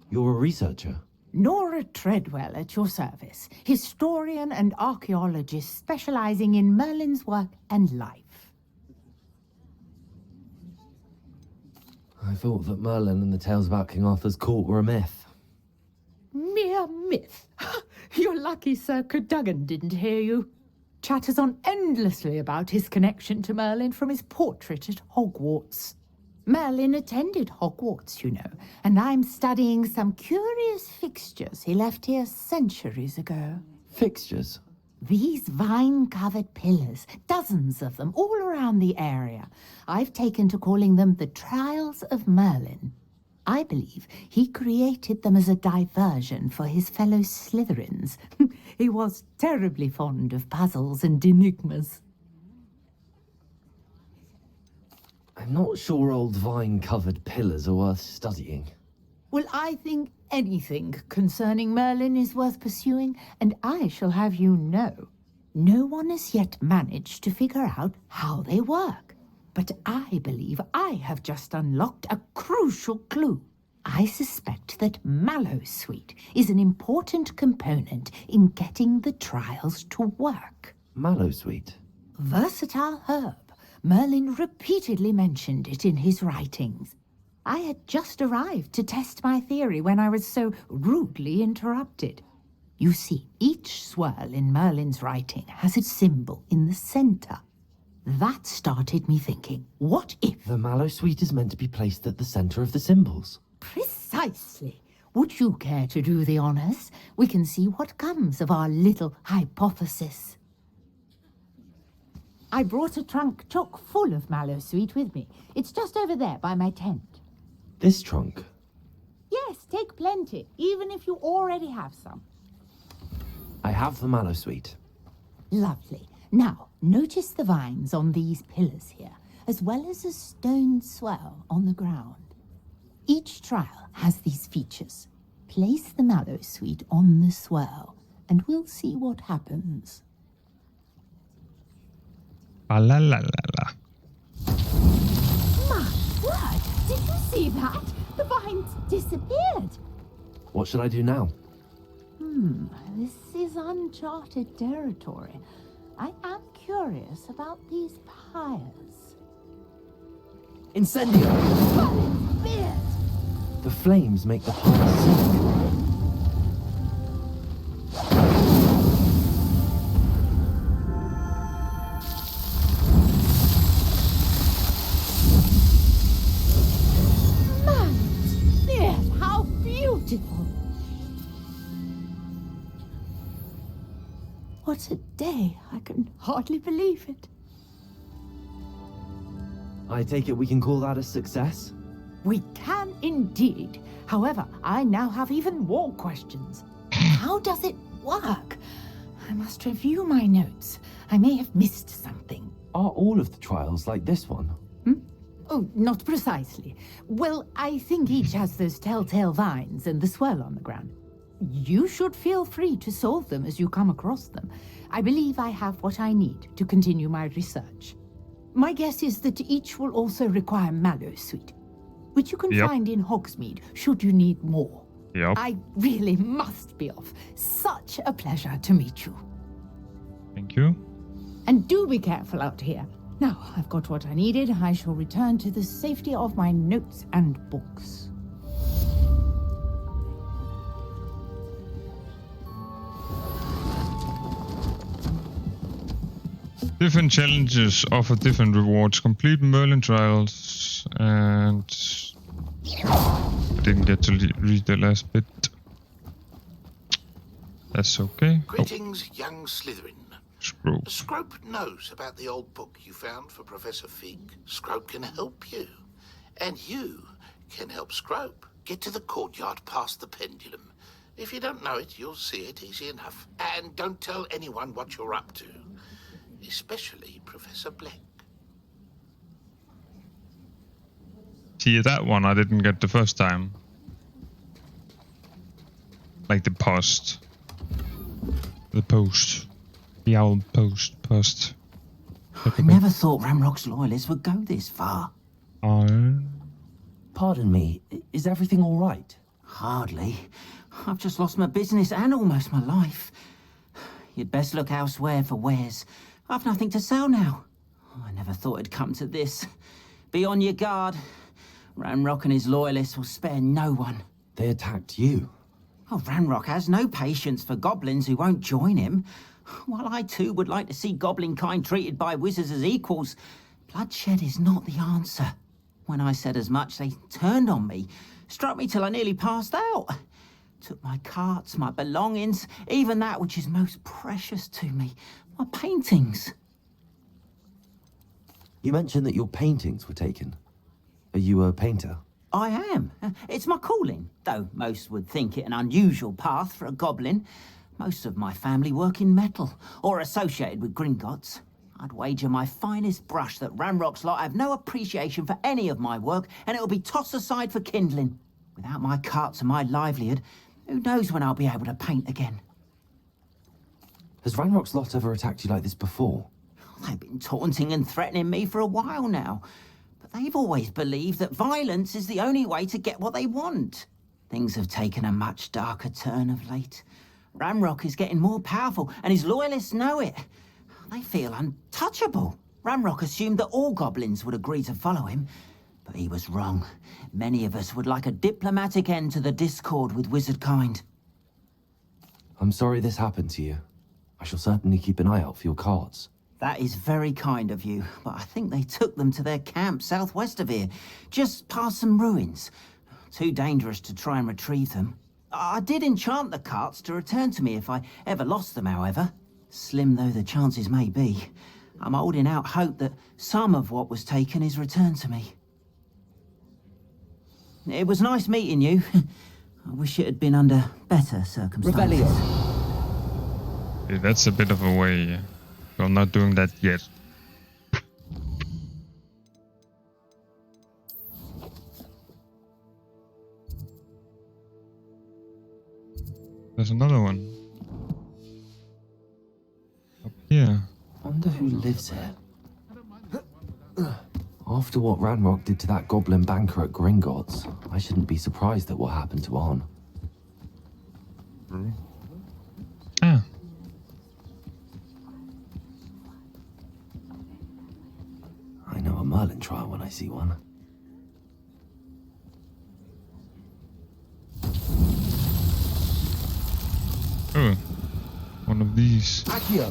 You're a researcher? Nora Treadwell at your service. Historian and archaeologist specialising in Merlin's work and life. I I thought that Merlin and the tales about King Arthur's court were a myth. Mere myth. You're lucky Sir Cadogan didn't hear you. Chatters on endlessly about his connection to Merlin from his portrait at Hogwarts. Merlin attended Hogwarts, you know, and I'm studying some curious fixtures he left here centuries ago. Fixtures? These vine-covered pillars, dozens of them, all around the area. I've taken to calling them the Trials of Merlin. I believe he created them as a diversion for his fellow Slytherins. He was terribly fond of puzzles and enigmas. I'm not sure old vine-covered pillars are worth studying. Well, I think anything concerning Merlin is worth pursuing, and I shall have you know, no one has yet managed to figure out how they work. But I believe I have just unlocked a crucial clue. I suspect that Mallowsweet is an important component in getting the trials to work. Mallowsweet? Versatile herb. Merlin repeatedly mentioned it in his writings. I had just arrived to test my theory when I was so rudely interrupted. You see, each swirl in Merlin's writing has its symbol in the center. That started me thinking, what if... The Mallowsweet is meant to be placed at the center of the symbols. Precisely. Would you care to do the honors? We can see what comes of our little hypothesis. I brought a trunk chock full of Mallowsweet with me. It's just over there by my tent. This trunk? Yes, take plenty, even if you already have some. I have the Mallowsweet. Lovely. Now, notice the vines on these pillars here, as well as a stone swell on the ground. Each trial has these features. Place the Mallowsweet on the swirl, and we'll see what happens. La la la la. My word! Did you see that? The vines disappeared. What should I do now? This is uncharted territory. I am curious about these pyres. Incendio! Merlin's beard! The flames make the pyres sink. Merlin's beard! How beautiful! What a day! I can hardly believe it. I take it we can call that a success? We can indeed. However, I now have even more questions. How does it work? I must review my notes. I may have missed something. Are all of the trials like this one? Oh, not precisely. Well, I think each has those telltale vines and the swirl on the ground. You should feel free to solve them as you come across them. I believe I have what I need to continue my research. My guess is that each will also require Mallowsweet, which you can find in Hogsmeade, should you need more. Yep. I really must be off. Such a pleasure to meet you. Thank you. And do be careful out here. Now, I've got what I needed. I shall return to the safety of my notes and books. Different challenges offer different rewards. Complete Merlin trials, and I didn't get to read the last bit. That's okay. Greetings, young Slytherin. Scrope. Scrope knows about the old book you found for Professor Fig. Scrope can help you. And you can help Scrope. Get to the courtyard past the pendulum. If you don't know it, you'll see it easy enough. And don't tell anyone what you're up to. Especially Professor Black. See, that one I didn't get the first time. Like the post. The post. The owl post. I never thought Ramrock's loyalists would go this far. Pardon me, is everything all right? Hardly. I've just lost my business and almost my life. You'd best look elsewhere for wares. I've nothing to sell now. I never thought it'd come to this. Be on your guard. Ranrock and his loyalists will spare no one. They attacked you? Oh, Ranrock has no patience for goblins who won't join him. While I too would like to see goblin kind treated by wizards as equals, bloodshed is not the answer. When I said as much, they turned on me, struck me till I nearly passed out. Took my carts, my belongings, even that which is most precious to me, my paintings. You mentioned that your paintings were taken. Are you a painter? I am. It's my calling, though most would think it an unusual path for a goblin. Most of my family work in metal, or associated with Gringotts. I'd wager my finest brush that Ranrock's lot have no appreciation for any of my work, and it'll be tossed aside for kindling. Without my carts and my livelihood, who knows when I'll be able to paint again? Has Ranrock's lot ever attacked you like this before? They've been taunting and threatening me for a while now, but they've always believed that violence is the only way to get what they want. Things have taken a much darker turn of late. Ranrock is getting more powerful, and his loyalists know it. They feel untouchable. Ranrock assumed that all goblins would agree to follow him, but he was wrong. Many of us would like a diplomatic end to the discord with wizard kind. I'm sorry this happened to you. I shall certainly keep an eye out for your carts. That is very kind of you, but I think they took them to their camp southwest of here, just past some ruins. Too dangerous to try and retrieve them. I did enchant the carts to return to me if I ever lost them, however. Slim though the chances may be, I'm holding out hope that some of what was taken is returned to me. It was nice meeting you. I wish it had been under better circumstances. Okay, that's a bit of a way. We're not doing that yet. There's another one. Up here. Wonder who lives here. After what Ranrock did to that goblin banker at Gringotts, I shouldn't be surprised at what happened to Arn. Ah. I know a Merlin trial when I see one. Oh, one of these. Accio.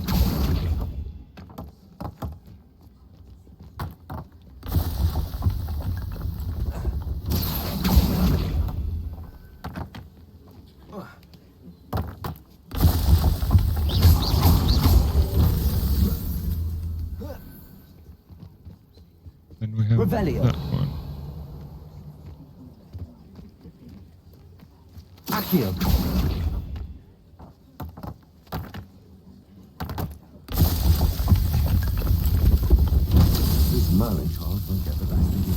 Then we have Revelio. that one. Accio. These Merlin trials won't get the best of you.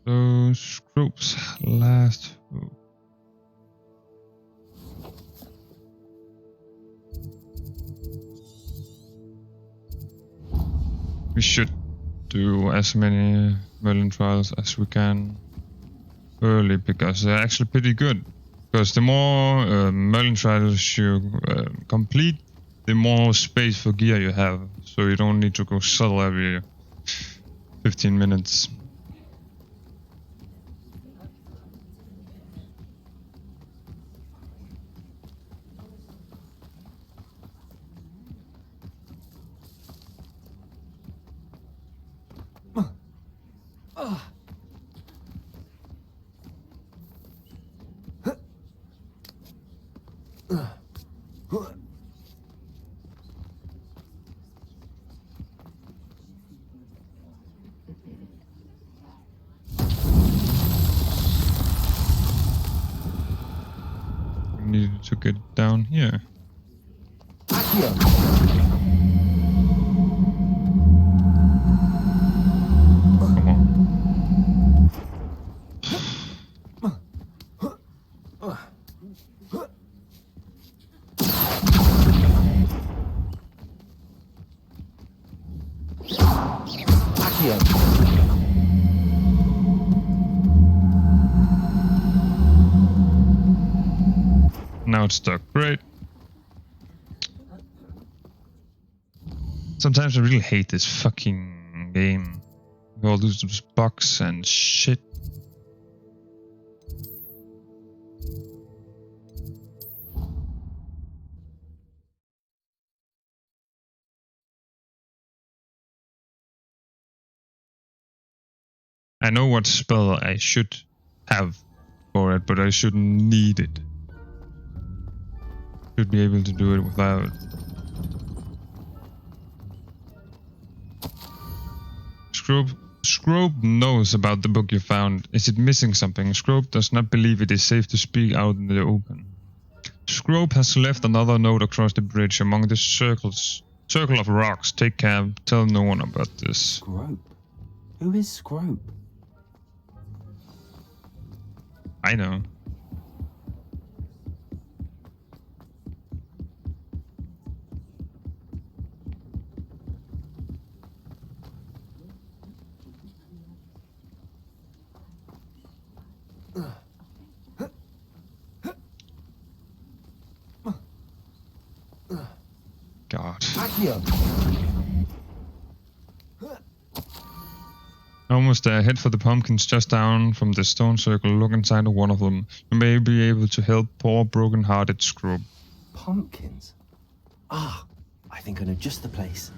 Those groups last. We should do as many Merlin trials as we can early because they're actually pretty good. Because the more Merlin trials you complete, the more space for gear you have. So you don't need to go sell every 15 minutes. Needed to get down here. Come on. it's stuck. Great. Sometimes I really hate this fucking game. All those bugs and shit. I know what spell I should have for it, but I shouldn't need it. Should be able to do it without. Scrope knows about the book you found. Is it missing something? Scrope does not believe it is safe to speak out in the open. Scrope has left another note across the bridge among the circle of rocks. Take care. Tell no one about this. Scrope? Who is Scrope? I know. God. Almost there. Head for the pumpkins just down from the stone circle. Look inside of one of them. You may be able to help poor broken-hearted Scrope. Pumpkins? Ah, I think I know just the place.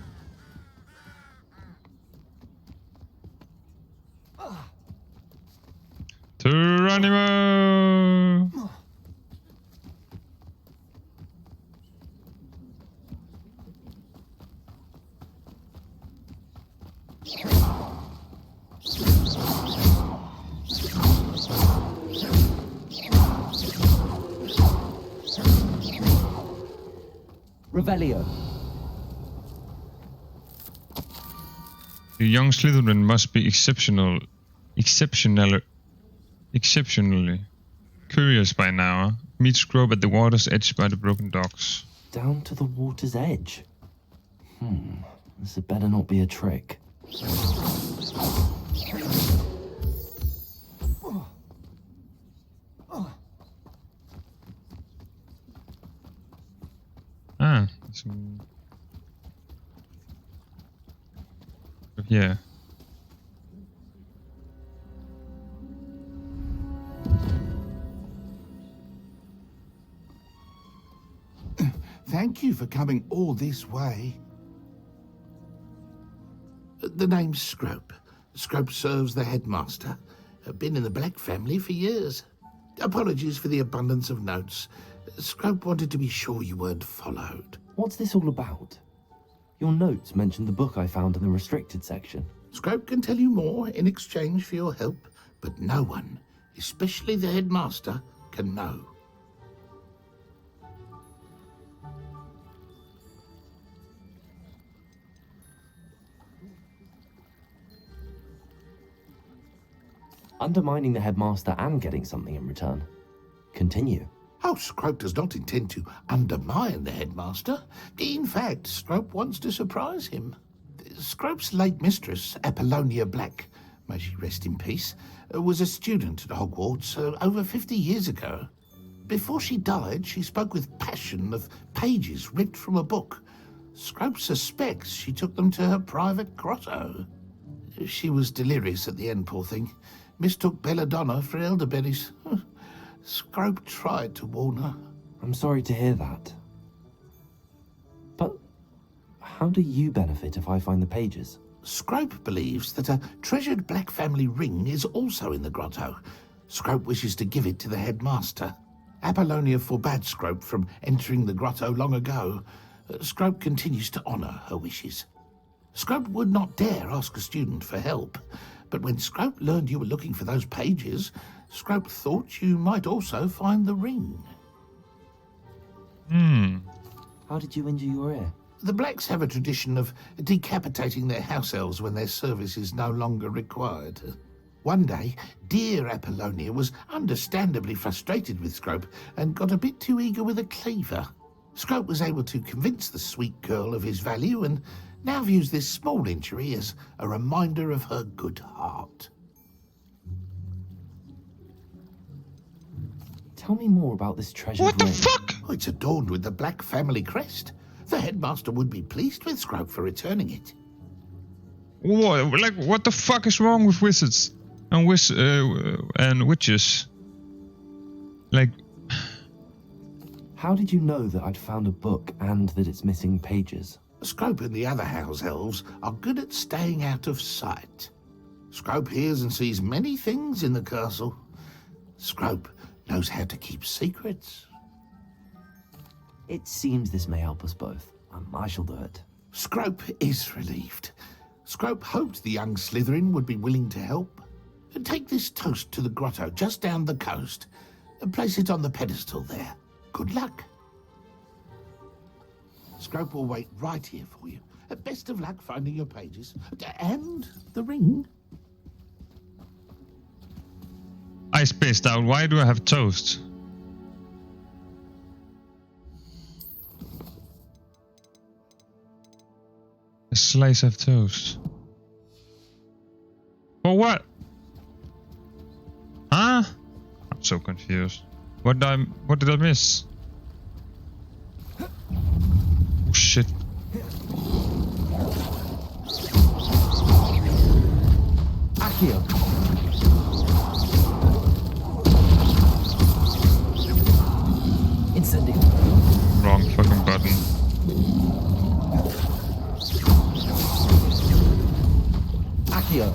Geronimo! Revelio. The young Slytherin must be exceptionally curious by now. Meet Scrope at the water's edge by the broken docks. Down to the water's edge? This had better not be a trick. Ah, yeah. Thank you for coming all this way. The name's Scrope. Scrope serves the headmaster. Been in the Black family for years. Apologies for the abundance of notes. Scrope wanted to be sure you weren't followed. What's this all about? Your notes mentioned the book I found in the restricted section. Scrope can tell you more in exchange for your help, but no one, especially the headmaster, can know. Undermining the headmaster and getting something in return. Continue. Oh, Scrope does not intend to undermine the headmaster. In fact, Scrope wants to surprise him. Scrope's late mistress, Apollonia Black, may she rest in peace, was a student at Hogwarts over 50 years ago. Before she died, she spoke with passion of pages ripped from a book. Scrope suspects she took them to her private grotto. She was delirious at the end, poor thing. Mistook belladonna for elderberries. Scrope tried to warn her. I'm sorry to hear that. But how do you benefit if I find the pages? Scrope believes that a treasured Black family ring is also in the grotto. Scrope wishes to give it to the headmaster. Apollonia forbade Scrope from entering the grotto long ago. Scrope continues to honour her wishes. Scrope would not dare ask a student for help, but when Scrope learned you were looking for those pages, Scrope thought you might also find the ring. How did you injure your ear? The Blacks have a tradition of decapitating their house elves when their service is no longer required. One day, dear Apollonia was understandably frustrated with Scrope and got a bit too eager with a cleaver. Scrope was able to convince the sweet girl of his value and now views this small injury as a reminder of her good heart. Tell me more about this treasure ring. What the fuck? Oh, it's adorned with the black family crest. The headmaster would be pleased with Scrope for returning it. What the fuck is wrong with wizards and witches? Like, how did you know that I'd found a book and that it's missing pages? Scrope and the other house elves are good at staying out of sight. Scrope hears and sees many things in the castle. Scrope knows how to keep secrets. It seems this may help us both. I shall do it. Scrope is relieved. Scrope hoped the young Slytherin would be willing to help. Take this toast to the grotto just down the coast and place it on the pedestal there. Good luck. Scrope will wait right here for you. Best of luck finding your pages. And the ring. I spaced out. Why do I have toast? A slice of toast. For what? Huh? I'm so confused. What did I miss? Oh shit. Accio. Incendio. Wrong fucking button. Accio.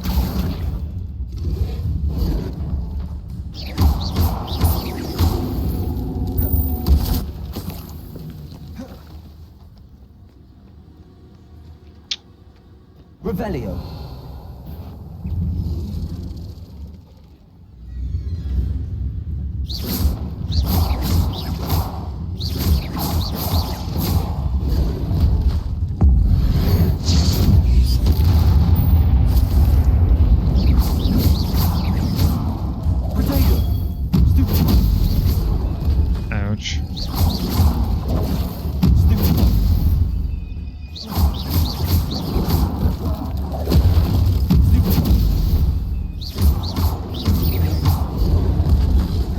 Revelio. Ouch.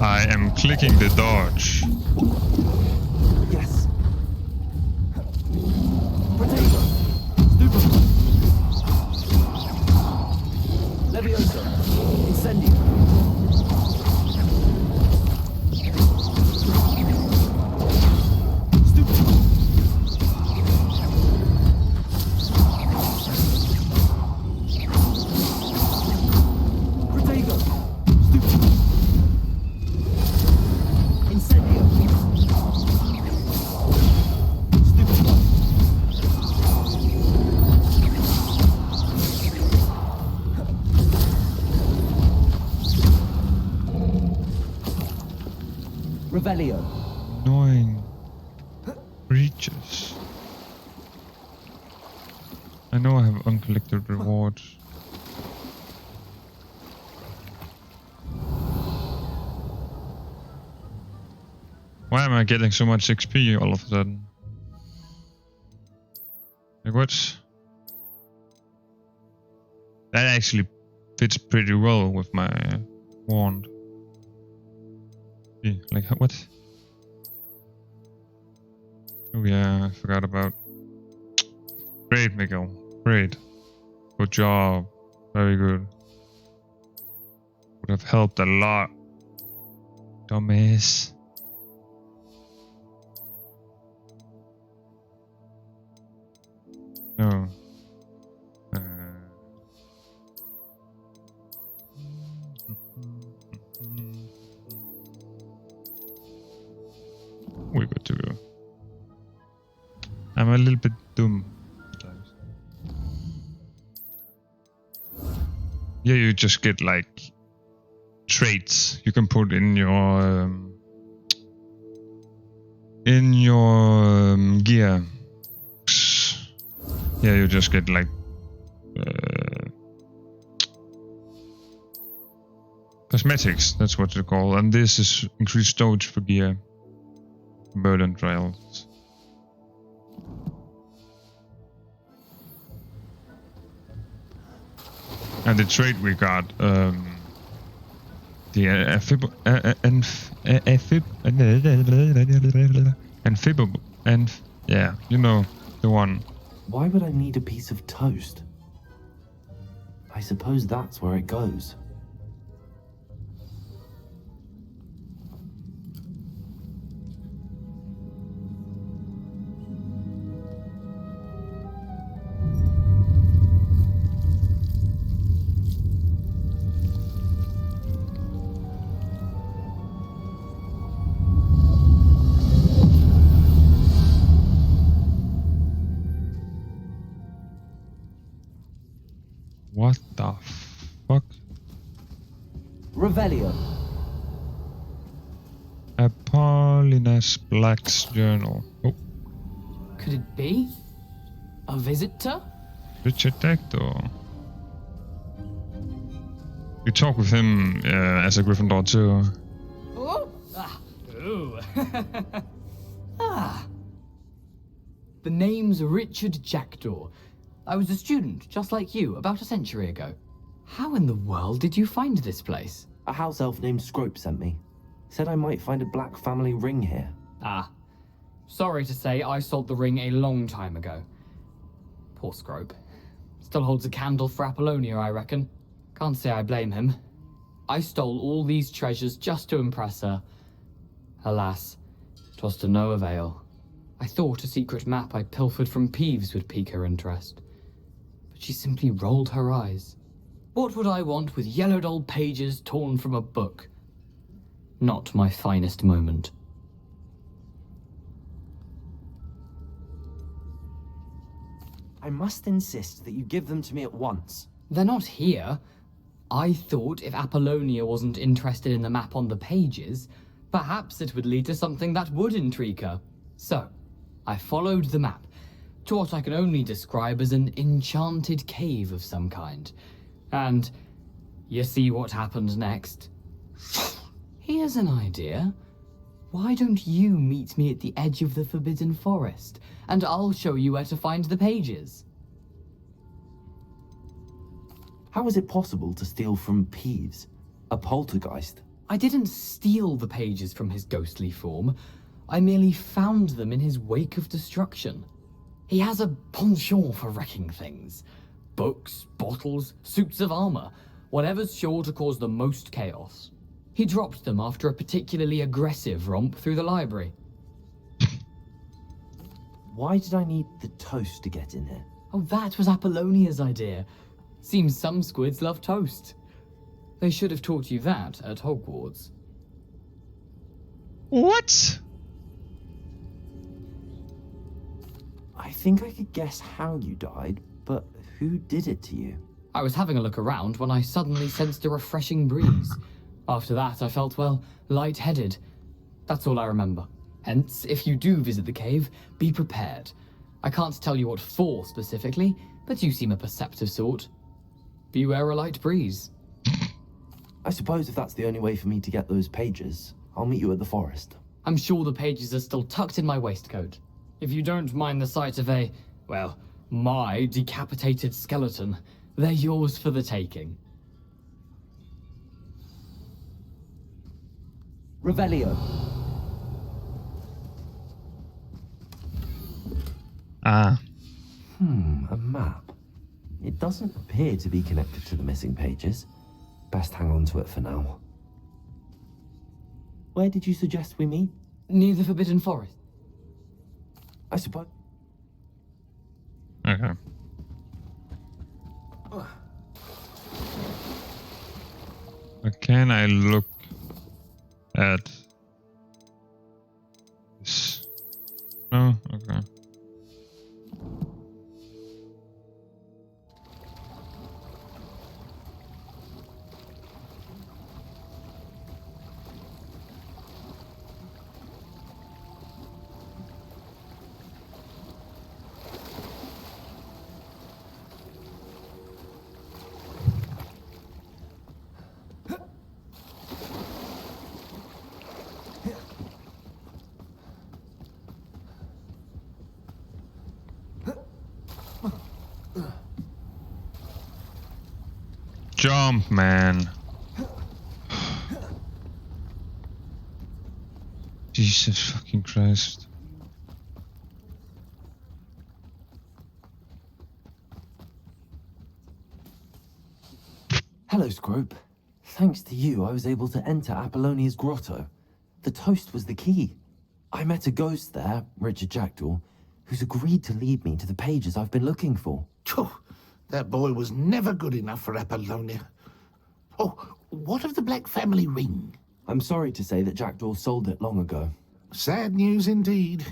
I am clicking the dodge. Yes. Potato. Stupid. Levioso. Incendio. Revelio. Annoying creatures. I know I have uncollected rewards. Why am I getting so much XP all of a sudden? Like what? That actually fits pretty well with my wand. Like what? Oh yeah, I forgot about. Great, Miguel. Great. Good job. Very good. Would have helped a lot. Dumbass. No. We're good to go. I'm a little bit dumb sometimes. Yeah, you just get like traits you can put in your gear. Yeah, you just get like cosmetics. That's what they call, and this is increased storage for gear. Burden trials. And the trait we got The yeah, you know, the one. Why would I need a piece of toast? I suppose that's where it goes. What the fuck? Revelio. Apollina's Black's journal. Oh, Could it be? A visitor? Richard Hector. You talk with him as a Gryffindor too. Oh! Ah. Ooh. Ah. The name's Richard Jackdaw. I was a student, just like you, about a century ago. How in the world did you find this place? A house elf named Scrope sent me. Said I might find a black family ring here. Ah. Sorry to say, I sold the ring a long time ago. Poor Scrope. Still holds a candle for Apollonia, I reckon. Can't say I blame him. I stole all these treasures just to impress her. Alas, 'twas to no avail. I thought a secret map I pilfered from Peeves would pique her interest. But she simply rolled her eyes. What would I want with yellowed old pages torn from a book? Not my finest moment. I must insist that you give them to me at once. They're not here. I thought if Apollonia wasn't interested in the map on the pages, perhaps it would lead to something that would intrigue her. So, I followed the map to what I can only describe as an enchanted cave of some kind. And you see what happened next? Here's an idea. Why don't you meet me at the edge of the Forbidden Forest, and I'll show you where to find the pages? How is it possible to steal from Peeves, a poltergeist? I didn't steal the pages from his ghostly form. I merely found them in his wake of destruction. He has a penchant for wrecking things. Books, bottles, suits of armor, whatever's sure to cause the most chaos. He dropped them after a particularly aggressive romp through the library. Why did I need the toast to get in here? Oh, that was Apollonia's idea. Seems some squids love toast. They should have taught you that at Hogwarts. What? I think I could guess how you died, but who did it to you? I was having a look around when I suddenly sensed a refreshing breeze. After that, I felt, well, lightheaded. That's all I remember. Hence, if you do visit the cave, be prepared. I can't tell you what for specifically, but you seem a perceptive sort. Beware a light breeze. I suppose if that's the only way for me to get those pages, I'll meet you at the forest. I'm sure the pages are still tucked in my waistcoat. If you don't mind the sight of a, well, my decapitated skeleton, they're yours for the taking. Revelio. Ah. A map. It doesn't appear to be connected to the missing pages. Best hang on to it for now. Where did you suggest we meet? Near the Forbidden Forest. I suppose. Okay. Can I look at this? No? Okay. Jump, man. Jesus fucking Christ. Hello, Scrope. Thanks to you, I was able to enter Apollonia's grotto. The toast was the key. I met a ghost there, Richard Jackdaw, who's agreed to lead me to the pages I've been looking for. Phew, that boy was never good enough for Apollonia. Oh, what of the Black family ring? I'm sorry to say that Jackdaw sold it long ago. Sad news indeed.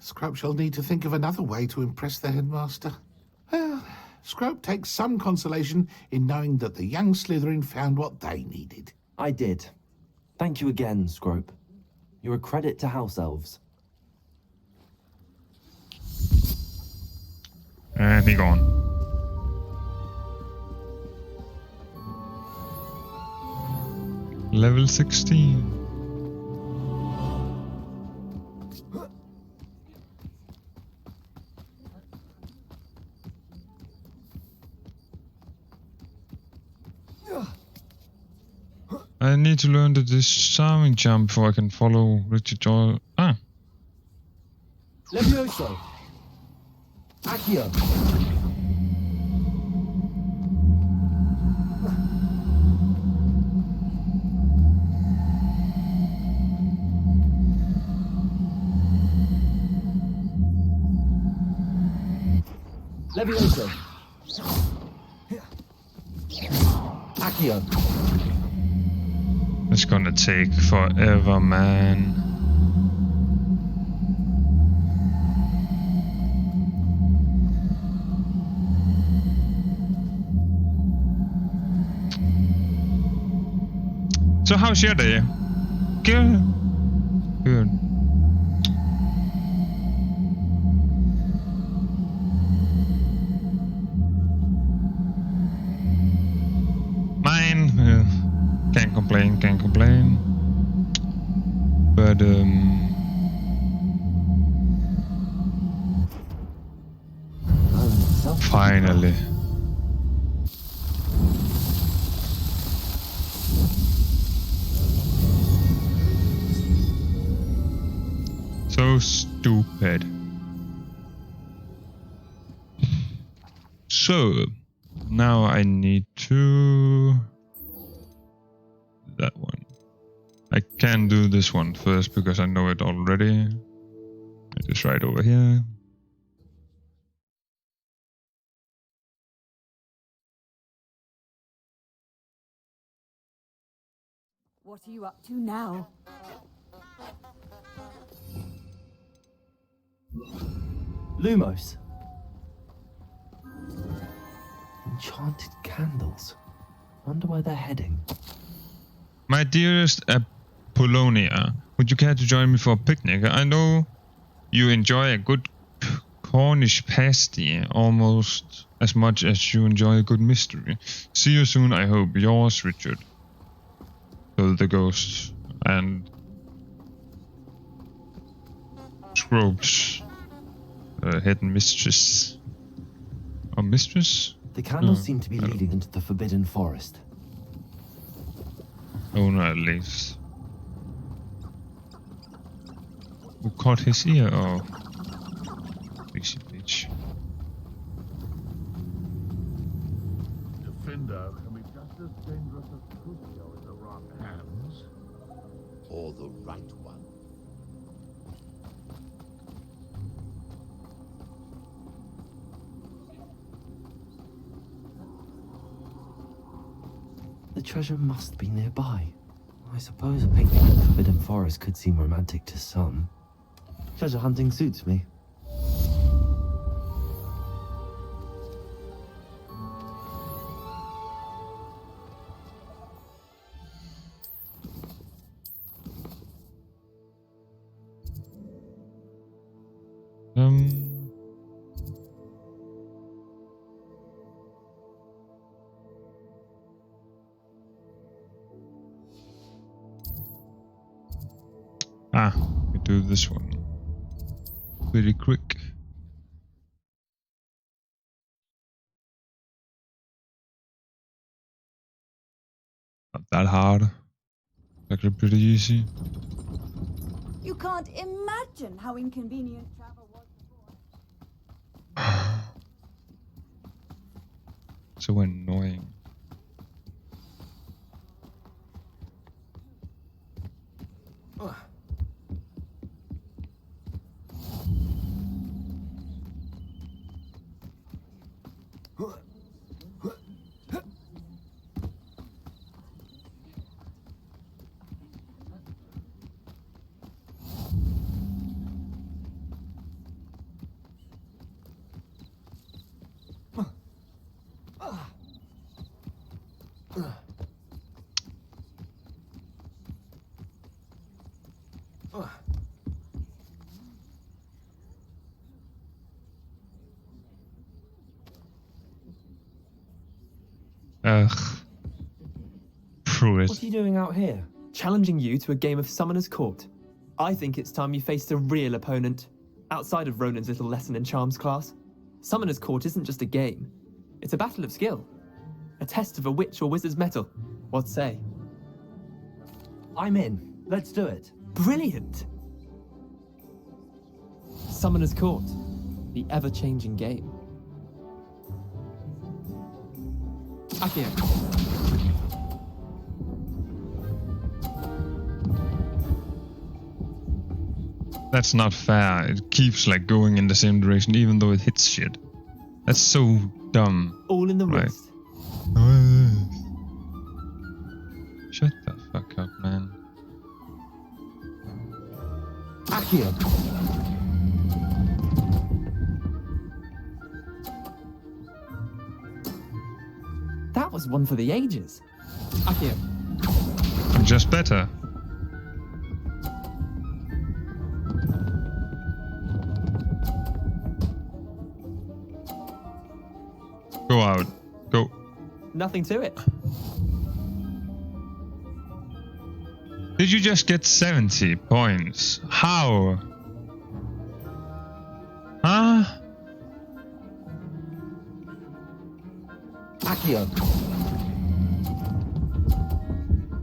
Scrope shall need to think of another way to impress the headmaster. Well, Scrope takes some consolation in knowing that the young Slytherin found what they needed. I did. Thank you again, Scrope. You're a credit to House Elves. And he gone. Level 16. I need to learn the disarming jump before I can follow Richard Joy. Ah. Levioso. Accio. Levioso. Accio. It's gonna take forever, man. So how's your day? Good. Good. Mine. Can't complain, can't complain. But finally. So stupid. So now I need to that one. I can do this one first because I know it already. It is right over here. What are you up to now? Lumos. Enchanted candles. Wonder where they're heading. My dearest Apollonia, would you care to join me for a picnic? I know you enjoy a good Cornish pasty almost as much as you enjoy a good mystery. See you soon, I hope. Yours, Richard. So the ghost and Scrope's hidden mistress. Or mistress? The candles seem to be leading into the Forbidden Forest. Owner at least. Who caught his ear? Oh. Pixie bitch. Defender can be just as dangerous as Crucio in the wrong hands. Or the right one. The treasure must be nearby. I suppose a picnic in the Forbidden Forest could seem romantic to some. Treasure hunting suits me. We do this one pretty quick. Not that hard. Actually pretty easy. You can't imagine how inconvenient travel was. So annoying. Ugh. Pruitt. What are you doing out here? Challenging you to a game of Summoner's Court. I think it's time you faced a real opponent, outside of Ronan's little lesson in charms class. Summoner's Court isn't just a game. It's a battle of skill. A test of a witch or wizard's mettle. What say? I'm in. Let's do it. Brilliant! Summoner's Court. The ever-changing game. Akio. That's not fair. It keeps like going in the same direction even though it hits shit. That's so dumb. All in the wrist. Shut the fuck up, man. Akio. That was one for the ages. Akio. I'm just better. Go out. Go. Nothing to it. Did you just get 70 points? How? Huh? Akio.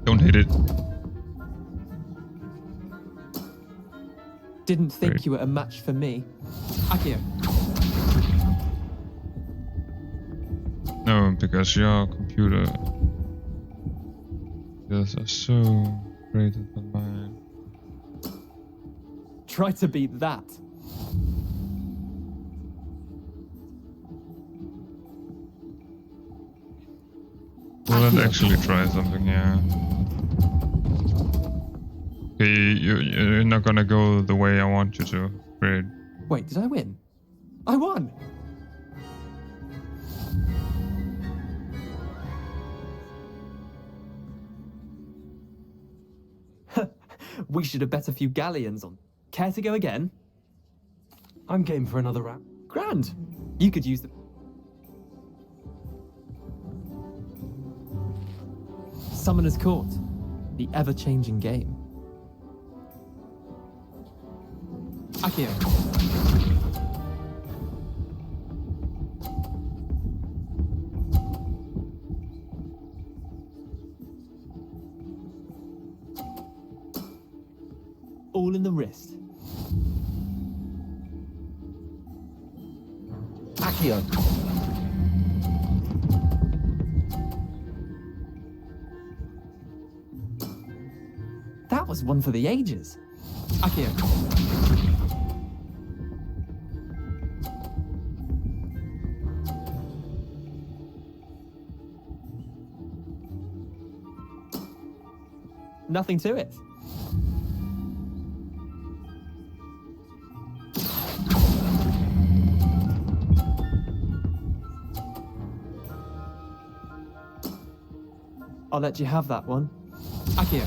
Don't hit it. Didn't think Great. you were a match for me. Akio. No, because your computer skills are so greater than mine. Try to beat that. Well, let's actually try something, yeah. Okay, you're not gonna go the way I want you to. Great. Wait, did I win? I won! We should have bet a few galleons on. Care to go again? I'm game for another round. Grand. You could use the... Summoner's Court. The ever-changing game. Akio. All in the wrist. Akio. That was one for the ages. Akio. Nothing to it. I'll let you have that one. Akio.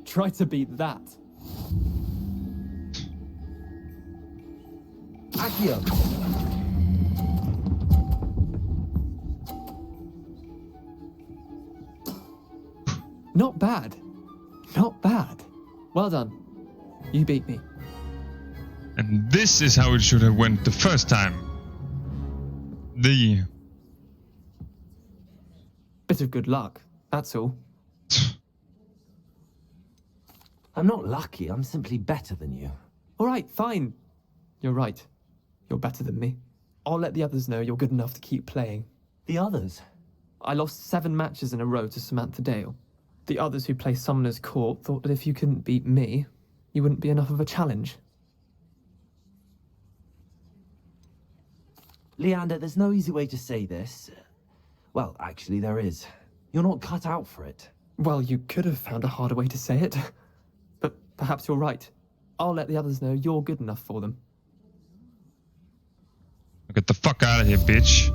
Try to beat that. Akio. Not bad. Not bad. Well done. You beat me. And this is how it should have went the first time. The Bit of good luck, that's all. I'm not lucky, I'm simply better than you. All right, fine. You're right. You're better than me. I'll let the others know you're good enough to keep playing. The others? I lost 7 matches in a row to Samantha Dale. The others who play Summoner's Court thought that if you couldn't beat me, you wouldn't be enough of a challenge. Leander, there's no easy way to say this. Well, actually there is. You're not cut out for it. Well, you could have found a harder way to say it. But perhaps you're right. I'll let the others know you're good enough for them. Get the fuck out of here, bitch.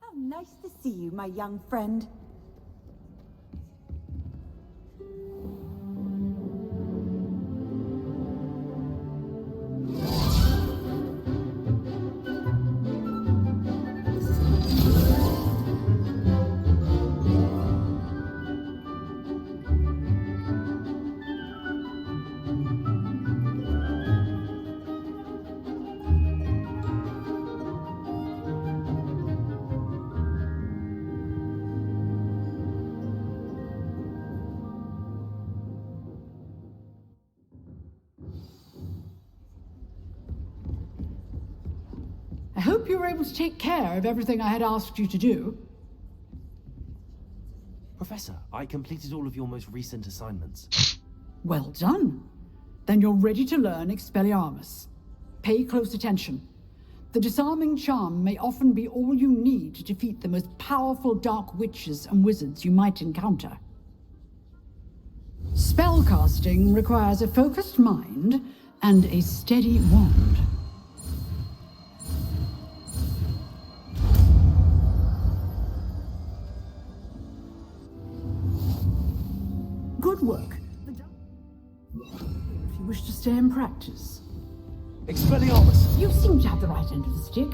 How nice to see you, my young friend. I hope you were able to take care of everything I had asked you to do. Professor, I completed all of your most recent assignments. Well done. Then you're ready to learn Expelliarmus. Pay close attention. The disarming charm may often be all you need to defeat the most powerful dark witches and wizards you might encounter. Spellcasting requires a focused mind and a steady wand. Good work. If you wish to stay in practice. Expelliarmus! You seem to have the right end of the stick,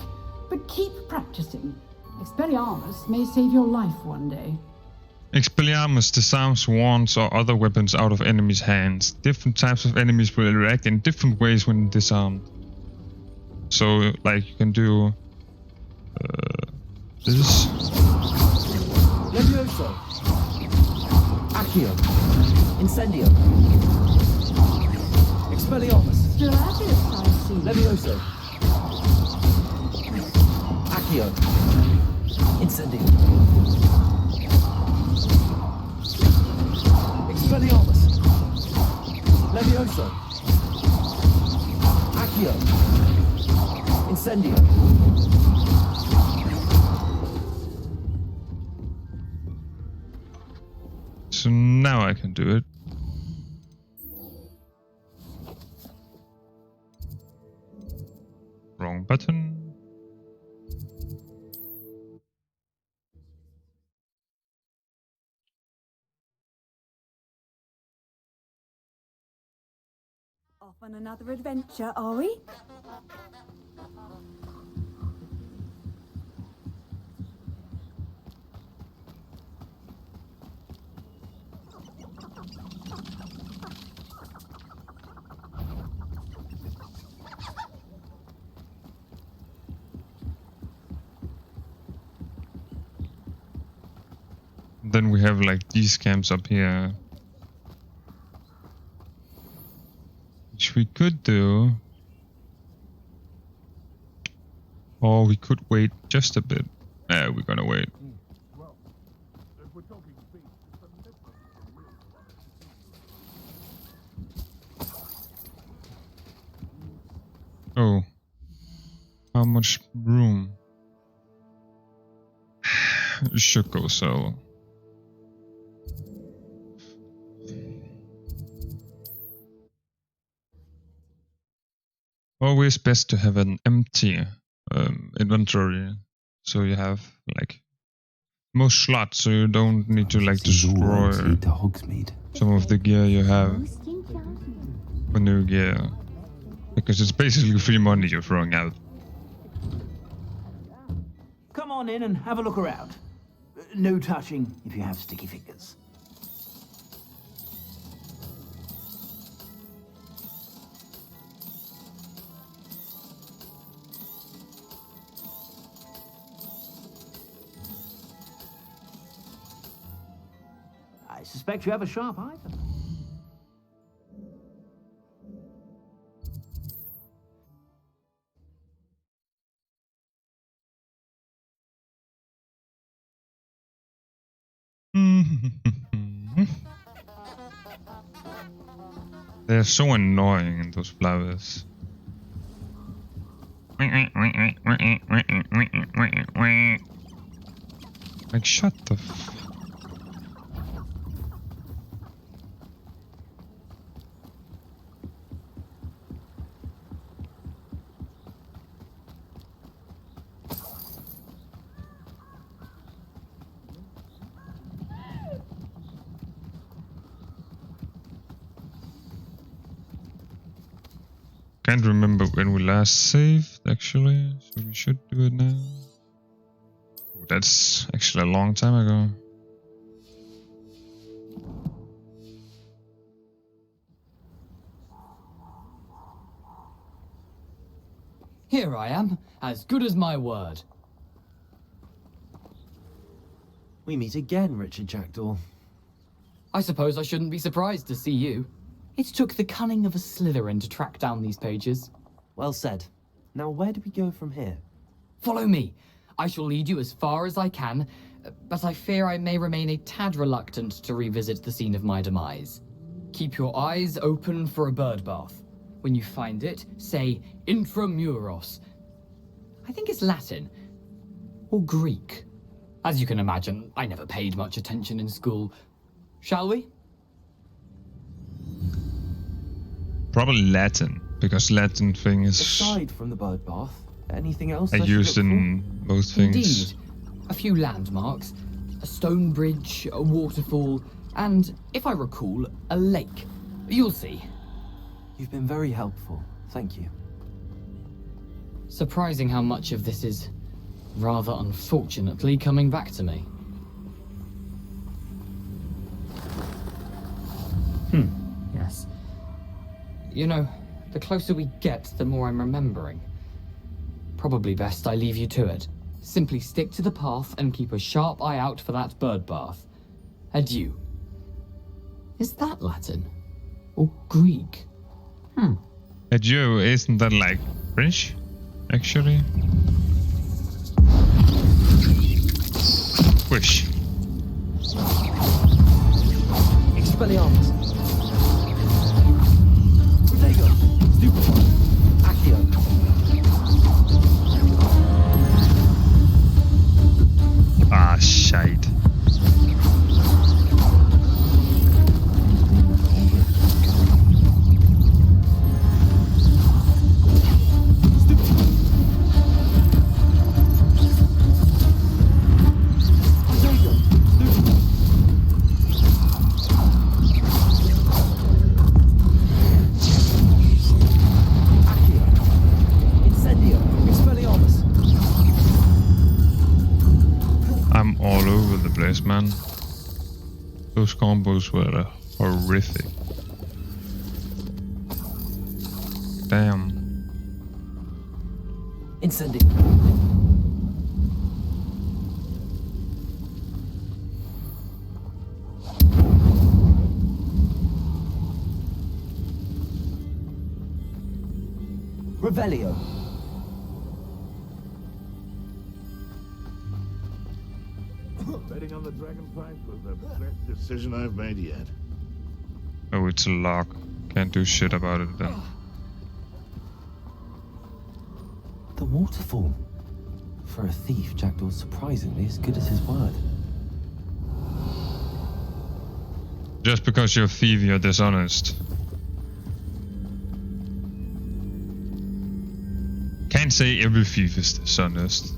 but keep practicing. Expelliarmus may save your life one day. Expelliarmus disarms wands or other weapons out of enemies' hands. Different types of enemies will react in different ways when disarmed. So, like, you can do this. Levioso! Accio! Incendio! Expelliarmus! Still at it, I see. Levioso! Accio! Incendio! Expelliarmus! Levioso! Accio! Incendio! So now I can do it. Wrong button. Off on another adventure, are we? Then we have like these camps up here, which we could do, or we could wait just a bit. We're gonna wait. Oh, how much room? It should go so. Always best to have an empty inventory so you have like most slots, so you don't need to like destroy some of the gear you have for new gear, because it's basically free money you're throwing out. Come on in and have a look around. No touching if you have sticky fingers. I suspect you have a sharp eye for that. They're so annoying, those flowers. Like, shut the f... Can't remember when we last saved, actually, so we should do it now. Ooh, that's actually a long time ago. Here I am, as good as my word. We meet again, Richard Jackdaw. I suppose I shouldn't be surprised to see you. It took the cunning of a Slytherin to track down these pages. Well said. Now where do we go from here? Follow me. I shall lead you as far as I can, but I fear I may remain a tad reluctant to revisit the scene of my demise. Keep your eyes open for a bird bath. When you find it, say intramuros. I think it's Latin. Or Greek. As you can imagine, I never paid much attention in school. Shall we? Probably Latin, because Latin thing is... Aside from the bird bath, anything else I used in most things. Indeed. A few landmarks, a stone bridge, a waterfall, and, if I recall, a lake. You'll see. You've been very helpful. Thank you. Surprising how much of this is, rather unfortunately, coming back to me. Yes. You know, the closer we get, the more I'm remembering. Probably best I leave you to it. Simply stick to the path and keep a sharp eye out for that bird bath. Adieu. Is that Latin? Or Greek? Adieu, isn't that like French, actually? Wish. Expelliarmus. Protego. Stupefy. Accio. Ah, shite. I'm all over the place, man. Those combos were horrific. Damn. Incendio. Revelio. Betting on the dragon prize was the best decision I've made yet. Oh, it's a lock. Can't do shit about it then. The waterfall. For a thief, Jackdaw's surprisingly as good as his word. Just because you're a thief, you're dishonest. Can't say every thief is dishonest.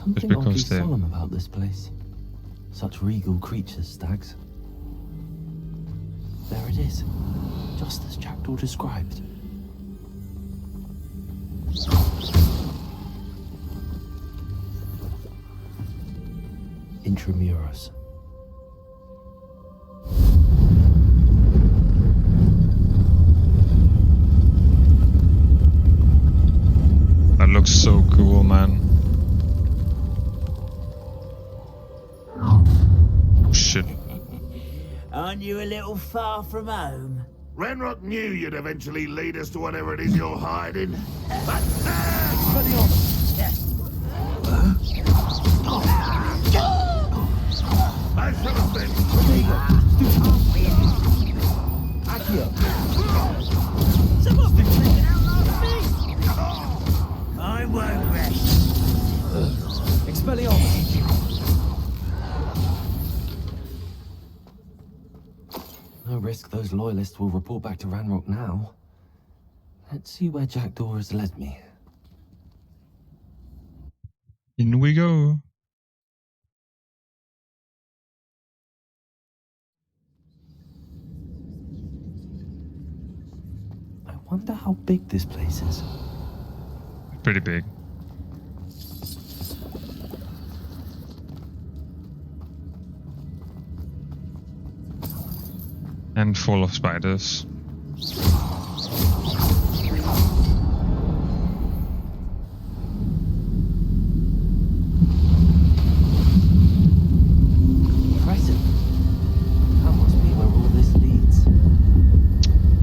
Something oddly solemn about this place. Such regal creatures, stags. There it is, just as Jackdaw described. Intramuros. That looks so cool, man. Oh shit. Aren't you a little far from home? Ranrock knew you'd eventually lead us to whatever it is you're hiding. I should have been. Someone's been taking out last thing. I won't rest. Expelliarmus. No risk those loyalists will report back to Ranrock now. Let's see where Jackdaw has led me. In we go. I wonder how big this place is. Pretty big. And full of spiders. Impressive. That must be where all this leads.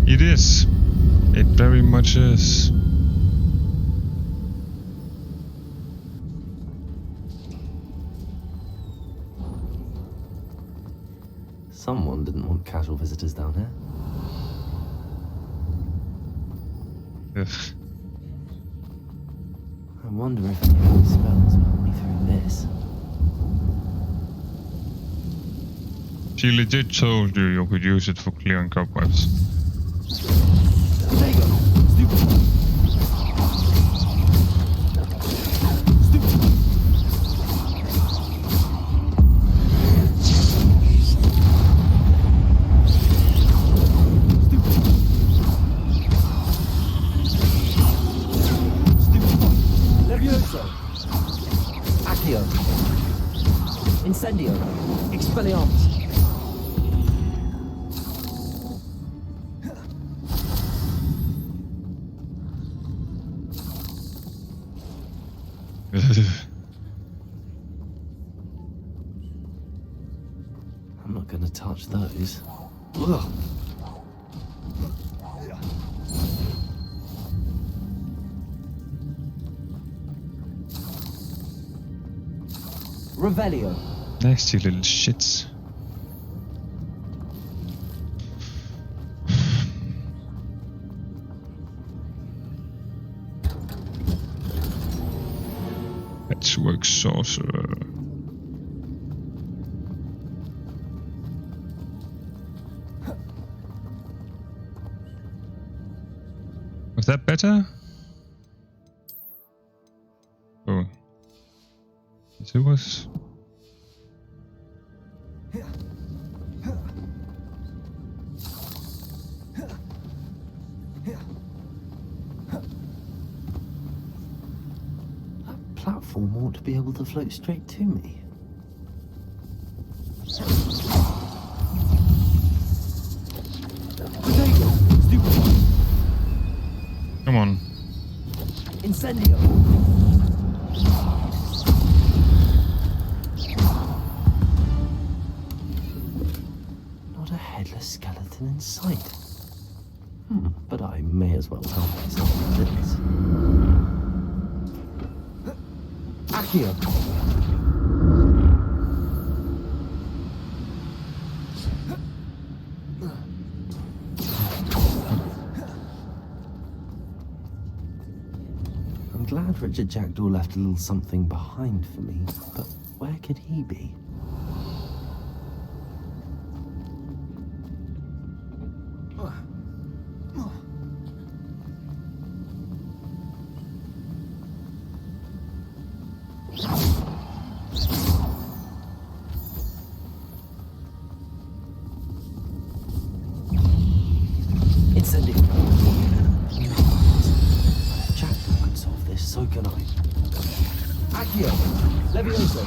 It is. It very much is. Someone didn't want casual visitors down here. Ugh. I wonder if any of those spells will help me through this. She legit told you could use it for clearing cobwebs. Incendio. Expelliarmus. I'm not gonna touch those. Ugh. Revelio. Nasty little shits. Patchwork sorcerer. Was that better? Oh. Yes, it was. That platform ought to be able to float straight to me. Come on. Incendio. Not a headless skeleton in sight. But I may as well help myself with this. Accio. I'm glad Richard Jackdaw left a little something behind for me, but where could he be? Incendio. If Jackdaw could solve this, so can I. Accio. Levioso.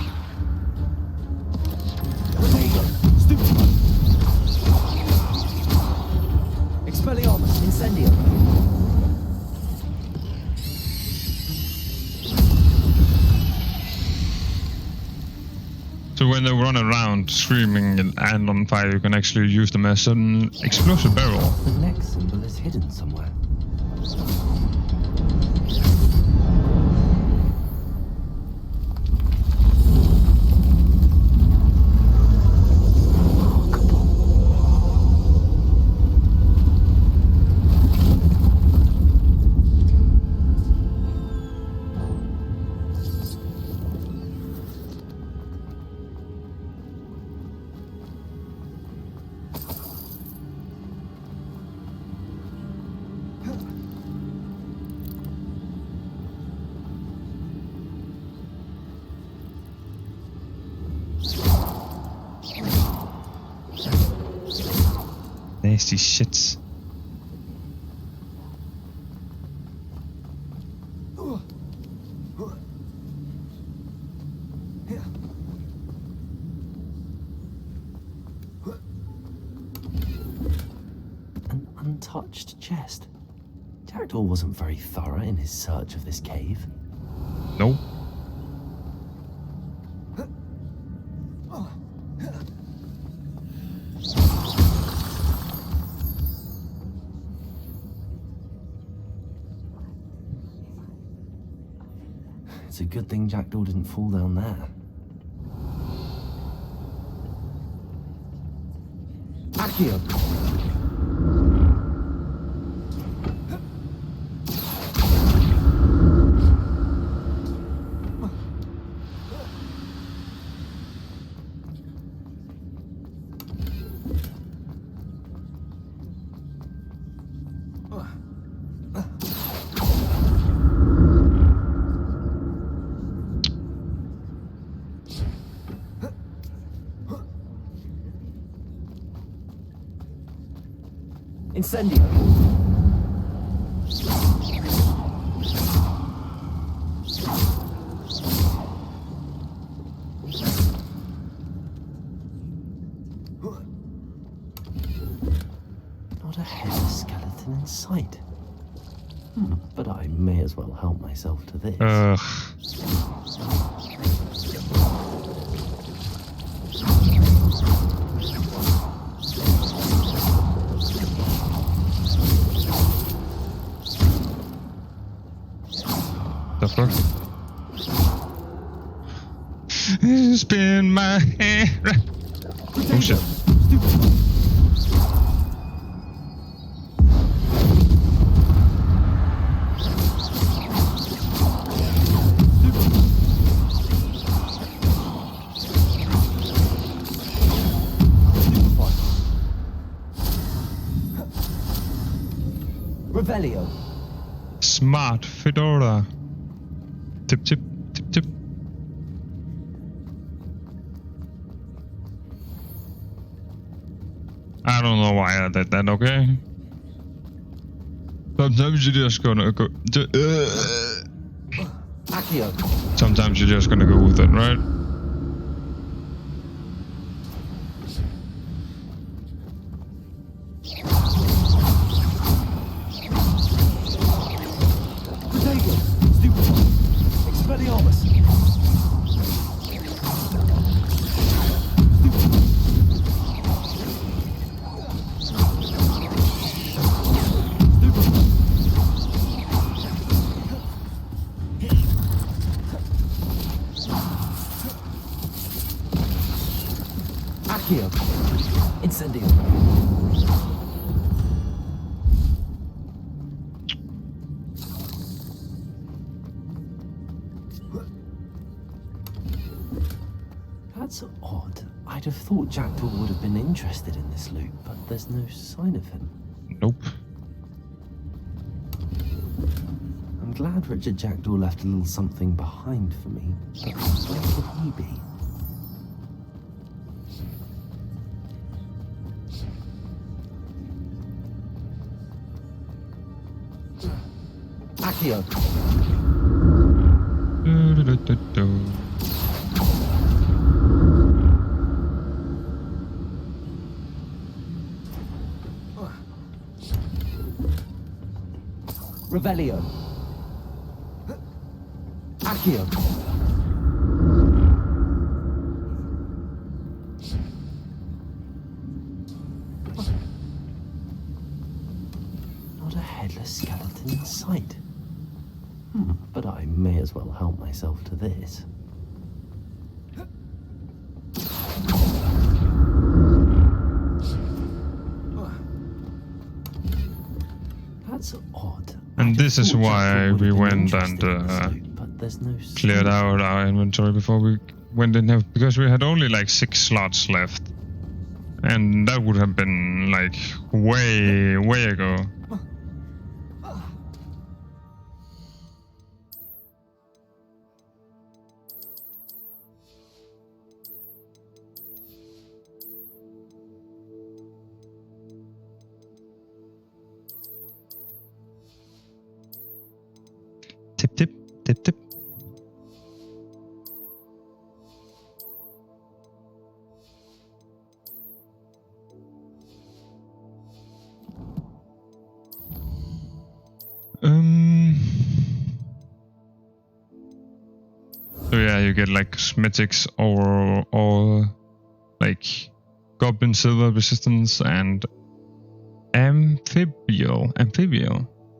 Protego. Stupefy. Expelliarmus. Incendio. So when they run around screaming and on fire, you can actually use them as an explosive barrel. The next symbol is hidden somewhere. Nasty shits. An untouched chest. Jackdaw wasn't very thorough in his search of this cave. Nope. It's a good thing Jackdaw didn't fall down there. Accio. Incendio. Not a headless skeleton in sight. But I may as well help myself to this. The fuck? Spin my hair. Oh shit. Revelio. Smart Fedora. Tip, tip, tip, tip. I don't know why I did that, okay? Sometimes you're just gonna go... Accio. Sometimes you're just gonna go with it, right? Accio. Incendio. That's odd. I'd have thought Jackdaw would have been interested in this loot, but there's no sign of him. Nope. I'm glad Richard Jackdaw left a little something behind for me, but where could he be? Accio. Revelio. Accio. Not a headless skeleton in sight. But I may as well help myself to this. That's odd. And this is why we went and But there's no cleared out our inventory before we went in here, because we had only like 6 slots left. And that would have been like way ago. Tip, tip, tip, tip. So yeah, you get like cosmetics or like goblin silver resistance and amphibial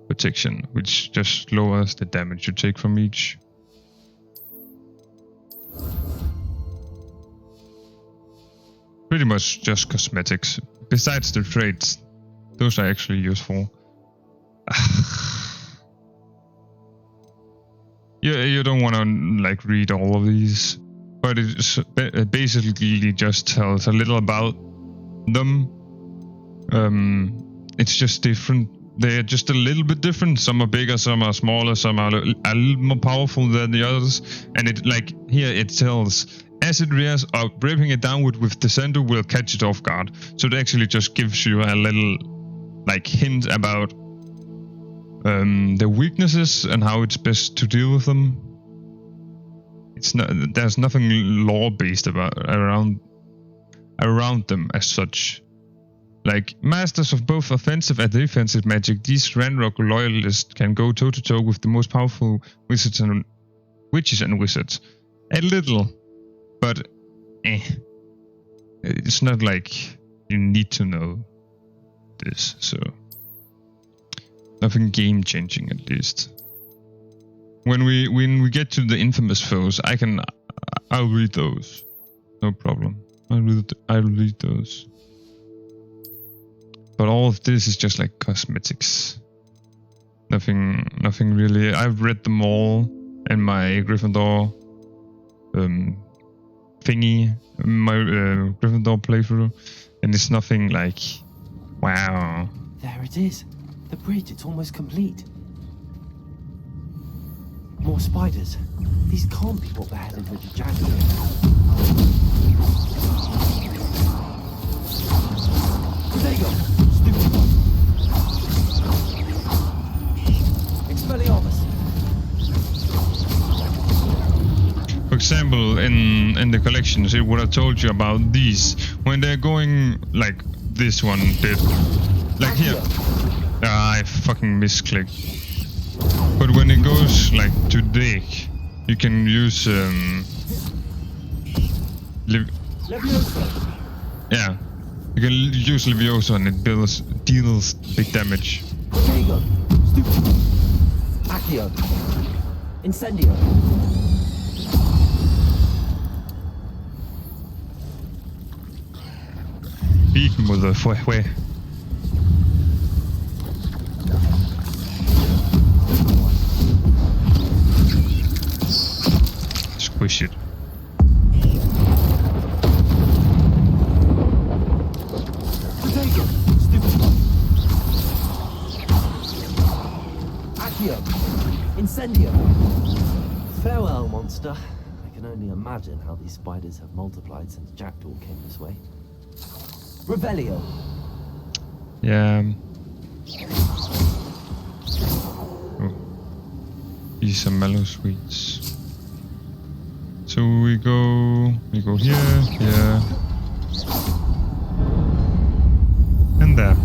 protection, which just lowers the damage you take from each. Pretty much just cosmetics. Besides the traits, those are actually useful. You don't want to like read all of these, but it basically just tells a little about them. It's just different. They're just a little bit different. Some are bigger, some are smaller, some are a little more powerful than the others. And it like here it tells as it rears up, ripping it downward with descender will catch it off guard. So it actually just gives you a little like hint about the weaknesses and how it's best to deal with them. It's not, there's nothing lore based around them as such. Like masters of both offensive and defensive magic, these Ranrock loyalists can go toe to toe with the most powerful witches and wizards. A little, but it's not like you need to know this. So nothing game changing, at least. When we get to the infamous foes, I'll read those. No problem. I'll read those. But all of this is just like cosmetics. Nothing really. I've read them all in my Gryffindor thingy, my Gryffindor playthrough, and it's nothing like, wow. There it is. The bridge, it's almost complete. More spiders. These can't be what beheaded Richard Jackson. There you go. Stupid one. Expelliarmus. For example, in the collections, it would have told you about these when they're going like this one did. Like here. I fucking misclicked. But when it goes like to dig, you can use yeah, you can use Levioso and it deals big damage. There you go. Stupid. Accio. Incendio. Big motherfucker. Squish it. Accio. Incendio. Farewell, monster. I can only imagine how these spiders have multiplied since Jackdaw came this way. Revelio. Yeah. These are mellow sweets. So we go here, here, and there.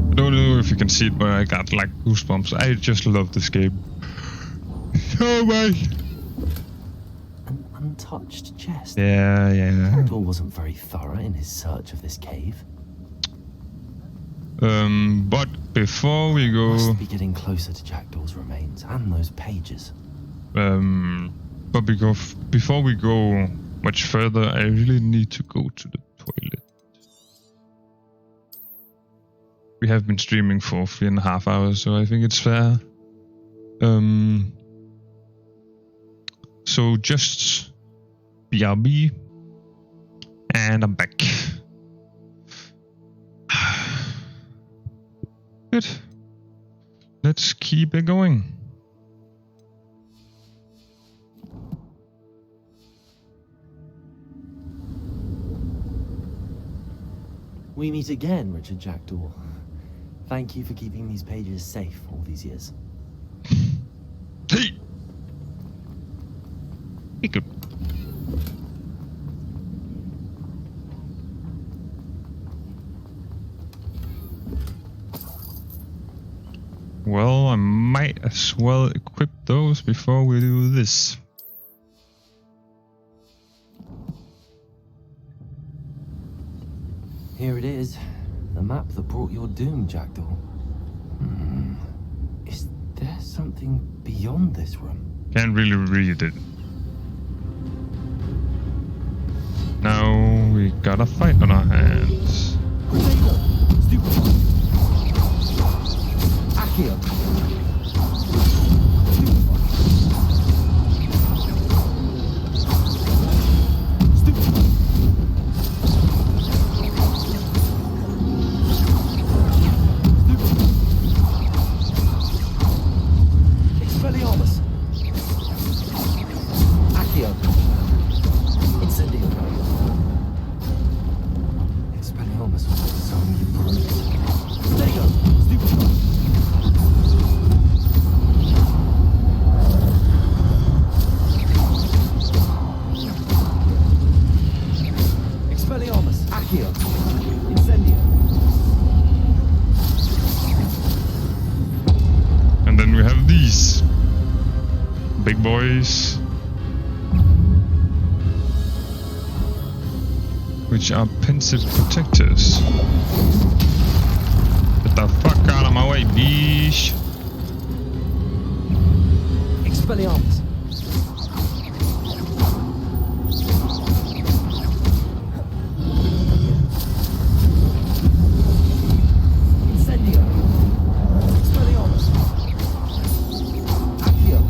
I don't know if you can see it, but I got like goosebumps. I just love this game so much. An untouched chest. Yeah. Haldor wasn't very thorough in his search of this cave. But before we go, Must be getting closer to Jackdaw's remains and those pages. but before we go much further, I really need to go to the toilet. We have been streaming for 3.5 hours, so I think it's fair. So just BRB, and I'm back. Good. Let's keep it going. We meet again, Richard Jackdaw. Thank you for keeping these pages safe all these years. Hey! Be good. Well, I might as well equip those before we do this. Here it is, the map that brought your doom, Jackdaw. Is there something beyond this room? Can't really read it. Now we got a fight on our hands. Expelliarmus! Accio! Incendio! Expelliarmus was so brute. There you go! Stupefy! Expelliarmus! Accio! Incendio! And then we have these big boys, which are pensive protectors. Get the fuck out of my way, bish! Expelliarmus! Incendio! Expelliarmus! Accio!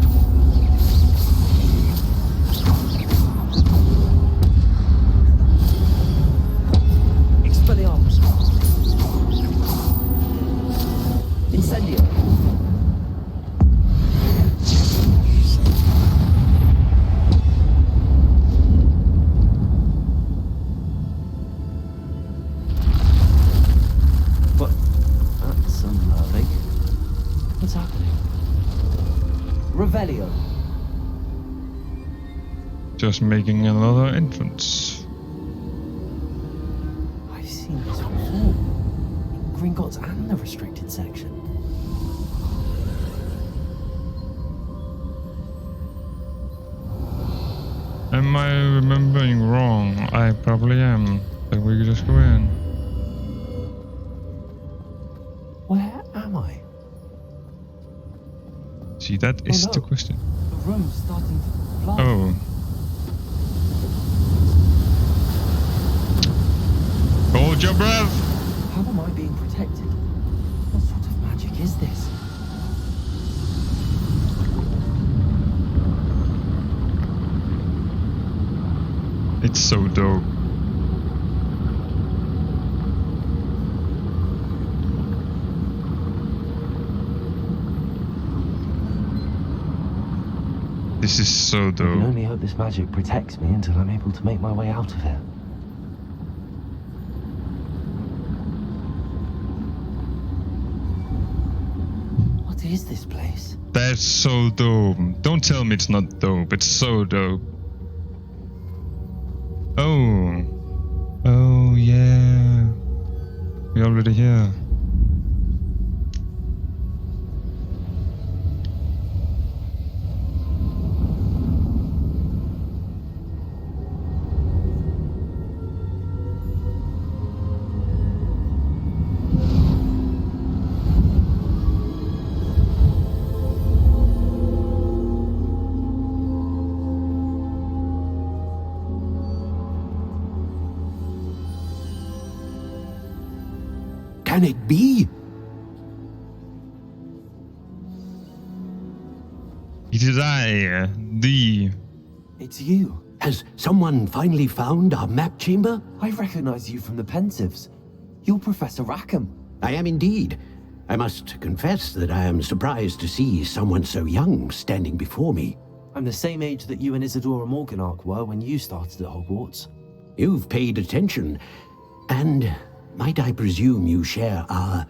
Expelliarmus! Incendio! But that's unnerving. What's happening? Revelio. Just making another entrance. I've seen this before. In Gringotts and the restricted section. Am I remembering wrong? I probably am. But we could just go in. Where am I? See, that is the question. The room's starting to fly. Oh. Hold your breath! How am I being protected? What sort of magic is this? It's so dope. This is so I can dope. only hope this magic protects me until I'm able to make my way out of here. is this place? That's so dope. Don't tell me it's not dope. It's so dope. Oh. Oh, yeah. We're already here. Can it be? It is I, the... It's you. Has someone finally found our map chamber? I recognize you from the Pensieves. You're Professor Rackham. I am indeed. I must confess that I am surprised to see someone so young standing before me. I'm the same age that you and Isadora Morganach were when you started at Hogwarts. You've paid attention, and might I presume you share our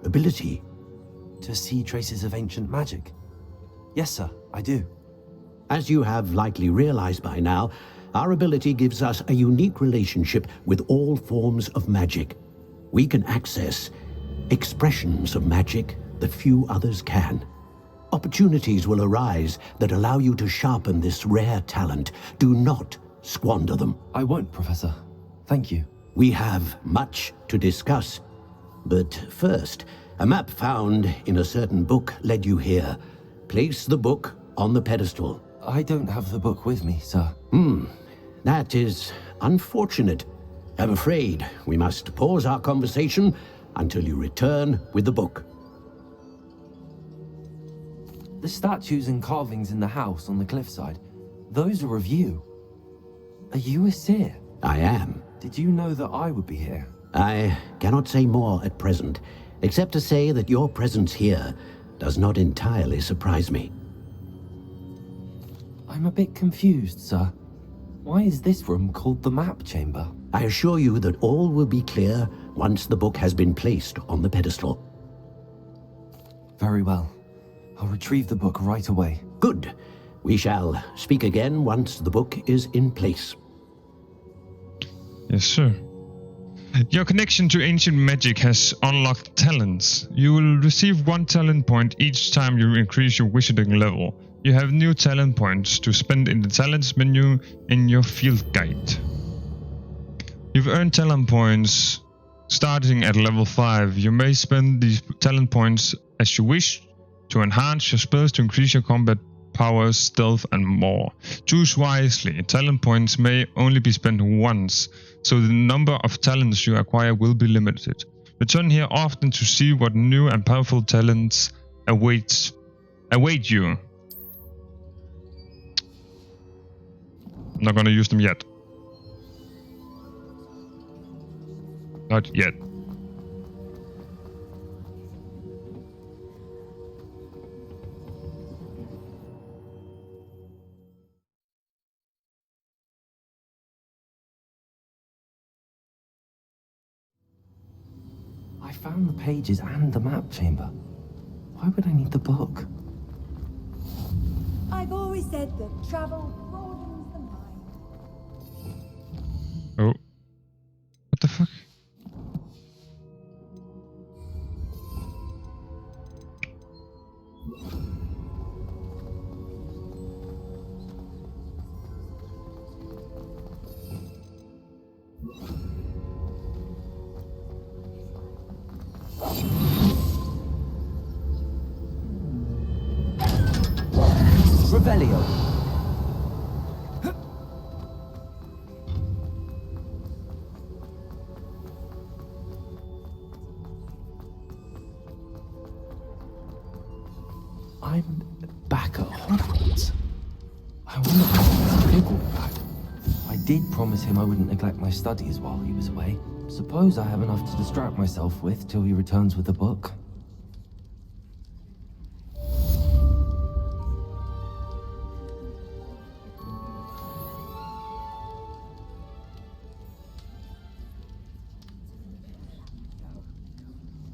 ability? To see traces of ancient magic? Yes, sir, I do. As you have likely realized by now, our ability gives us a unique relationship with all forms of magic. We can access expressions of magic that few others can. Opportunities will arise that allow you to sharpen this rare talent. Do not squander them. I won't, Professor. Thank you. We have much to discuss. But first, a map found in a certain book led you here. Place the book on the pedestal. I don't have the book with me, sir. That is unfortunate. I'm afraid we must pause our conversation until you return with the book. The statues and carvings in the house on the cliffside, those are of you. Are you a seer? I am. Did you know that I would be here? I cannot say more at present, except to say that your presence here does not entirely surprise me. I'm a bit confused, sir. Why is this room called the map chamber? I assure you that all will be clear once the book has been placed on the pedestal. Very well. I'll retrieve the book right away. Good. We shall speak again once the book is in place. Yes, sir. Your connection to ancient magic has unlocked talents. You will receive 1 talent point each time you increase your wizarding level. You have new talent points to spend in the talents menu in your field guide. You've earned talent points starting at level 5. You may spend these talent points as you wish to enhance your spells, to increase your combat powers, stealth, and more. Choose wisely. Talent points may only be spent once, so the number of talents you acquire will be limited. Return here often to see what new and powerful talents await you. I'm not gonna use them yet. Not yet. I found the pages and the map chamber. Why would I need the book? I've always said that travel broadens the mind. Oh. What the fuck? Revelio. I'm back at Hogwarts. I wonder how Pig will be back. I did promise him I wouldn't neglect my studies while he was away. Suppose I have enough to distract myself with till he returns with the book.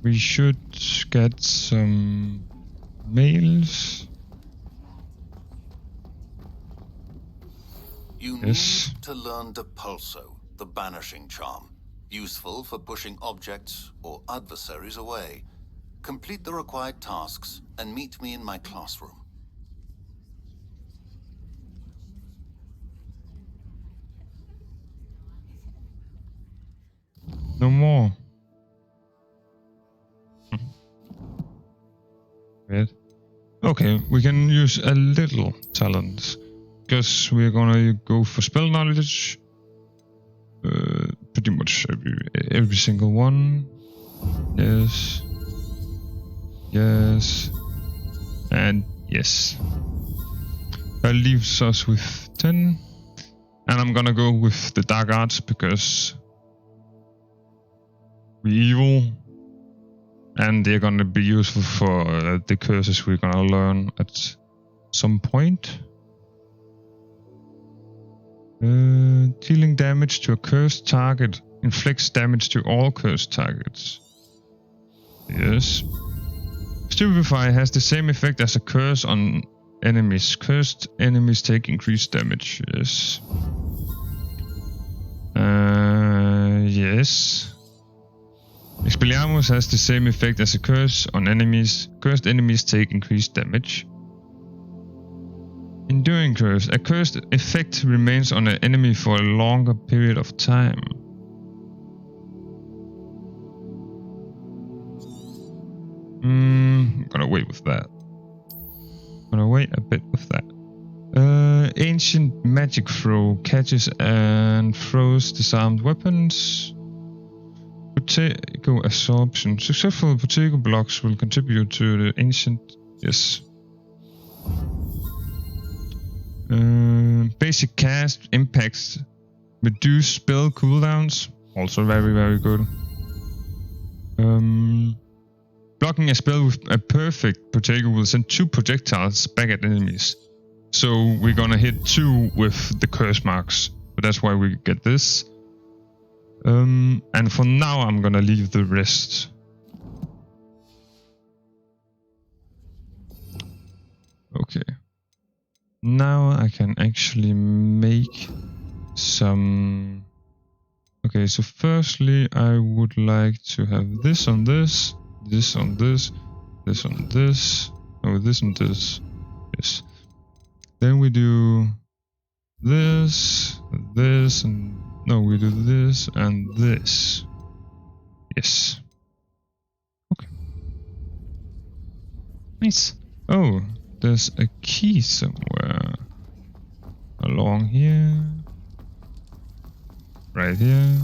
We should get some Mails. You Yes. need to learn Depulso, the banishing charm. Useful for pushing objects or adversaries away. Complete the required tasks and meet me in my classroom. No more. Weird. Okay, we can use a little talent. Guess we're gonna go for spell knowledge. Pretty much every single one. Yes. Yes. And yes. That leaves us with 10. And I'm gonna go with the dark arts because we're evil. And they're gonna be useful for the curses we're gonna learn at some point. Dealing damage to a cursed target inflicts damage to all cursed targets. Yes. Stupefy has the same effect as a curse on enemies. Cursed enemies take increased damage. Yes. Yes. Expelliarmus has the same effect as a curse on enemies. Cursed enemies take increased damage. Enduring curse. A cursed effect remains on an enemy for a longer period of time. I'm gonna wait with that. Gonna wait a bit with that. Ancient magic throw catches and throws disarmed weapons. Potato absorption. Successful potato blocks will contribute to the ancient. Yes. Basic cast impacts reduce spell cooldowns. Also very, very good. Blocking a spell with a perfect potato will send 2 projectiles back at enemies. So we're gonna hit 2 with the curse marks. But that's why we get this. And for now I'm gonna leave the rest. Okay. Now I can actually make some... Okay, so firstly I would like to have this on this, this on this, this on this, oh this and this, yes. Then we do this, this and... No, we do this and this. Yes. Okay. Nice. Oh, there's a key somewhere. Along here. Right here.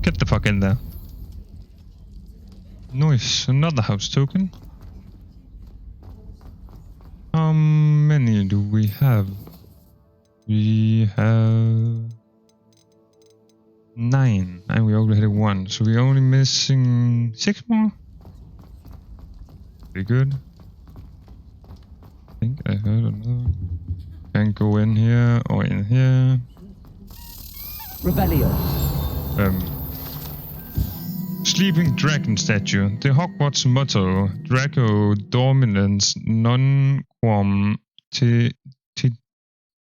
Get the fuck in there. Nice, another house token. How many do we have? We have 9, and we already had 1, so we're only missing 6 more. Pretty good. I think I heard another one. Can go in here or in here. Rebellion. Sleeping Dragon Statue. The Hogwarts motto, Draco Dominans non quam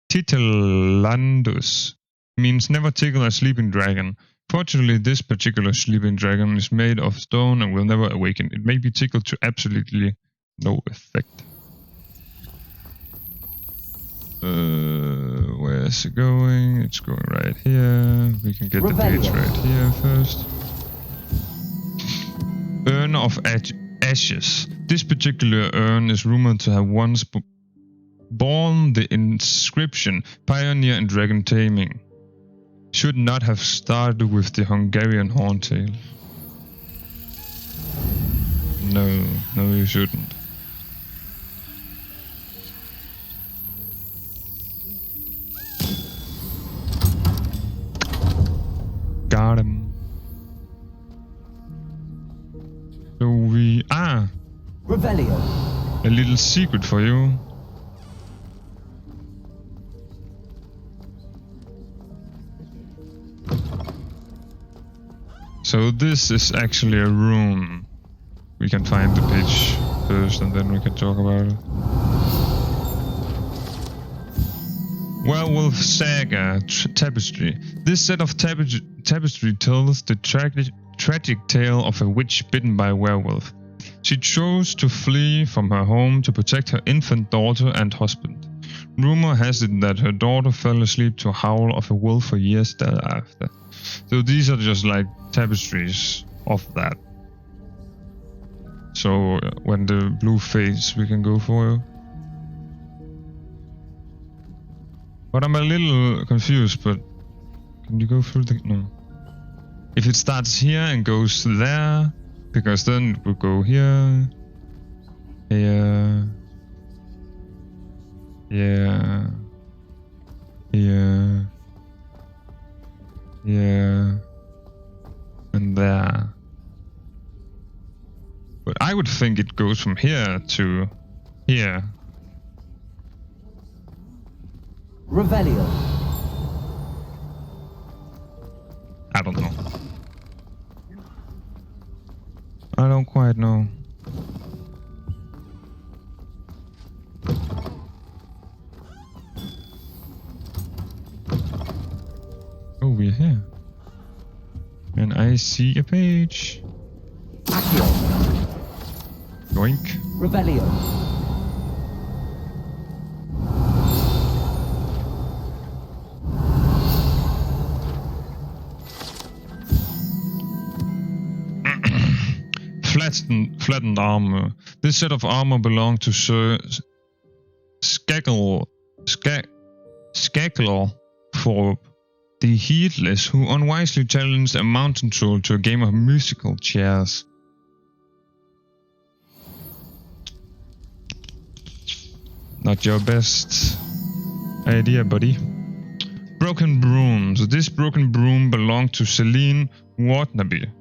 titilandus, means never tickle a sleeping dragon. Fortunately, this particular sleeping dragon is made of stone and will never awaken. It may be tickled to absolutely no effect. Where's it going? It's going right here. We can get Rebellion. the page right here first. Urn of Ashes. This particular urn is rumored to have once borne the inscription Pioneer in Dragon Taming. Should not have started with the Hungarian Horntail. No, you shouldn't. Revelio. A little secret for you. So this is actually a room. We can find the page first and then we can talk about it. Werewolf Saga Tapestry. This set of tapestry tells the tragic tale of a witch bitten by a werewolf. She chose to flee from her home to protect her infant daughter and husband. Rumor has it that her daughter fell asleep to a howl of a wolf for years thereafter. So these are just like tapestries of that. So when the blue fades, we can go for it. But I'm a little confused, but can you go through the... No. If it starts here and goes there, because then it will go here, here, here, here, here, and there. But I would think it goes from here to here. Revelio. I don't know. I don't quite know. Oh, we're here. And I see a page. Accio. Yoink. Revelio. Flattened armor. This set of armor belonged to Sir Skagglethorpe, the Heedless, who unwisely challenged a mountain troll to a game of musical chairs. Not your best idea, buddy. Broken brooms. This broken broom belonged to Celine Watnaby.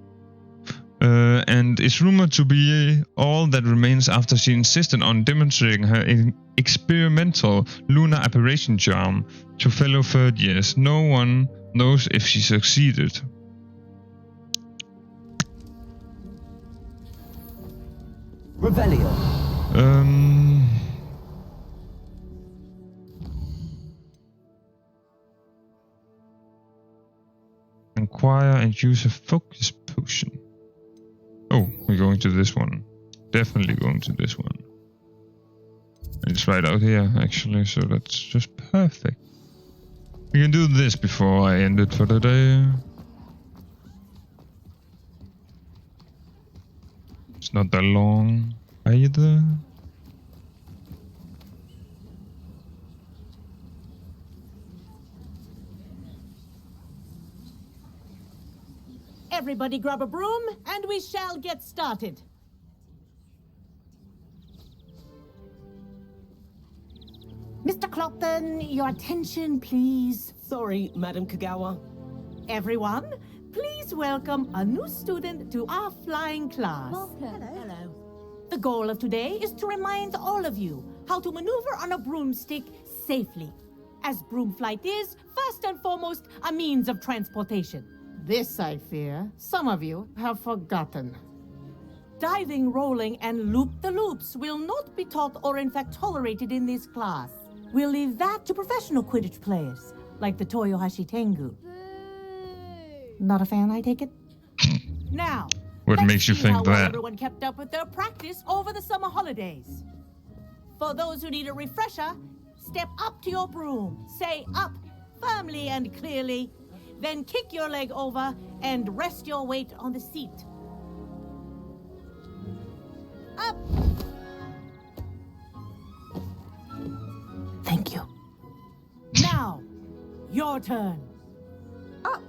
And is rumored to be all that remains after she insisted on demonstrating her experimental lunar apparition charm to fellow third years. No one knows if she succeeded. Revelio. Inquire and use a focus potion. Oh, we're going to this one. Definitely going to this one. It's right out here, actually, so that's just perfect. We can do this before I end it for the day. It's not that long either. Everybody grab a broom, and we shall get started. Mr. Clopton, your attention, please. Sorry, Madam Kagawa. Everyone, please welcome a new student to our flying class. Welcome. Hello. The goal of today is to remind all of you how to maneuver on a broomstick safely, as broom flight is, first and foremost, a means of transportation. This, I fear, some of you have forgotten. Diving, rolling, and loop-the-loops will not be taught or in fact tolerated in this class. We'll leave that to professional Quidditch players, like the Toyohashi Tengu. Not a fan, I take it? Now, what makes you think how well that? Everyone kept up with their practice over the summer holidays. For those who need a refresher, step up to your broom, say up firmly and clearly, then kick your leg over and rest your weight on the seat. Up! Thank you. Now, your turn. Up.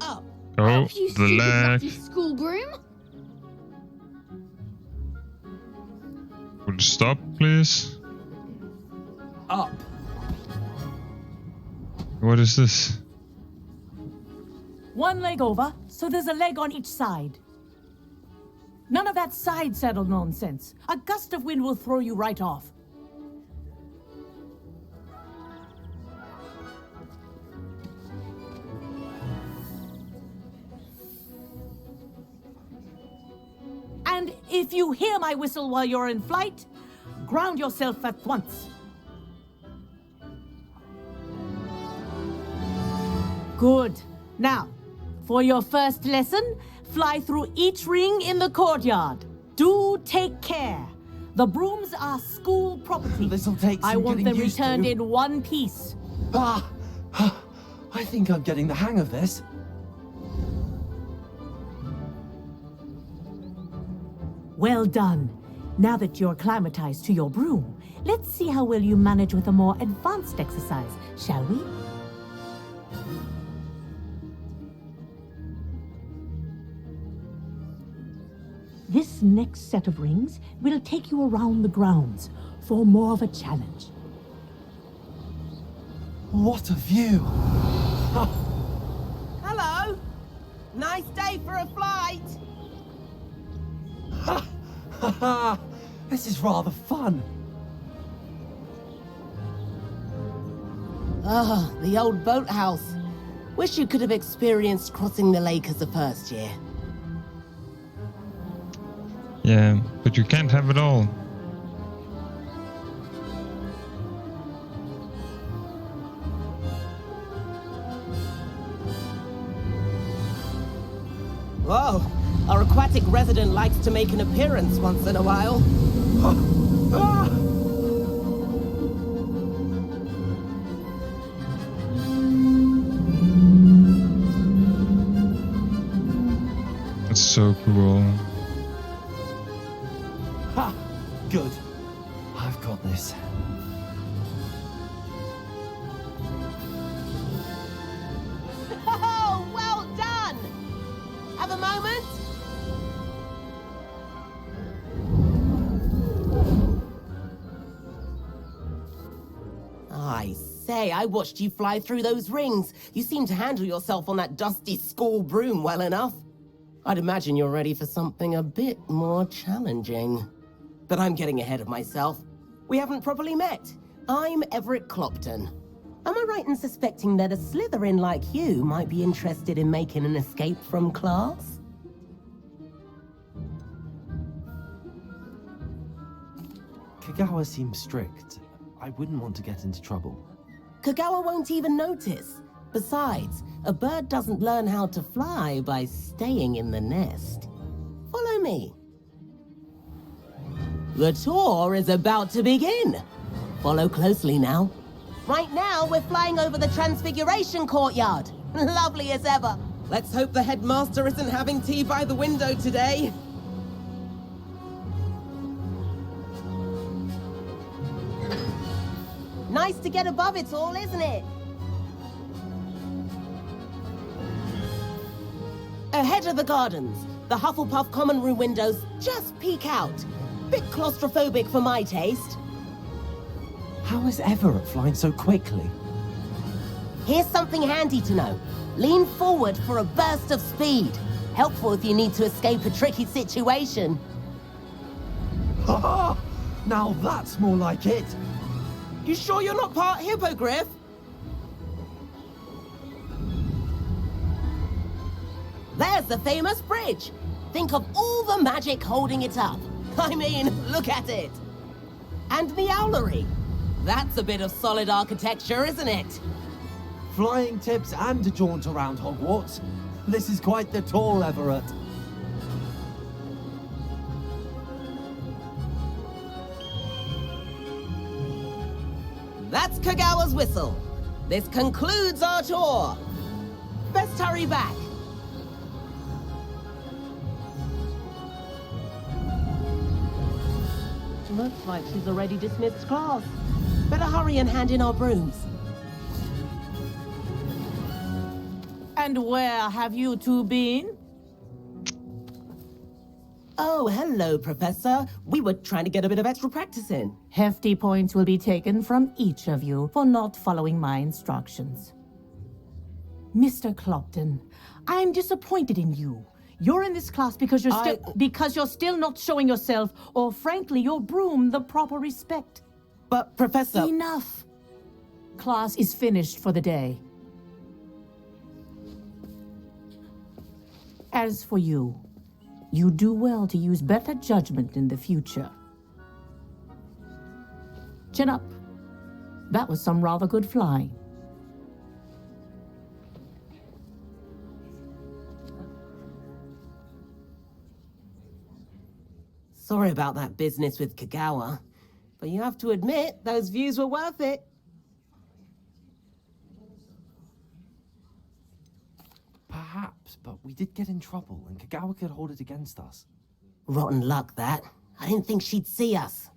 Up. Oh, You the stupid leg. lucky school broom. Would you stop, please? Up. What is this? One leg over, so there's a leg on each side. None of that side saddle nonsense. A gust of wind will throw you right off. And if you hear my whistle while you're in flight, ground yourself at once. Good. Now, for your first lesson, fly through each ring in the courtyard. Do take care. The brooms are school property. This'll take some I want getting them used returned to. in one piece. I think I'm getting the hang of this. Well done. Now that you're acclimatized to your broom, let's see how well you manage with a more advanced exercise, shall we? This next set of rings will take you around the grounds for more of a challenge. What a view! Hello! Nice day for a flight! This is rather fun. Ah, the old boathouse. Wish you could have experienced crossing the lake as a first year. Yeah, but you can't have it all. Whoa, our aquatic resident likes to make an appearance once in a while. That's so cool. Ha! Good. I've got this. Oh, well done! Have a moment? I say, I watched you fly through those rings. You seem to handle yourself on that dusty school broom well enough. I'd imagine you're ready for something a bit more challenging. But I'm getting ahead of myself. We haven't properly met. I'm Everett Clopton. Am I right in suspecting that a Slytherin like you might be interested in making an escape from class? Kagawa seems strict. I wouldn't want to get into trouble. Kagawa won't even notice. Besides, a bird doesn't learn how to fly by staying in the nest. Follow me. The tour is about to begin. Follow closely now. Right now, we're flying over the Transfiguration Courtyard. Lovely as ever. Let's hope the headmaster isn't having tea by the window today. Nice to get above it all, isn't it? Ahead of the gardens, the Hufflepuff common room windows just peek out. Bit claustrophobic for my taste. How is Everett flying so quickly? Here's something handy to know. Lean forward for a burst of speed. Helpful if you need to escape a tricky situation. Ha ha! Now that's more like it. You sure you're not part hippogriff? There's the famous bridge. Think of all the magic holding it up. I mean, look at it. And the owlery. That's a bit of solid architecture, isn't it? Flying tips and a jaunt around Hogwarts. This is quite the tour, Everett. That's Kagawa's whistle. This concludes our tour. Best hurry back. Looks like she's already dismissed class. Better hurry and hand in our brooms. And where have you two been? Oh, hello, Professor. We were trying to get a bit of extra practice in. Hefty points will be taken from each of you for not following my instructions. Mr. Clopton, I'm disappointed in you. You're in this class because you're still not showing yourself, or frankly, your broom the proper respect. But, Professor... Enough. Class is finished for the day. As for you, you do well to use better judgment in the future. Chin up. That was some rather good flying. Sorry about that business with Kagawa, but you have to admit, those views were worth it. Perhaps, but we did get in trouble, and Kagawa could hold it against us. Rotten luck, that. I didn't think she'd see us.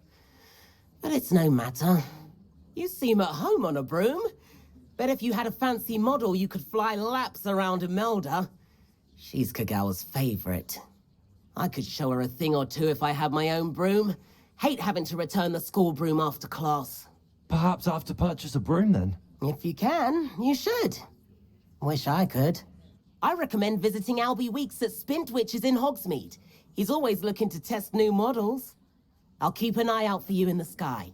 But it's no matter. You seem at home on a broom. Bet if you had a fancy model, you could fly laps around Imelda. She's Kagawa's favorite. I could show her a thing or two if I had my own broom. Hate having to return the school broom after class. Perhaps I have to purchase a broom then? If you can, you should. Wish I could. I recommend visiting Albie Weeks at Spintwitches in Hogsmeade. He's always looking to test new models. I'll keep an eye out for you in the sky.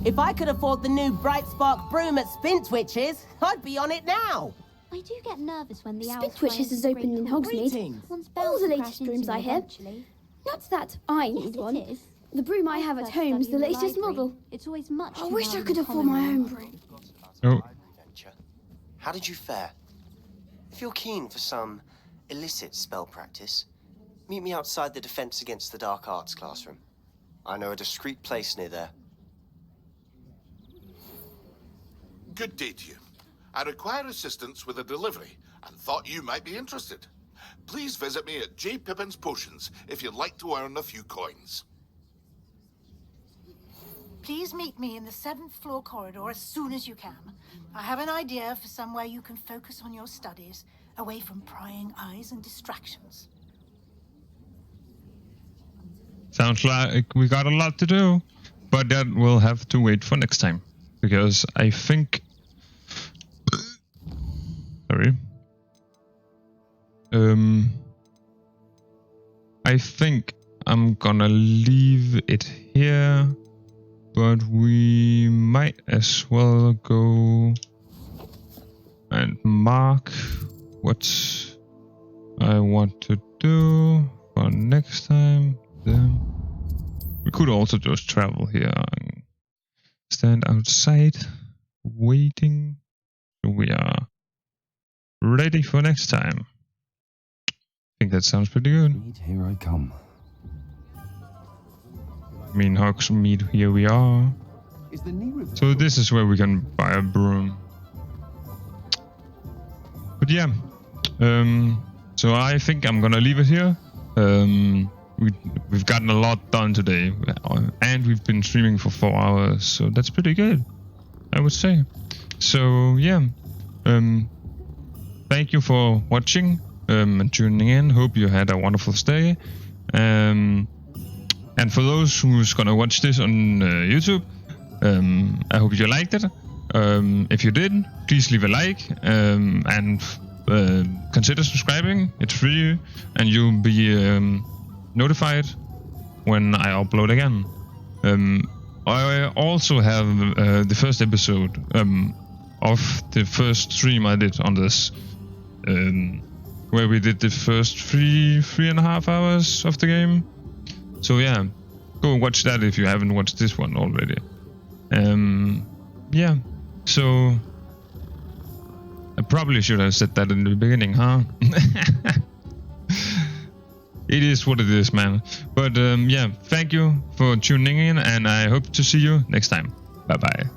If I could afford the new Bright Spark broom at Spintwitches, I'd be on it now. I do get nervous when the Spintwitches is open in Hogsmeade. All the latest brooms I hear. Not that I need one. The broom I have at home is the latest model. It's always much. I wish I could afford my own broom. Oh. How did you fare? If you're keen for some illicit spell practice, meet me outside the Defense Against the Dark Arts classroom. I know a discreet place near there. Good day to you. I require assistance with a delivery and thought you might be interested. Please visit me at J. Pippin's Potions if you'd like to earn a few coins. Please meet me in the 7th floor corridor as soon as you can. I have an idea for somewhere you can focus on your studies, away from prying eyes and distractions. Sounds like we got a lot to do, but that we'll have to wait for next time. Because I think... Sorry. I think I'm gonna leave it here. But we might as well go and mark what I want to do for next time. Then we could also just travel here and stand outside waiting. So we are ready for next time. I think that sounds pretty good. Here I come. I mean, Hogsmeade, here we are. So this is where we can buy a broom. But yeah, so I think I'm gonna leave it here. We've gotten a lot done today, and we've been streaming for 4 hours, so that's pretty good, I would say. So yeah, thank you for watching and tuning in. Hope you had a wonderful stay. And for those who's gonna watch this on YouTube, I hope you liked it. If you did, please leave a like and consider subscribing. It's free, and you'll be notified when I upload again. I also have the first episode of the first stream I did on this, where we did the first three and a half hours of the game. So yeah, go watch that if you haven't watched this one already. Yeah, so I probably should have said that in the beginning, huh? It is what it is, man. But yeah, thank you for tuning in, and I hope to see you next time. Bye bye.